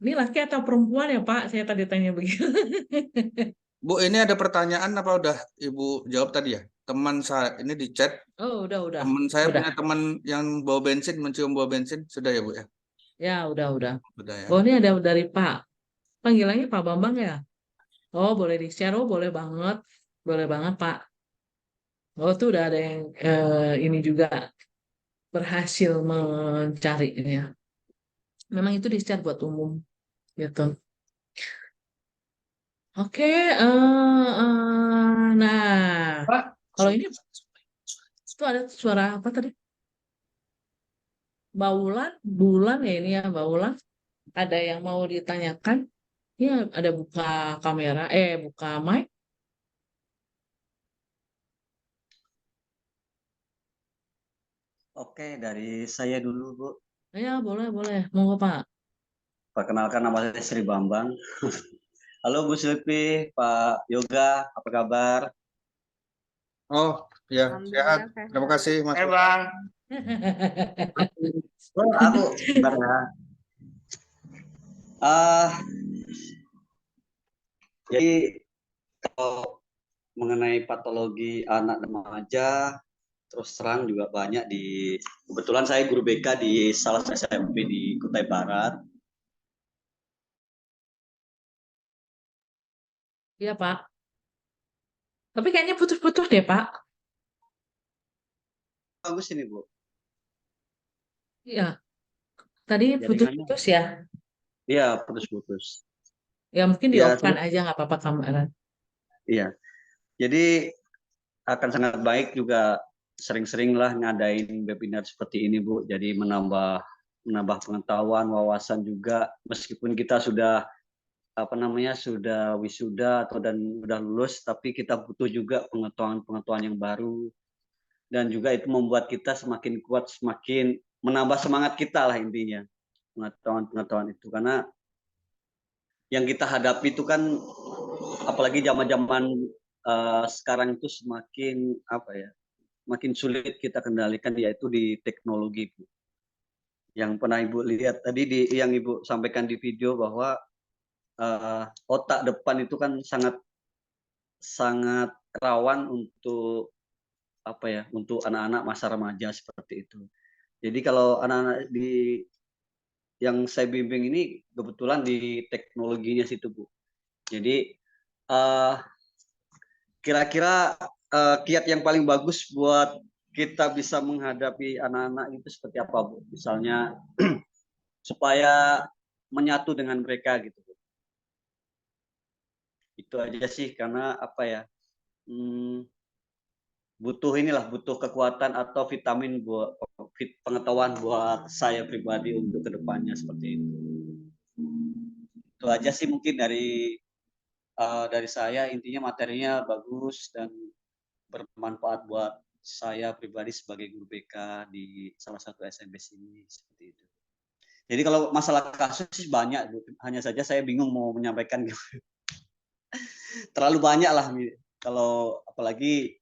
Ini laki atau perempuan ya Pak? Saya tadi tanya begitu. Bu, ini ada pertanyaan apa udah Ibu jawab tadi ya? Teman saya ini di chat. Oh, udah. Teman saya Udah. punya teman yang bawa bensin, mencium bau bensin. Sudah ya Bu ya? Ya, udah. Sudah ya. Oh, ini ada dari Pak. Panggilannya Pak Bambang ya? Oh, boleh di-share. Oh, boleh banget. Boleh banget, Pak. Oh, tuh udah ada yang ini juga. berhasil mencarinya. Memang itu di-share buat umum gitu. Oke, nah Pak, kalau ini itu ada suara apa tadi? Baulan, bulan ya ini ya baulan. Ada yang mau ditanyakan? Ya, ada buka kamera, buka mic. Oke, dari saya dulu, Bu. Ya, boleh, boleh. Monggo, Pak. Perkenalkan nama saya Sri Bambang. Halo Bu Silvi, Pak Yoga, apa kabar? oh ya sehat. Alhamdulillah Terima sehat. kasih Mas. Bang. Oh, aku sebentar ya. Ah, jadi kalau mengenai patologi anak remaja, terus terang juga banyak kebetulan saya guru BK di salah satu SMP di Kutai Barat. Iya, Pak. Tapi kayaknya putus-putus deh, Pak. Bagus ini, Bu. Iya, tadi Jaringannya. putus-putus ya. Iya, putus-putus. Ya, mungkin Ya, di-off-kan aja, nggak apa-apa kamera. iya. Jadi akan sangat baik juga sering-seringlah ngadain webinar seperti ini, Bu. Jadi menambah pengetahuan, wawasan juga, meskipun kita sudah sudah wisuda dan sudah lulus, tapi kita butuh juga pengetahuan yang baru, dan juga itu membuat kita semakin kuat, semakin menambah semangat kita lah intinya, pengetahuan itu. Karena yang kita hadapi itu kan, apalagi zaman-zaman sekarang itu makin sulit kita kendalikan, yaitu di teknologi, Bu. Yang pernah Ibu lihat tadi yang Ibu sampaikan di video bahwa otak depan itu kan sangat rawan untuk untuk anak-anak masa remaja seperti itu. Jadi kalau anak-anak yang saya bimbing ini kebetulan di teknologinya situ, Bu. Jadi kira-kira kiat yang paling bagus buat kita bisa menghadapi anak-anak itu seperti apa, Bu? Misalnya supaya menyatu dengan mereka gitu, Bu. Itu aja sih, karena butuh kekuatan atau vitamin buat pengetahuan buat saya pribadi untuk kedepannya seperti itu. Itu aja sih mungkin dari saya, intinya materinya bagus dan bermanfaat buat saya pribadi sebagai guru BK di salah satu SMP sini seperti itu. Jadi kalau masalah kasus sih banyak, Bu. Hanya saja saya bingung mau menyampaikan terlalu banyak lah, kalau apalagi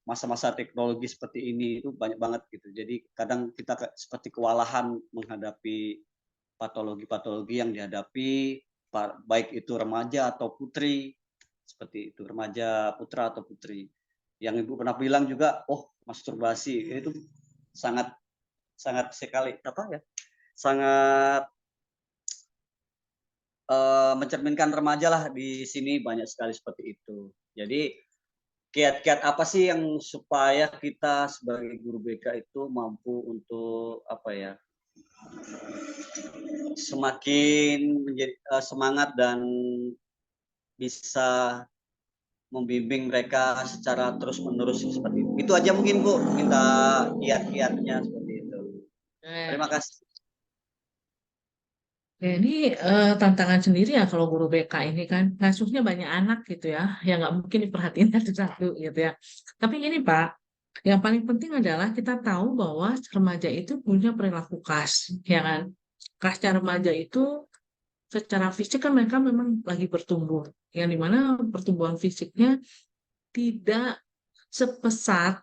masa-masa teknologi seperti ini itu banyak banget gitu. Jadi kadang kita seperti kewalahan menghadapi patologi-patologi yang dihadapi, baik itu remaja atau putri, seperti itu, remaja putra atau putri. Yang Ibu pernah bilang juga, masturbasi itu sangat sekali sangat mencerminkan remaja lah, di sini banyak sekali seperti itu. Jadi kiat-kiat apa sih yang supaya kita sebagai guru BK itu mampu untuk semakin menjadi semangat dan bisa membimbing mereka secara terus-menerus seperti itu. Itu aja mungkin, Bu, minta kiat-kiatnya seperti itu. Terima kasih. Ya, ini tantangan sendiri ya kalau guru BK ini kan kasusnya banyak anak gitu ya, yang nggak mungkin diperhatiin satu-satu gitu ya. Tapi ini Pak, yang paling penting adalah kita tahu bahwa remaja itu punya perilaku khas, ya kan? Khasnya remaja itu secara fisik kan mereka memang lagi bertumbuh, yang dimana pertumbuhan fisiknya tidak sepesat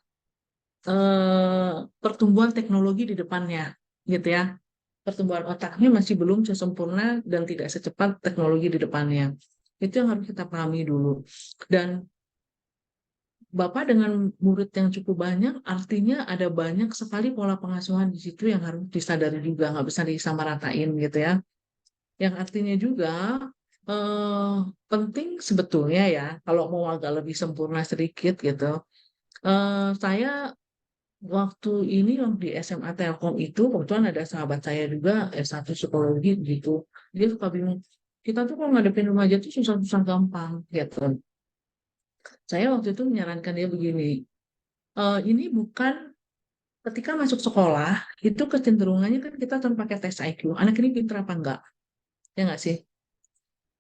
pertumbuhan teknologi di depannya, gitu ya. Pertumbuhan otaknya masih belum sesempurna dan tidak secepat teknologi di depannya. Itu yang harus kita pahami dulu. Dan Bapak dengan murid yang cukup banyak, artinya ada banyak sekali pola pengasuhan di situ yang harus disadari juga, nggak bisa disamaratain gitu ya. Yang artinya juga penting sebetulnya ya, kalau mau agak lebih sempurna sedikit gitu, saya waktu ini waktu di SMA Telkom itu kebetulan ada sahabat saya juga S1 psikologi gitu. Dia suka bingung. Kita tuh kalau ngadepin remaja tuh susah-susah gampang gitu. Saya waktu itu menyarankan dia begini. Ini bukan ketika masuk sekolah itu kecenderungannya kan kita akan pakai tes IQ. Anak ini pintar apa enggak? Ya nggak sih?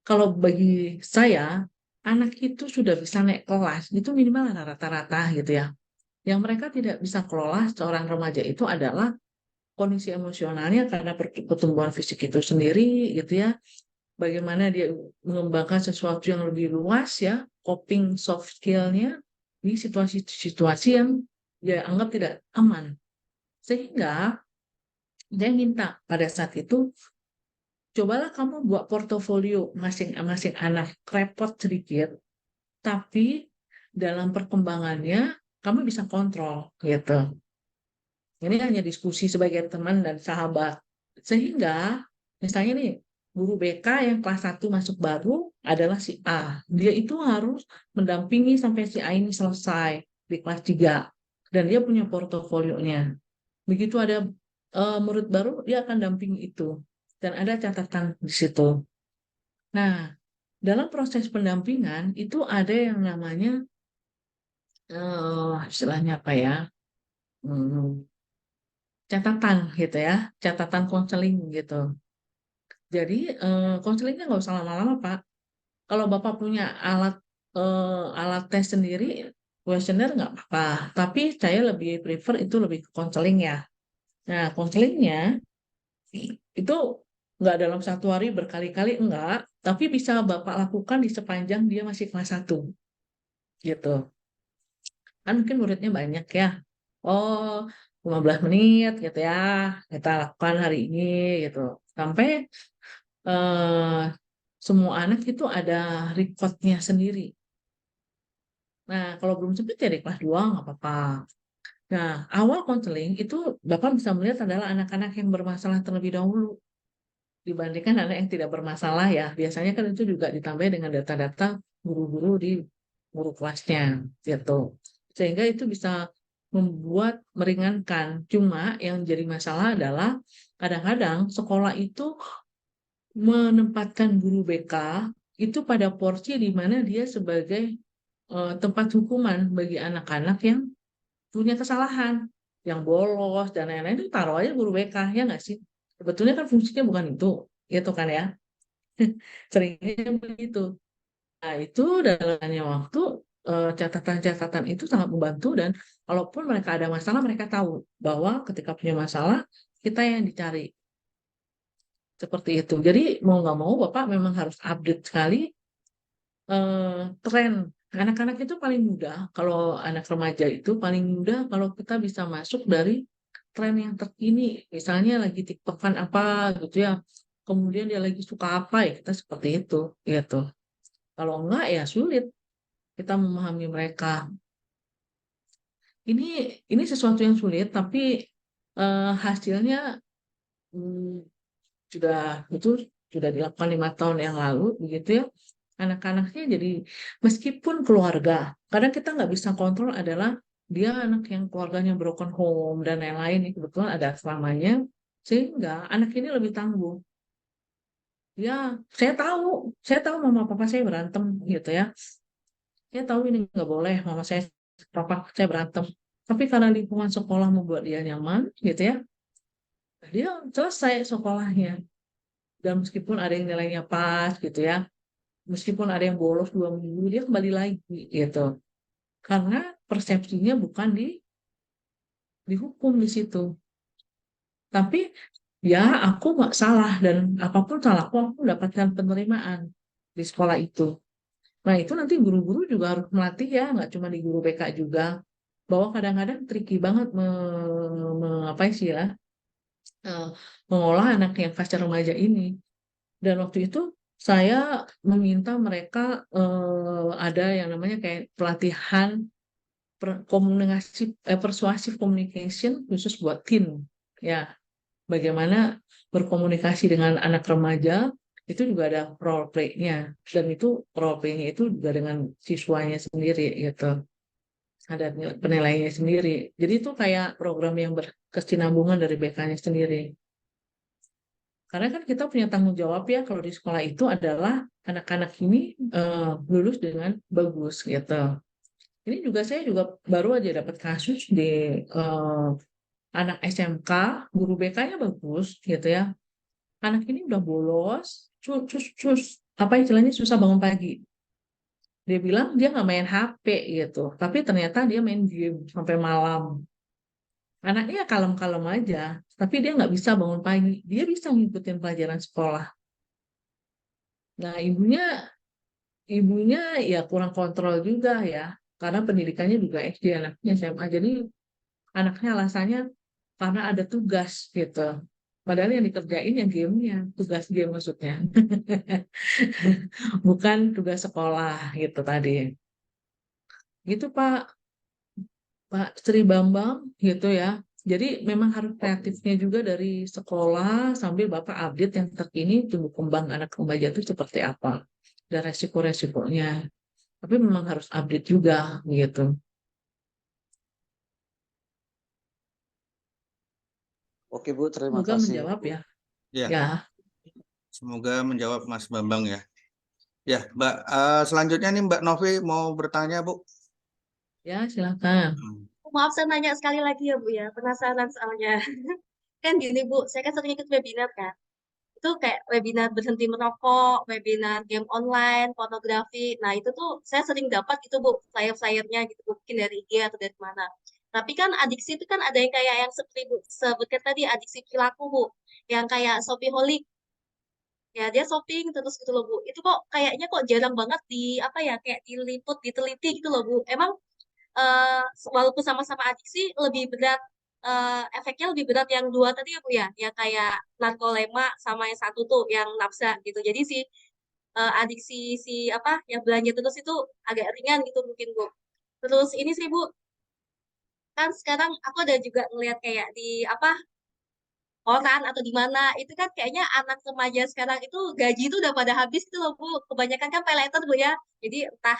Kalau bagi saya, anak itu sudah bisa naik kelas, itu minimal ada rata-rata gitu ya. Yang mereka tidak bisa kelola seorang remaja itu adalah kondisi emosionalnya karena pertumbuhan fisik itu sendiri gitu ya. Bagaimana dia mengembangkan sesuatu yang lebih luas ya, coping soft skill-nya di situasi-situasi yang dia anggap tidak aman. Sehingga dia minta pada saat itu, cobalah kamu buat portofolio masing-masing anak, repot sedikit, tapi dalam perkembangannya kamu bisa kontrol gitu. Ini hanya diskusi sebagai teman dan sahabat. Sehingga misalnya nih, guru BK yang kelas 1 masuk baru adalah si A. Dia itu harus mendampingi sampai si A ini selesai di kelas 3. Dan dia punya portofolionya. Begitu ada murid baru, dia akan dampingi itu. Dan ada catatan di situ. Nah, dalam proses pendampingan itu ada yang namanya istilahnya apa ya? Catatan gitu ya, catatan konseling gitu. Jadi konselingnya nggak usah lama-lama Pak. Kalau Bapak punya alat tes sendiri, kuesioner nggak apa-apa. Tapi saya lebih prefer itu lebih ke konseling ya. Nah konselingnya itu nggak dalam 1 hari berkali-kali enggak, tapi bisa Bapak lakukan di sepanjang dia masih kelas 1 gitu. Kan mungkin muridnya banyak ya. Oh, 15 menit gitu ya. Kita lakukan hari ini gitu. Sampai eh, semua anak itu ada recordnya sendiri. Nah, kalau belum sempat ya di kelas 2 nggak apa-apa. Nah, awal konseling itu Bapak bisa melihat adalah anak-anak yang bermasalah terlebih dahulu dibandingkan anak yang tidak bermasalah ya. Biasanya kan itu juga ditambah dengan data-data guru-guru di guru kelasnya gitu. Sehingga itu bisa membuat meringankan. Cuma yang jadi masalah adalah kadang-kadang sekolah itu menempatkan guru BK itu pada porsi di mana dia sebagai tempat hukuman bagi anak-anak yang punya kesalahan, yang bolos dan lain-lain itu taruh aja guru BK ya nggak sih? Sebetulnya kan fungsinya bukan itu, gitu kan ya? Seringnya begitu. Nah itu dalam waktu catatan-catatan itu sangat membantu dan kalaupun mereka ada masalah mereka tahu bahwa ketika punya masalah kita yang dicari seperti itu. Jadi mau nggak mau Bapak memang harus update sekali tren. Anak-anak itu paling mudah, kalau anak remaja itu paling mudah kalau kita bisa masuk dari tren yang terkini. Misalnya lagi TikTokan apa gitu ya, kemudian dia lagi suka apa ya, kita seperti itu gitu. Kalau enggak ya sulit kita memahami mereka. Ini sesuatu yang sulit, tapi hasilnya hmm, sudah itu sudah dilakukan 5 tahun yang lalu begitu ya. Anak-anaknya jadi meskipun keluarga, kadang kita nggak bisa kontrol adalah dia anak yang keluarganya broken home dan lain-lain, ini kebetulan ada selamanya, sehingga anak ini lebih tangguh. Ya, saya tahu mama papa saya berantem gitu ya. Saya tahu ini nggak boleh, mama saya, papa saya berantem. Tapi karena lingkungan sekolah membuat dia nyaman gitu ya, dia selesai sekolahnya. Dan meskipun ada yang nilainya pas gitu ya, meskipun ada yang bolos 2 minggu, dia kembali lagi gitu. Karena persepsinya bukan dihukum di situ. Tapi ya aku nggak salah dan apapun salahku aku mendapatkan penerimaan di sekolah itu. Nah itu nanti guru-guru juga harus melatih ya, nggak cuma di guru BK juga. Bahwa kadang-kadang tricky banget apa sih ya, eh, mengolah anak yang fase remaja ini. Dan waktu itu saya meminta mereka ada yang namanya kayak pelatihan komunikasi persuasif communication khusus buat teen ya, bagaimana berkomunikasi dengan anak remaja itu juga ada role play-nya dan itu role play-nya itu juga dengan siswanya sendiri gitu. ada penilaiannya sendiri. Jadi itu kayak program yang berkesinambungan dari BK-nya sendiri. Karena kan kita punya tanggung jawab ya kalau di sekolah itu adalah anak-anak ini lulus dengan bagus gitu. Ini juga saya juga baru aja dapat kasus di anak SMK, guru BK-nya bagus gitu ya. Anak ini udah bolos, apa istilahnya susah bangun pagi. Dia bilang dia nggak main HP gitu, tapi ternyata dia main game sampai malam. Anaknya kalem-kalem aja, tapi dia nggak bisa bangun pagi. Dia bisa ngikutin pelajaran sekolah. Nah, ibunya ya kurang kontrol juga ya, karena pendidikannya juga SD, anaknya SMA. Jadi anaknya alasannya karena ada tugas gitu. Padahal yang dikerjain yang gamenya, tugas game maksudnya. Bukan tugas sekolah gitu tadi. Gitu Pak Sri Bambang gitu ya. Jadi memang harus kreatifnya juga dari sekolah sambil Bapak update yang terkini tumbuh kembang anak remaja itu seperti apa dan resiko-resikonya. Tapi memang harus update juga gitu. Oke Bu, terima Semoga kasih. menjawab ya. Ya, Ya, semoga menjawab Mas Bambang ya. Ya, Mbak, selanjutnya nih Mbak Novi mau bertanya, Bu. ya silakan. Maaf saya nanya sekali lagi ya Bu ya, penasaran soalnya. Kan gini Bu, saya kan sering ikut webinar kan. Itu kayak webinar berhenti merokok, webinar game online, fotografi. Nah itu tuh saya sering dapat gitu Bu, flyer-flyernya gitu mungkin dari IG atau dari mana. Tapi kan adiksi itu kan ada yang kayak yang seperti Bu sebutkan tadi adiksi perilaku Bu, yang kayak Shopee-holic. Ya dia shopping terus gitu loh Bu. Itu kok kayaknya kok jarang banget di apa ya kayak diliput, diteliti gitu loh Bu. Emang eh, walaupun sama-sama adiksi lebih berat efeknya lebih berat yang dua tadi ya Bu ya, yang kayak narkolema sama yang satu tuh yang nafsa gitu. Jadi si adiksi si apa yang belanja terus itu agak ringan gitu mungkin Bu. Terus ini sih Bu, kan sekarang aku ada juga ngeliat kayak di apa koran atau di mana itu kan kayaknya anak remaja sekarang itu gaji itu udah pada habis gitu loh Bu. Kebanyakan kan pay later Bu ya. Jadi entah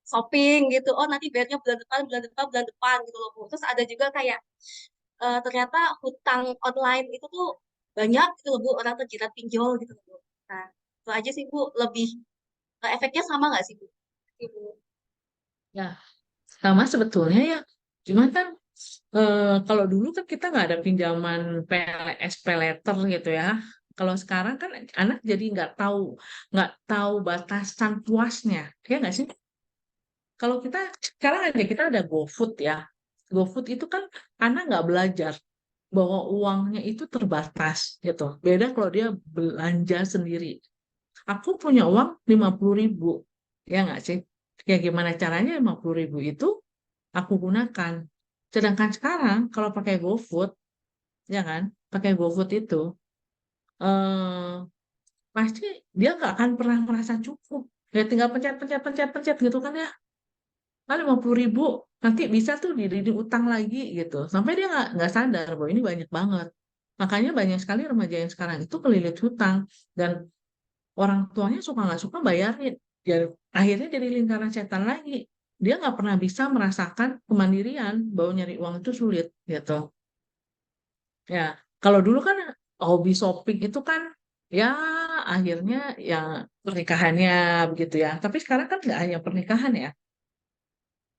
shopping gitu. Oh nanti bayarnya bulan depan, bulan depan, bulan depan gitu loh Bu. Terus ada juga kayak ternyata hutang online itu tuh banyak gitu loh Bu. Orang terjerat pinjol gitu loh Bu. Nah itu aja sih Bu. Lebih efeknya sama nggak sih Bu? Ibu. Ya, sama sebetulnya ya. Cuma kan kalau dulu kan kita nggak ada pinjaman PLS, letter gitu ya. Kalau sekarang kan anak jadi nggak tahu batasan puasnya, ya nggak sih? Kalau kita sekarang aja kita ada GoFood ya. GoFood itu kan anak nggak belajar bahwa uangnya itu terbatas gitu. Beda kalau dia belanja sendiri. Aku punya uang 50.000, ya nggak sih? Ya gimana caranya 50.000 itu aku gunakan. Sedangkan sekarang kalau pakai GoFood, ya kan, pakai GoFood itu eh, pasti dia nggak akan pernah merasa cukup. Ya tinggal pencet, pencet, pencet, pencet gitu kan ya. Kan 50.000 nanti bisa tuh di utang lagi gitu. Sampai dia nggak sadar bahwa ini banyak banget. Makanya banyak sekali remaja yang sekarang itu kelilit hutang dan orang tuanya suka nggak suka bayarin. Ya, akhirnya jadi lingkaran setan lagi. Dia nggak pernah bisa merasakan kemandirian bahwa nyari uang itu sulit gitu. Ya, kalau dulu kan hobi shopping itu kan ya akhirnya ya pernikahannya begitu ya. Tapi sekarang kan nggak hanya pernikahan ya,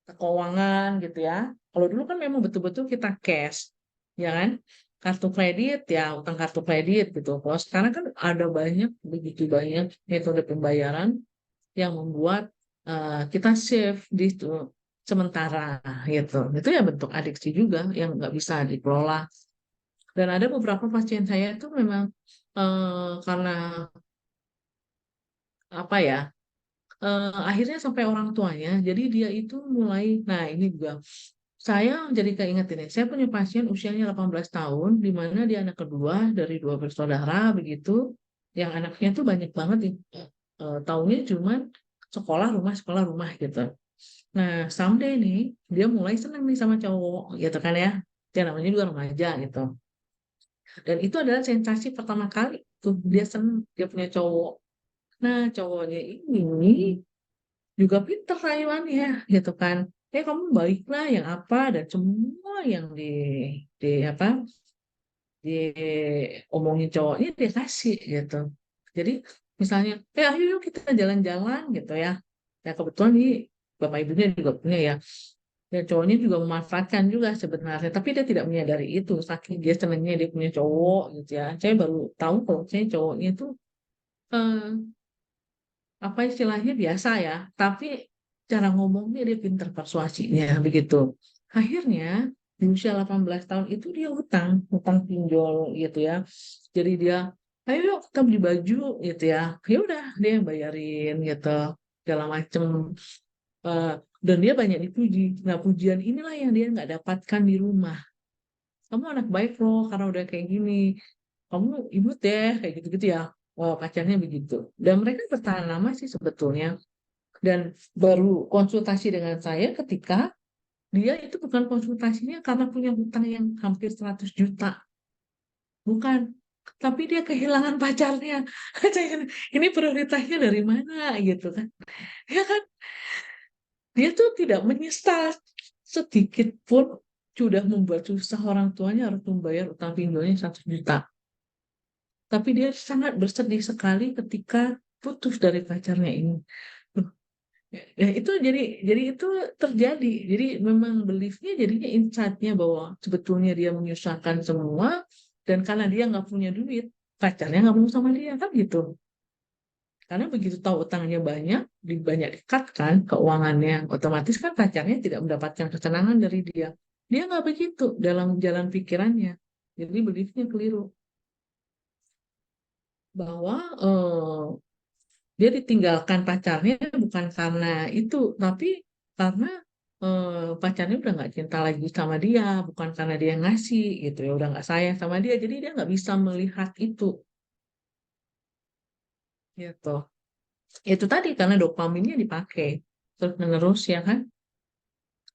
keuangan gitu ya. Kalau dulu kan memang betul-betul kita cash, ya kan? Kartu kredit ya, utang kartu kredit gitu. Kalau sekarang kan ada begitu banyak metode pembayaran yang membuat kita save di itu sementara gitu. Itu ya bentuk adiksi juga yang nggak bisa dikelola. Dan ada beberapa pasien saya itu memang karena apa ya, akhirnya sampai orang tuanya, jadi dia itu mulai, nah ini juga, saya jadi keinget ini, saya punya pasien usianya 18 tahun, di mana dia anak kedua dari dua bersaudara begitu, yang anaknya tuh banyak banget, tahunnya cuman sekolah rumah gitu. Nah, someday nih, dia mulai senang nih sama cowok gitu kan ya, dia namanya juga remaja gitu. Dan itu adalah sensasi pertama kali tuh dia senang dia punya cowok. Nah, cowoknya ini juga pinter rayuannya gitu kan. kamu baiklah yang apa, dan semua yang di apa diomongin cowoknya dia kasih gitu. Jadi misalnya, ayo yuk kita jalan-jalan gitu ya. Ya kebetulan nih bapak ibunya juga punya ya. Dan cowoknya juga memanfaatkan juga sebenarnya, tapi dia tidak menyadari itu. Saking dia senangnya dia punya cowok gitu ya. Saya baru tahu kalau saya cowoknya itu eh, apa istilahnya biasa ya, tapi cara ngomongnya dia pintar persuasinya begitu. Akhirnya di usia 18 tahun itu dia hutang pinjol gitu ya. Jadi dia, ayo yuk kita beli baju gitu ya. Ya udah dia yang bayarin gitu segala macem. Eh, dan dia banyak dipuji. Nah pujian inilah yang dia nggak dapatkan di rumah. Kamu anak baik loh karena udah kayak gini. Kamu ibu deh kayak gitu-gitu ya. Oh pacarnya begitu. Dan mereka bertahan lama sih sebetulnya. Dan baru konsultasi dengan saya ketika dia itu bukan konsultasinya karena punya hutang yang hampir 100 juta. Bukan. Tapi dia kehilangan pacarnya. Ini prioritasnya dari mana gitu kan. Ya kan? Dia tuh tidak menyesal sedikit pun sudah membuat susah orang tuanya harus membayar utang pinjolnya 100 juta. Tapi dia sangat bersedih sekali ketika putus dari pacarnya ini. Ya itu jadi itu terjadi. Jadi memang beliefnya jadinya insight-nya bahwa sebetulnya dia menyusahkan semua dan karena dia nggak punya duit, pacarnya nggak mau sama dia kan gitu. Karena begitu tahu utangnya banyak, banyak dekat kan keuangannya, otomatis kan pacarnya tidak mendapatkan kesenangan dari dia. Dia nggak begitu dalam jalan pikirannya. Jadi beliefnya keliru bahwa dia ditinggalkan pacarnya bukan karena itu, tapi karena pacarnya udah nggak cinta lagi sama dia, bukan karena dia ngasih gitu ya, udah nggak sayang sama dia, jadi dia nggak bisa melihat itu, gitu. Itu tadi karena dopaminnya dipakai terus menerus ya kan,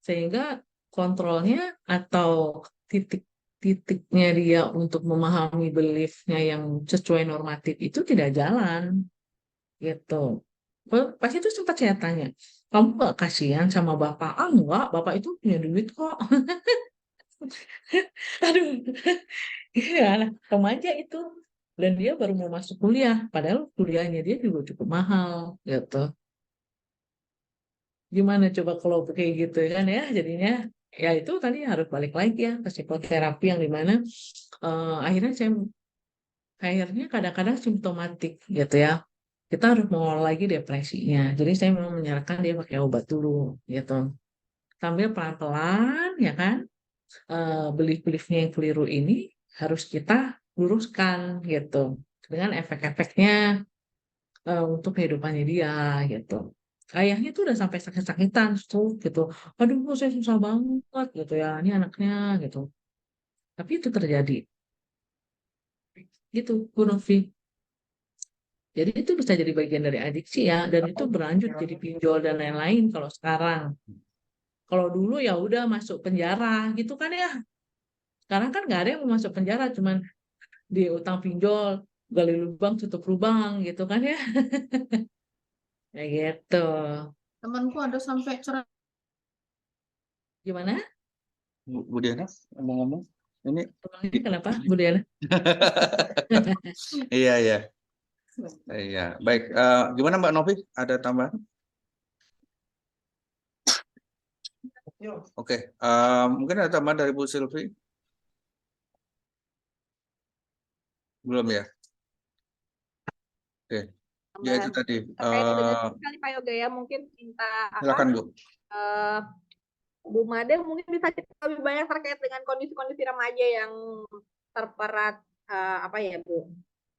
sehingga kontrolnya atau titik-titiknya dia untuk memahami beliefnya yang sesuai normatif itu tidak jalan. Gitu. Pas itu sempat saya tanya, kamu gak kasihan sama bapak? Ah enggak, bapak itu punya duit kok. Aduh, ya anak remaja itu. Dan dia baru mau masuk kuliah, padahal kuliahnya dia juga cukup mahal, gitu. Gimana coba kalau kayak gitu kan ya, jadinya ya itu tadi harus balik lagi ya ke psikoterapi yang dimana akhirnya akhirnya kadang-kadang simptomatik gitu ya. Kita harus mengolah lagi depresinya. Jadi saya memang menyarankan dia pakai obat dulu gitu. Sambil pelan-pelan ya kan, belief-beliefnya yang keliru ini harus kita luruskan gitu. Dengan efek-efeknya untuk kehidupannya dia gitu. Ayahnya tuh udah sampai sakit-sakitan, stroke gitu. Aduh, saya susah banget gitu ya, ini anaknya gitu. Tapi itu terjadi gitu, Bu Novi. Jadi itu bisa jadi bagian dari adiksi ya, dan itu berlanjut jadi pinjol dan lain-lain kalau sekarang. Kalau dulu ya udah masuk penjara gitu kan ya. Sekarang kan nggak ada yang mau masuk penjara, cuman di utang pinjol, gali lubang, tutup lubang gitu kan ya. Kayak gitu. Temanku ada sampai cerai. Gimana? Bu Diana ngomong-ngomong ini Temennya kenapa, Bu Diana? iya iya iya baik. Gimana Mbak Novi, ada tambahan? Oke, mungkin ada tambahan dari Bu Silvi? Belum ya? Oke, ya itu tadi. Terkait itu dengan sekali Pak Yoga ya, mungkin minta Silakan Bu. Bu Made mungkin bisa cerita lebih banyak terkait dengan kondisi-kondisi remaja yang terperat apa ya Bu,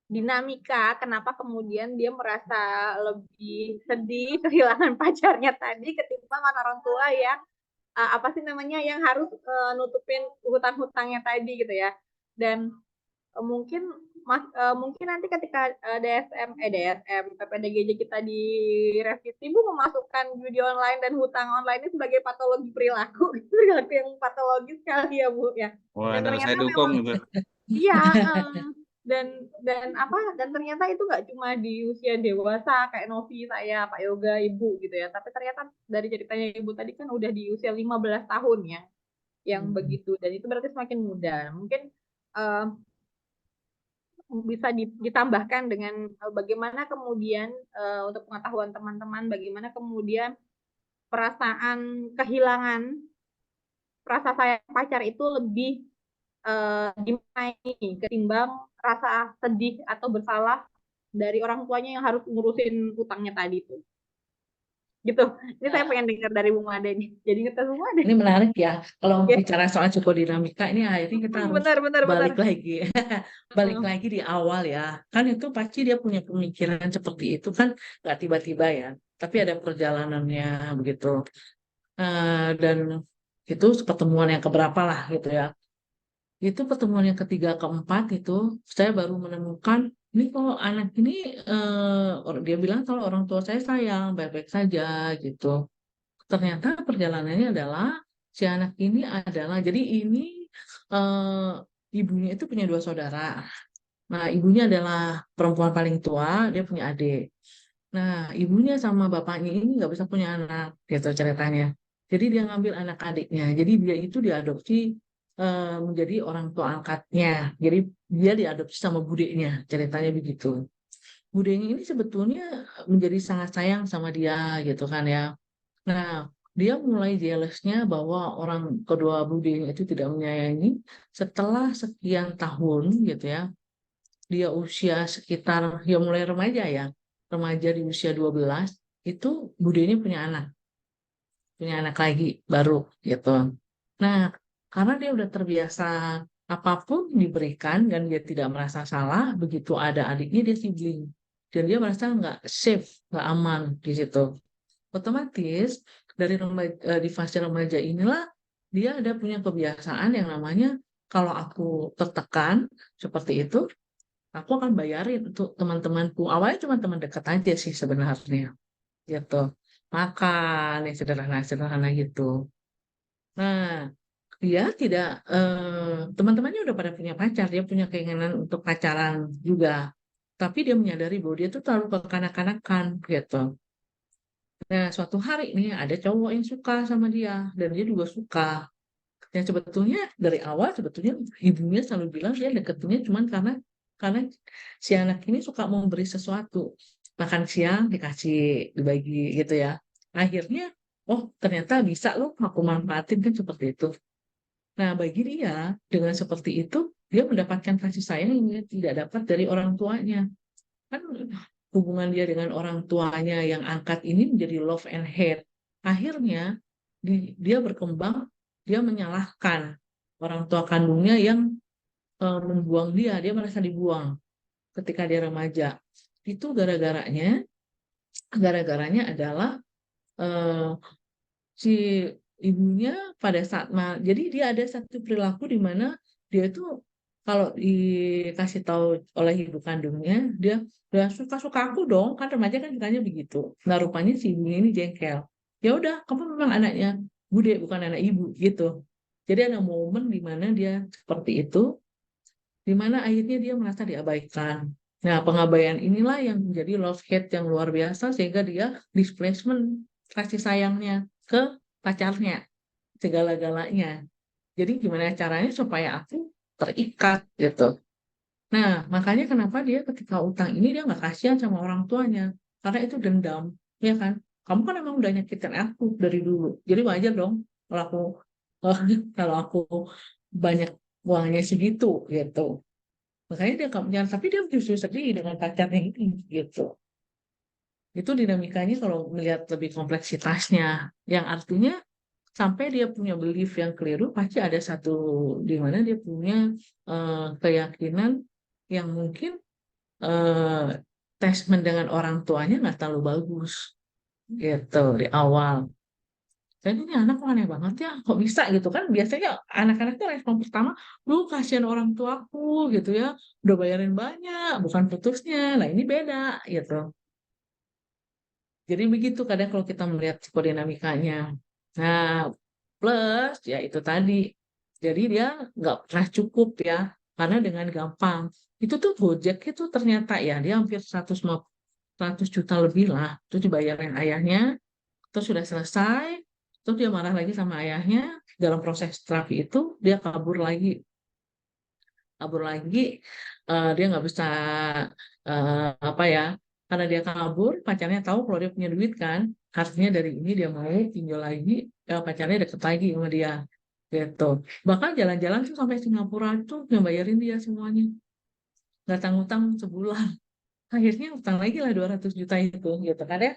dinamika kenapa kemudian dia merasa lebih sedih kehilangan pacarnya tadi ketimbang orang tua yang apa sih namanya yang harus nutupin hutang-hutangnya tadi gitu ya. Dan mungkin mungkin nanti ketika DSM PPDGJ kita direvisi Bu memasukkan judi online dan hutang online ini sebagai patologi perilaku perilaku yang patologis sekali ya Bu ya. Wah, Dan harus ternyata saya dukung memang gitu. iya dan ternyata itu nggak cuma di usia dewasa kayak Novi, saya, Pak Yoga, Ibu gitu ya, tapi ternyata dari ceritanya Ibu tadi kan udah di usia 15 tahun ya yang begitu, dan itu berarti semakin muda. Mungkin eh, bisa ditambahkan dengan bagaimana kemudian untuk pengetahuan teman-teman, bagaimana kemudian perasaan kehilangan rasa sayang pacar itu lebih dimaini ketimbang rasa sedih atau bersalah dari orang tuanya yang harus ngurusin utangnya tadi tuh. Gitu. Ini saya pengen dengar dari Bung Made nih. Jadi ngetes semua deh. Ini menarik ya. Kalau Ya. bicara soal psikodinamika ini akhirnya kita harus Benar. balik lagi. Balik lagi di awal ya. Kan itu pasti dia punya pemikiran seperti itu kan nggak tiba-tiba ya. Tapi ada perjalanannya begitu. Dan itu pertemuan yang keberapa lah gitu ya. Itu pertemuan yang ketiga keempat itu saya baru menemukan ini kalau anak ini dia bilang kalau orang tua saya sayang baik-baik saja gitu. Ternyata perjalanannya adalah si anak ini adalah jadi ini eh, ibunya itu punya dua saudara. Nah, ibunya adalah perempuan paling tua, dia punya adik. Nah, ibunya sama bapaknya ini nggak bisa punya anak, gitu ceritanya. Jadi dia ngambil anak adiknya. Jadi dia itu diadopsi menjadi orang tua angkatnya. Jadi dia diadopsi sama budeknya, ceritanya begitu. Budenya ini sebetulnya menjadi sangat sayang sama dia, gitu kan ya. Nah, dia mulai jealousnya bahwa orang kedua budenya itu tidak menyayangi setelah sekian tahun, gitu ya. Dia usia sekitar, ya mulai remaja ya, remaja di usia 12 itu budenya punya anak lagi baru gitu. Nah, karena dia udah terbiasa apapun diberikan dan dia tidak merasa salah, begitu ada adiknya dia sibling. Dan dia merasa nggak safe, nggak aman di situ. Otomatis dari di fase remaja inilah dia ada punya kebiasaan yang namanya kalau aku tertekan seperti itu, aku akan bayarin untuk teman-temanku. Awalnya cuma teman dekat aja sih sebenarnya, gitu. Makan yang sederhana-sederhana gitu. Nah, dia tidak, teman-temannya udah pada punya pacar, dia punya keinginan untuk pacaran juga. Tapi dia menyadari bahwa dia tuh terlalu kekanak-kanakan gitu. Nah, suatu hari nih ada cowok yang suka sama dia dan dia juga suka. Yang sebetulnya dari awal sebetulnya ibunya selalu bilang dia deketinnya cuma karena si anak ini suka memberi sesuatu. Makan siang dikasih dibagi gitu ya. Akhirnya, oh ternyata bisa loh aku manfaatin kan seperti itu. Nah, bagi dia dengan seperti itu dia mendapatkan kasih sayang yang dia tidak dapat dari orang tuanya. Kan hubungan dia dengan orang tuanya yang angkat ini menjadi love and hate. Akhirnya dia berkembang, dia menyalahkan orang tua kandungnya yang membuang dia merasa dibuang ketika dia remaja. Itu gara-garanya adalah eh, si ibunya pada saat jadi dia ada satu perilaku di mana dia itu kalau dikasih tahu oleh ibu kandungnya dia udah suka-suka aku dong kan remaja kan sukanya begitu. Nah rupanya si ibunya ini jengkel, ya udah kamu memang anaknya bude bukan anak ibu gitu. Jadi ada momen di mana dia seperti itu, di mana akhirnya dia merasa diabaikan. Nah pengabaian inilah yang menjadi love hate yang luar biasa sehingga dia displacement kasih sayangnya ke pacarnya segala-galanya. Jadi gimana caranya supaya aku terikat gitu. Nah, makanya kenapa dia ketika utang ini dia nggak kasihan sama orang tuanya. Karena itu dendam, ya kan? Kamu kan emang udah nyakitin aku dari dulu. Jadi wajar dong kalau aku kalau aku banyak uangnya segitu gitu. Makanya dia nggak punya, tapi dia justru sedih dengan pacarnya ini gitu. Itu dinamikanya kalau melihat lebih kompleksitasnya. Yang artinya sampai dia punya belief yang keliru, pasti ada satu di mana dia punya keyakinan yang mungkin attachment dengan orang tuanya nggak terlalu bagus gitu di awal. Jadi ini anak kok aneh banget ya, kok bisa gitu kan? Biasanya anak-anak tuh respon pertama, lu kasihan orang tuaku gitu ya, udah bayarin banyak, bukan putusnya. Nah ini beda gitu. Jadi begitu kadang kalau kita melihat psikodinamikanya. Nah, plus ya itu tadi. Jadi dia nggak pernah cukup ya, karena dengan gampang Itu tuh Gojek itu ternyata ya dia hampir 100 juta lebih lah. Itu dibayarin ayahnya, terus sudah selesai, terus dia marah lagi sama ayahnya. Dalam proses terapi itu dia kabur lagi. Dia nggak bisa apa ya, karena dia kabur, pacarnya tahu kalau dia punya duit kan, artinya dari ini dia mau pinjol lagi, pacarnya deket lagi sama dia gitu. Bahkan jalan-jalan tuh sampai Singapura tuh yang bayarin dia semuanya, nggak tanggung-tang sebulan. Akhirnya utang lagi lah 200 juta itu gitu kan ya.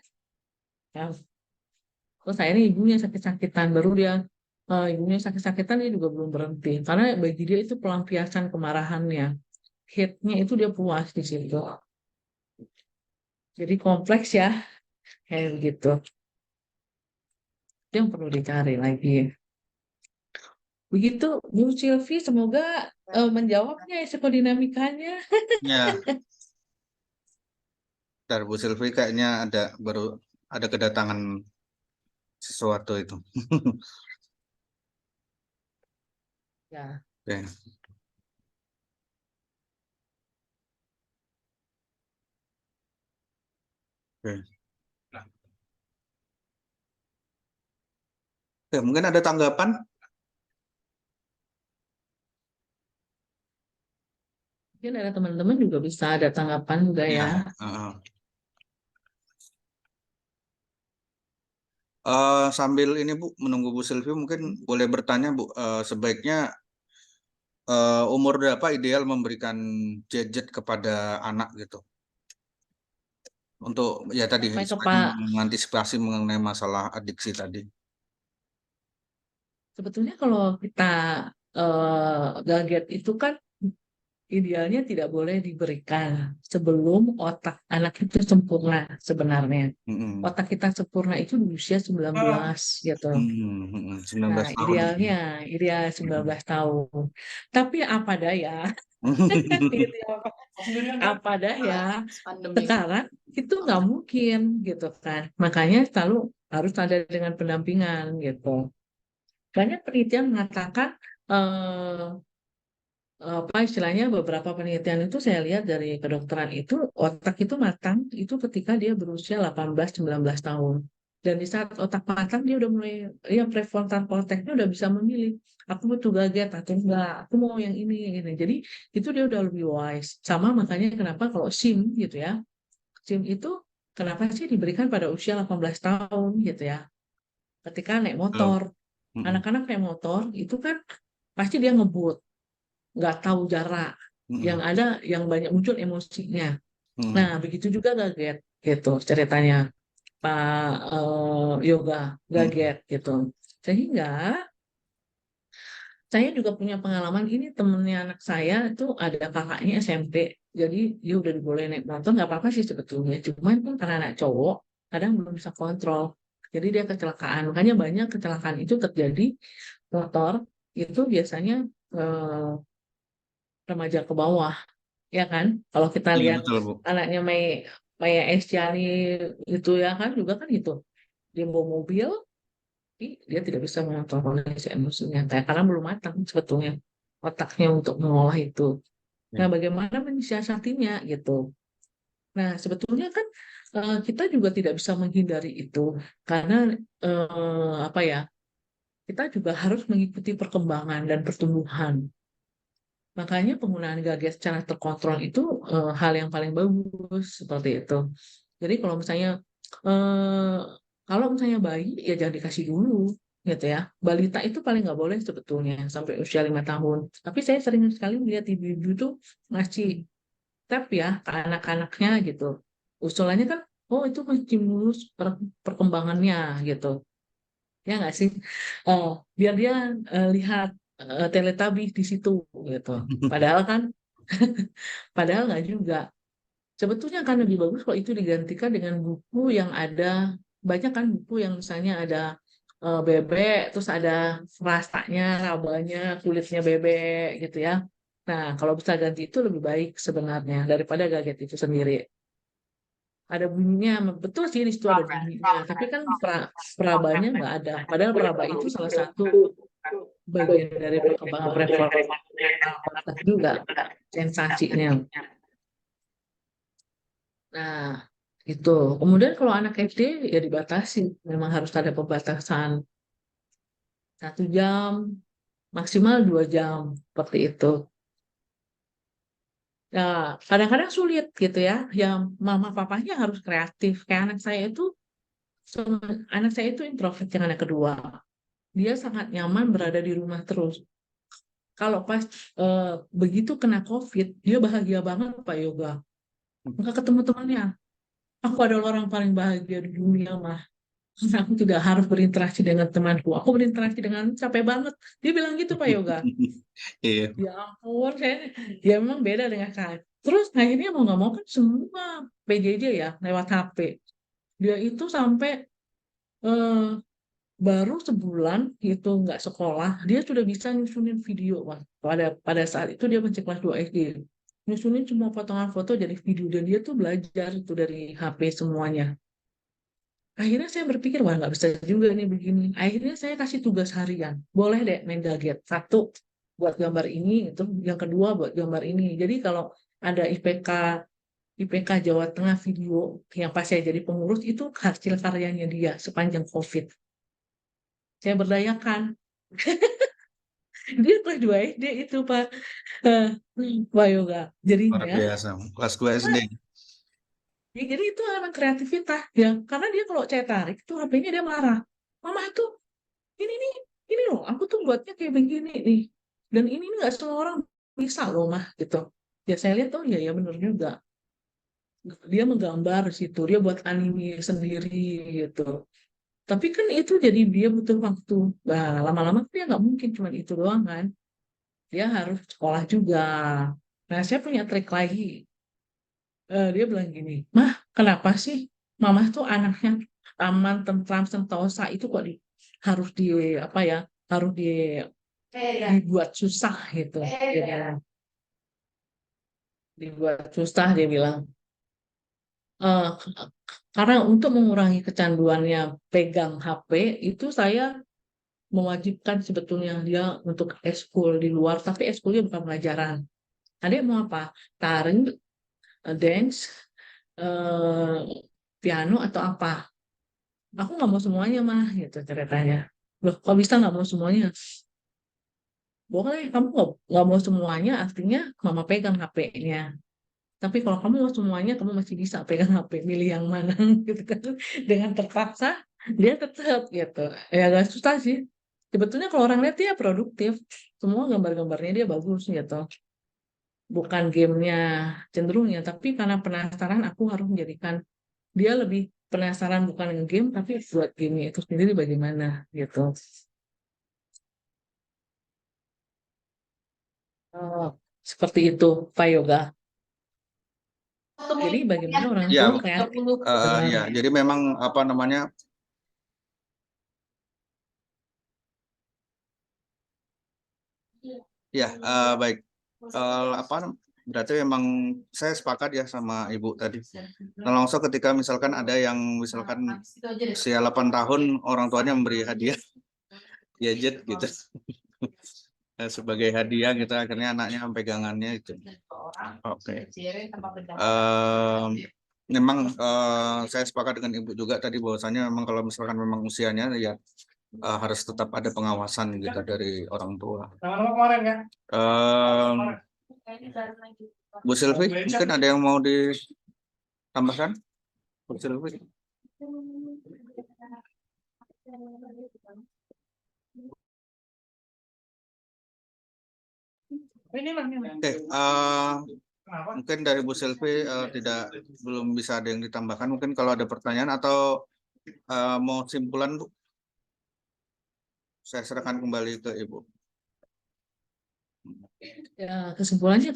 Nah, terus akhirnya ibunya sakit-sakitan, baru dia ibunya sakit-sakitan, dia juga belum berhenti karena bagi dia itu pelampiasan kemarahannya, hate-nya itu dia puas di situ. Jadi kompleks ya kayak gitu. Itu yang perlu dicari lagi. Begitu Bu Silvi, semoga menjawabnya ya psikodinamikanya. Ya, dari Bu Silvi kayaknya baru ada kedatangan sesuatu itu. Ya, Oke. Oke. Oke, mungkin ada tanggapan? mungkin ada teman-teman juga bisa ada tanggapan juga ya. Ya. Sambil ini Bu, menunggu Bu Silvi, mungkin boleh bertanya Bu, sebaiknya umur berapa ideal memberikan gadget kepada anak gitu? Untuk ya tadi Sampai ke supaya Pak, mengantisipasi mengenai masalah adiksi tadi. sebetulnya kalau kita gadget itu kan idealnya tidak boleh diberikan sebelum otak anak itu sempurna sebenarnya. Mm-mm. Otak kita sempurna itu di usia 19 gitu. 19 Nah, tahun. ideal 19 tahun. Tapi apa daya, gitu ya, apa daya, sekarang itu nggak mungkin gitu kan. Makanya selalu harus ada dengan pendampingan gitu. Banyak penelitian mengatakan eh, apa istilahnya, beberapa penelitian itu saya lihat dari kedokteran itu otak itu matang itu ketika dia berusia 18-19 tahun. Dan di saat otak matang dia udah mulai, ya prefrontal cortexnya udah bisa memilih, aku butuh gadget atau enggak, aku mau yang ini. Jadi itu dia udah lebih wise. Sama makanya kenapa kalau SIM gitu ya, SIM itu kenapa sih diberikan pada usia 18 tahun gitu ya. Ketika naik Betul. motor, Mm-mm. anak-anak naik motor itu kan pasti dia ngebut, nggak tahu jarak, yang Mm-mm. ada yang banyak muncul emosinya. Nah, Mm-mm. begitu juga Gaget gitu ceritanya Pak Yoga Mm-mm. Gaget gitu. Sehingga saya juga punya pengalaman ini, temennya anak saya itu ada kakaknya SMP, jadi dia udah dibolehin naik motor, nggak apa-apa sih sebetulnya. Cuman kan karena anak cowok kadang belum bisa kontrol, jadi dia kecelakaan. Makanya banyak kecelakaan itu terjadi motor itu biasanya eh, remaja ke bawah. Ya kan? Kalau kita Iya lihat betul Bu. anaknya Maya Estiani itu ya kan juga kan gitu. Dia bawa mobil, tapi dia tidak bisa mengontrol si emosinya. Karena belum matang sebetulnya otaknya untuk mengolah itu. Nah, Ya. bagaimana mensiasatinya gitu. Nah, sebetulnya kan kita juga tidak bisa menghindari itu karena apa ya? Kita juga harus mengikuti perkembangan dan pertumbuhan. Makanya penggunaan gadget secara terkontrol itu hal yang paling bagus seperti itu. Jadi eh, kalau misalnya bayi ya jangan dikasih dulu gitu ya. Balita itu paling nggak boleh sebetulnya sampai usia 5 tahun. Tapi saya sering sekali melihat ibu-ibu tuh ngasih tab ya ke anak-anaknya gitu. Usulannya kan, oh itu menstimulus perkembangannya gitu. Ya nggak sih? Eh, biar dia lihat Teletubbies di situ gitu. Padahal kan, padahal nggak juga. Sebetulnya kan lebih bagus kalau itu digantikan dengan buku yang ada, banyak kan buku yang misalnya ada bebek, terus ada rasanya, rabanya, kulitnya bebek gitu ya. Nah, kalau bisa ganti itu lebih baik sebenarnya daripada gadget itu sendiri. Ada bunyinya, betul sih di situ ada bunyinya, tapi kan perabanya nggak ada. Padahal peraba itu salah satu bagian dari perkembangan reformasi otak juga sensasinya. Nah, itu. Kemudian kalau anak SD ya dibatasi, memang harus ada pembatasan 1 jam, maksimal 2 jam, seperti itu. Ya, kadang-kadang sulit gitu ya. Ya, mama papanya harus kreatif. Kayak anak saya itu introvert yang anak kedua. Dia sangat nyaman berada di rumah terus. Kalau pas begitu kena COVID, dia bahagia banget Pak Yoga. Nggak ketemu temannya. Aku adalah orang paling bahagia di dunia, mah. Karena aku tidak harus berinteraksi dengan temanku. Aku berinteraksi dengan capek banget. Dia bilang gitu Pak Yoga. Iya. Ya ampun, ya memang beda dengan saya. Terus akhirnya mau nggak mau kan semua PJJ ya lewat HP. Dia itu sampai eh, baru sebulan itu nggak sekolah, dia sudah bisa nyusunin video, Mas. Pada saat itu dia masih kelas 2 SD. Nyusunin semua potongan foto jadi video dan dia tuh belajar itu dari HP semuanya. Akhirnya saya berpikir, wah nggak bisa juga ini begini. Akhirnya saya kasih tugas harian. Boleh deh main gadget. Satu, buat gambar ini. Itu yang kedua buat gambar ini. Jadi kalau ada IPK Jawa Tengah video yang pas saya jadi pengurus, itu hasil karyanya dia sepanjang COVID. Saya berdayakan. Dia kelas 2 SD itu, Pak. Eh, Pak Yoga. Luar Jadinya, biasa. Kelas 2 SD. jadi itu emang kreativitas ya. Karena dia kalau saya tarik itu HP-nya dia marah. Mama itu ini nih, ini loh, aku tuh buatnya kayak begini nih. Dan ini nggak semua orang bisa loh, mah gitu. Ya saya lihat, oh iya ya bener juga. Dia menggambar di situ, dia buat anime sendiri gitu. Tapi kan itu jadi dia butuh waktu. Nah, lama-lama dia nggak mungkin cuma itu doang kan. Dia harus sekolah juga. Nah, saya punya trik lagi. Dia bilang gini, Mah, kenapa sih Mama tuh anaknya aman, tentram, sentosa itu kok harus di apa ya, harus dibuat susah gitu. Dia bilang, dibuat susah, dia bilang. "Eh, karena untuk mengurangi kecanduannya pegang HP, itu saya mewajibkan sebetulnya dia untuk ekskul di luar, tapi ekskulnya bukan pelajaran. Adik mau apa? Tari, dance, eh, piano atau apa? Aku nggak mau semuanya mah gitu ceritanya. Loh, kok bisa nggak mau semuanya? Boleh, kamu nggak mau semuanya, artinya mama pegang HP-nya. Tapi kalau kamu mau semuanya, kamu masih bisa pegang HP, milih yang mana gitu kan. Dengan terpaksa, dia tetap gitu. Ya agak susah sih. Sebetulnya kalau orang lihat dia produktif, semua gambar-gambarnya dia bagus gitu. Bukan gamenya cenderungnya, tapi karena penasaran aku harus menjadikan dia lebih penasaran bukan game tapi buat gamenya itu sendiri bagaimana gitu. Oh, seperti itu Pak Yoga. Jadi bagaimana orang Ya, tua kreatif dengan ya. Jadi memang apa namanya? Ya, baik. Apa berarti memang saya sepakat ya sama Ibu tadi. Nah, langsung ketika misalkan ada yang misalkan usia 8 tahun orang tuanya memberi hadiah gadget gitu. Sebagai hadiah gitu akhirnya anaknya pegangannya itu. Oke. Memang saya sepakat dengan Ibu juga tadi bahwasanya memang kalau misalkan memang usianya ya harus tetap ada pengawasan gitu dari orang tua. Em, Bu Sylvie, mungkin ada yang mau ditambahkan? Bu Sylvie? Oke, mungkin dari Bu Sylvie belum bisa ada yang ditambahkan. Mungkin kalau ada pertanyaan atau mau simpulan, Bu, saya serahkan kembali ke Ibu. ya kesimpulannya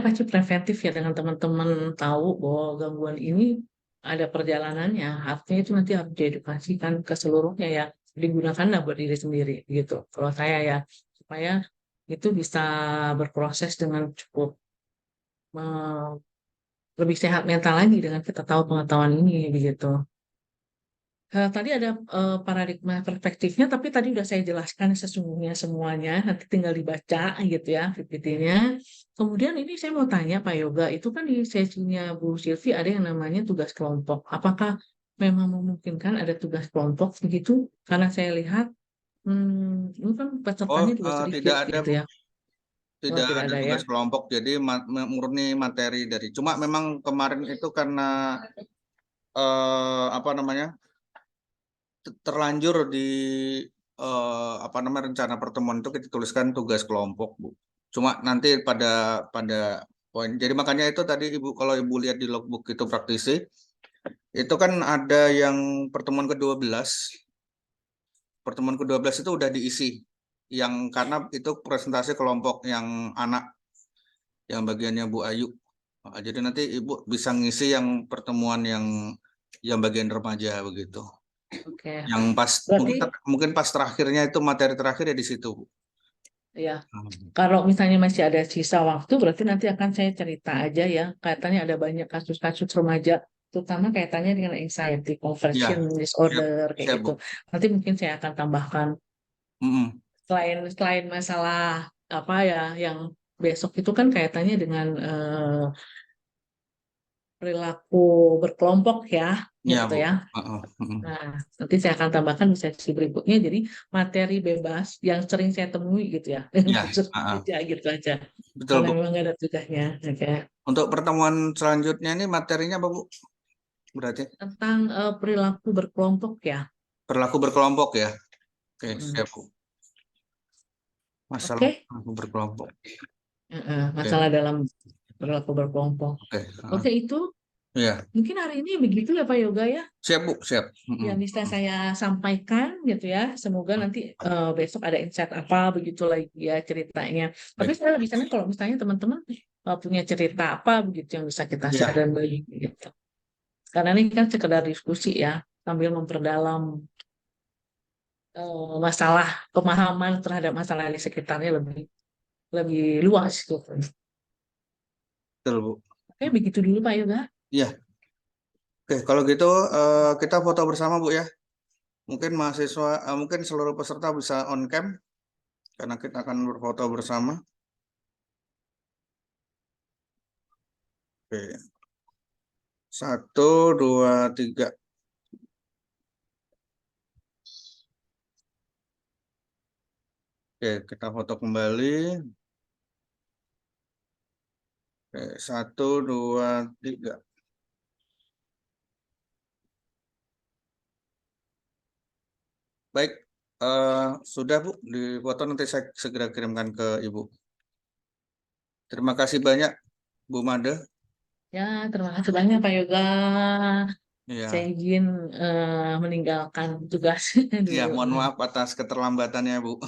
pasti preventif ya dengan teman-teman tahu bahwa gangguan ini ada perjalanannya, artinya itu nanti harus diedukasikan ke seluruhnya ya, digunakanlah buat diri sendiri gitu. Kalau saya ya supaya itu bisa berproses dengan cukup lebih sehat mental lagi dengan kita tahu pengetahuan ini begitu. Tadi ada paradigma perspektifnya, tapi tadi udah saya jelaskan sesungguhnya semuanya. Nanti tinggal dibaca gitu ya PPT-nya. Kemudian ini saya mau tanya Pak Yoga, itu kan di sesinya Bu Silvi ada yang namanya tugas kelompok. Apakah memang memungkinkan ada tugas kelompok begitu? Karena saya lihat ini kan Oh, pesertanya juga sedikit tidak ada gitu Bu, ya. Oh, tidak tidak ada ada ya. tugas kelompok. Jadi murni materi dari. Cuma memang kemarin itu karena apa namanya terlanjur di apa namanya rencana pertemuan itu kita tuliskan tugas kelompok Bu. Cuma nanti pada poin. Jadi makanya itu tadi Ibu kalau Ibu lihat di logbook itu praktisi itu kan ada yang pertemuan ke-12 itu udah diisi yang karena itu presentasi kelompok yang anak yang bagiannya Bu Ayu. Jadi nanti Ibu bisa ngisi yang pertemuan yang bagian remaja begitu. Oke. Yang pas Berarti mungkin pas terakhirnya itu materi terakhir ya di situ. ya, kalau misalnya masih ada sisa waktu, berarti nanti akan saya cerita aja ya. Kaitannya ada banyak kasus-kasus remaja, terutama kaitannya dengan anxiety, Ya, conversion siap, disorder, kayak siap gitu. Bu. Nanti mungkin saya akan tambahkan Mm-mm. selain masalah apa ya, yang besok itu kan kaitannya dengan perilaku berkelompok ya, Ya gitu Bu. ya. Mm-mm. Nah, nanti saya akan tambahkan di sesi berikutnya. Jadi materi bebas yang sering saya temui gitu ya, dengan Ya, kasus aja gitu aja. betul Kalau Bu. memang nggak ada tugasnya, oke. Untuk pertemuan selanjutnya ini materinya apa Bu? Berarti Tentang perilaku berkelompok ya. perilaku berkelompok ya. Oke, Mm. siap Bu. Masalah Oke. perilaku berkelompok. Oke, Masalah dalam perilaku berkelompok. oke. Oke, itu Ya, mungkin hari ini begitu ya Pak Yoga ya, siap Bu, siap. yang bisa saya sampaikan gitu ya. Semoga nanti besok ada insight apa begitu lagi ya ceritanya. Tapi Baik. saya lebih senang kalau misalnya teman-teman punya cerita apa begitu yang bisa kita share Ya, dan bagi gitu. Karena ini kan sekedar diskusi ya, sambil memperdalam masalah pemahaman terhadap masalah di sekitarnya lebih lebih luas gitu. betul Bu. Oke, begitu dulu Pak Yoga. Ya, oke. Kalau gitu kita foto bersama Bu ya. Mungkin mahasiswa, mungkin seluruh peserta bisa on cam karena kita akan berfoto bersama. Oke, 1, 2, 3. Oke, kita foto kembali. Oke, 1, 2, 3. Baik, sudah Bu, di foto nanti saya segera kirimkan ke Ibu. Terima kasih banyak Bu Made. Ya, terima kasih banyak Pak Yoga. Saya Ya, izin meninggalkan tugas ya, dulu. mohon maaf atas keterlambatannya Bu.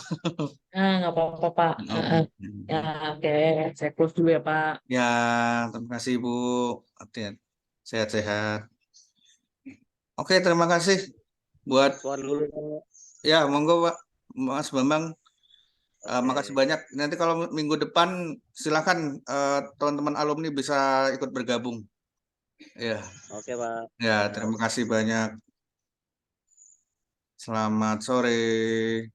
Nggak apa-apa Pak. Ya, oke, saya close dulu ya Pak. Ya, terima kasih Bu. Hati-hati. Sehat-sehat. Oke, terima kasih buat Tuan dulu. ya, monggo Pak. Mas Bambang, makasih Oke. banyak. Nanti kalau minggu depan silakan teman-teman alumni bisa ikut bergabung. Ya, Oke, Pak. ya, Siap. terima kasih banyak. Selamat sore.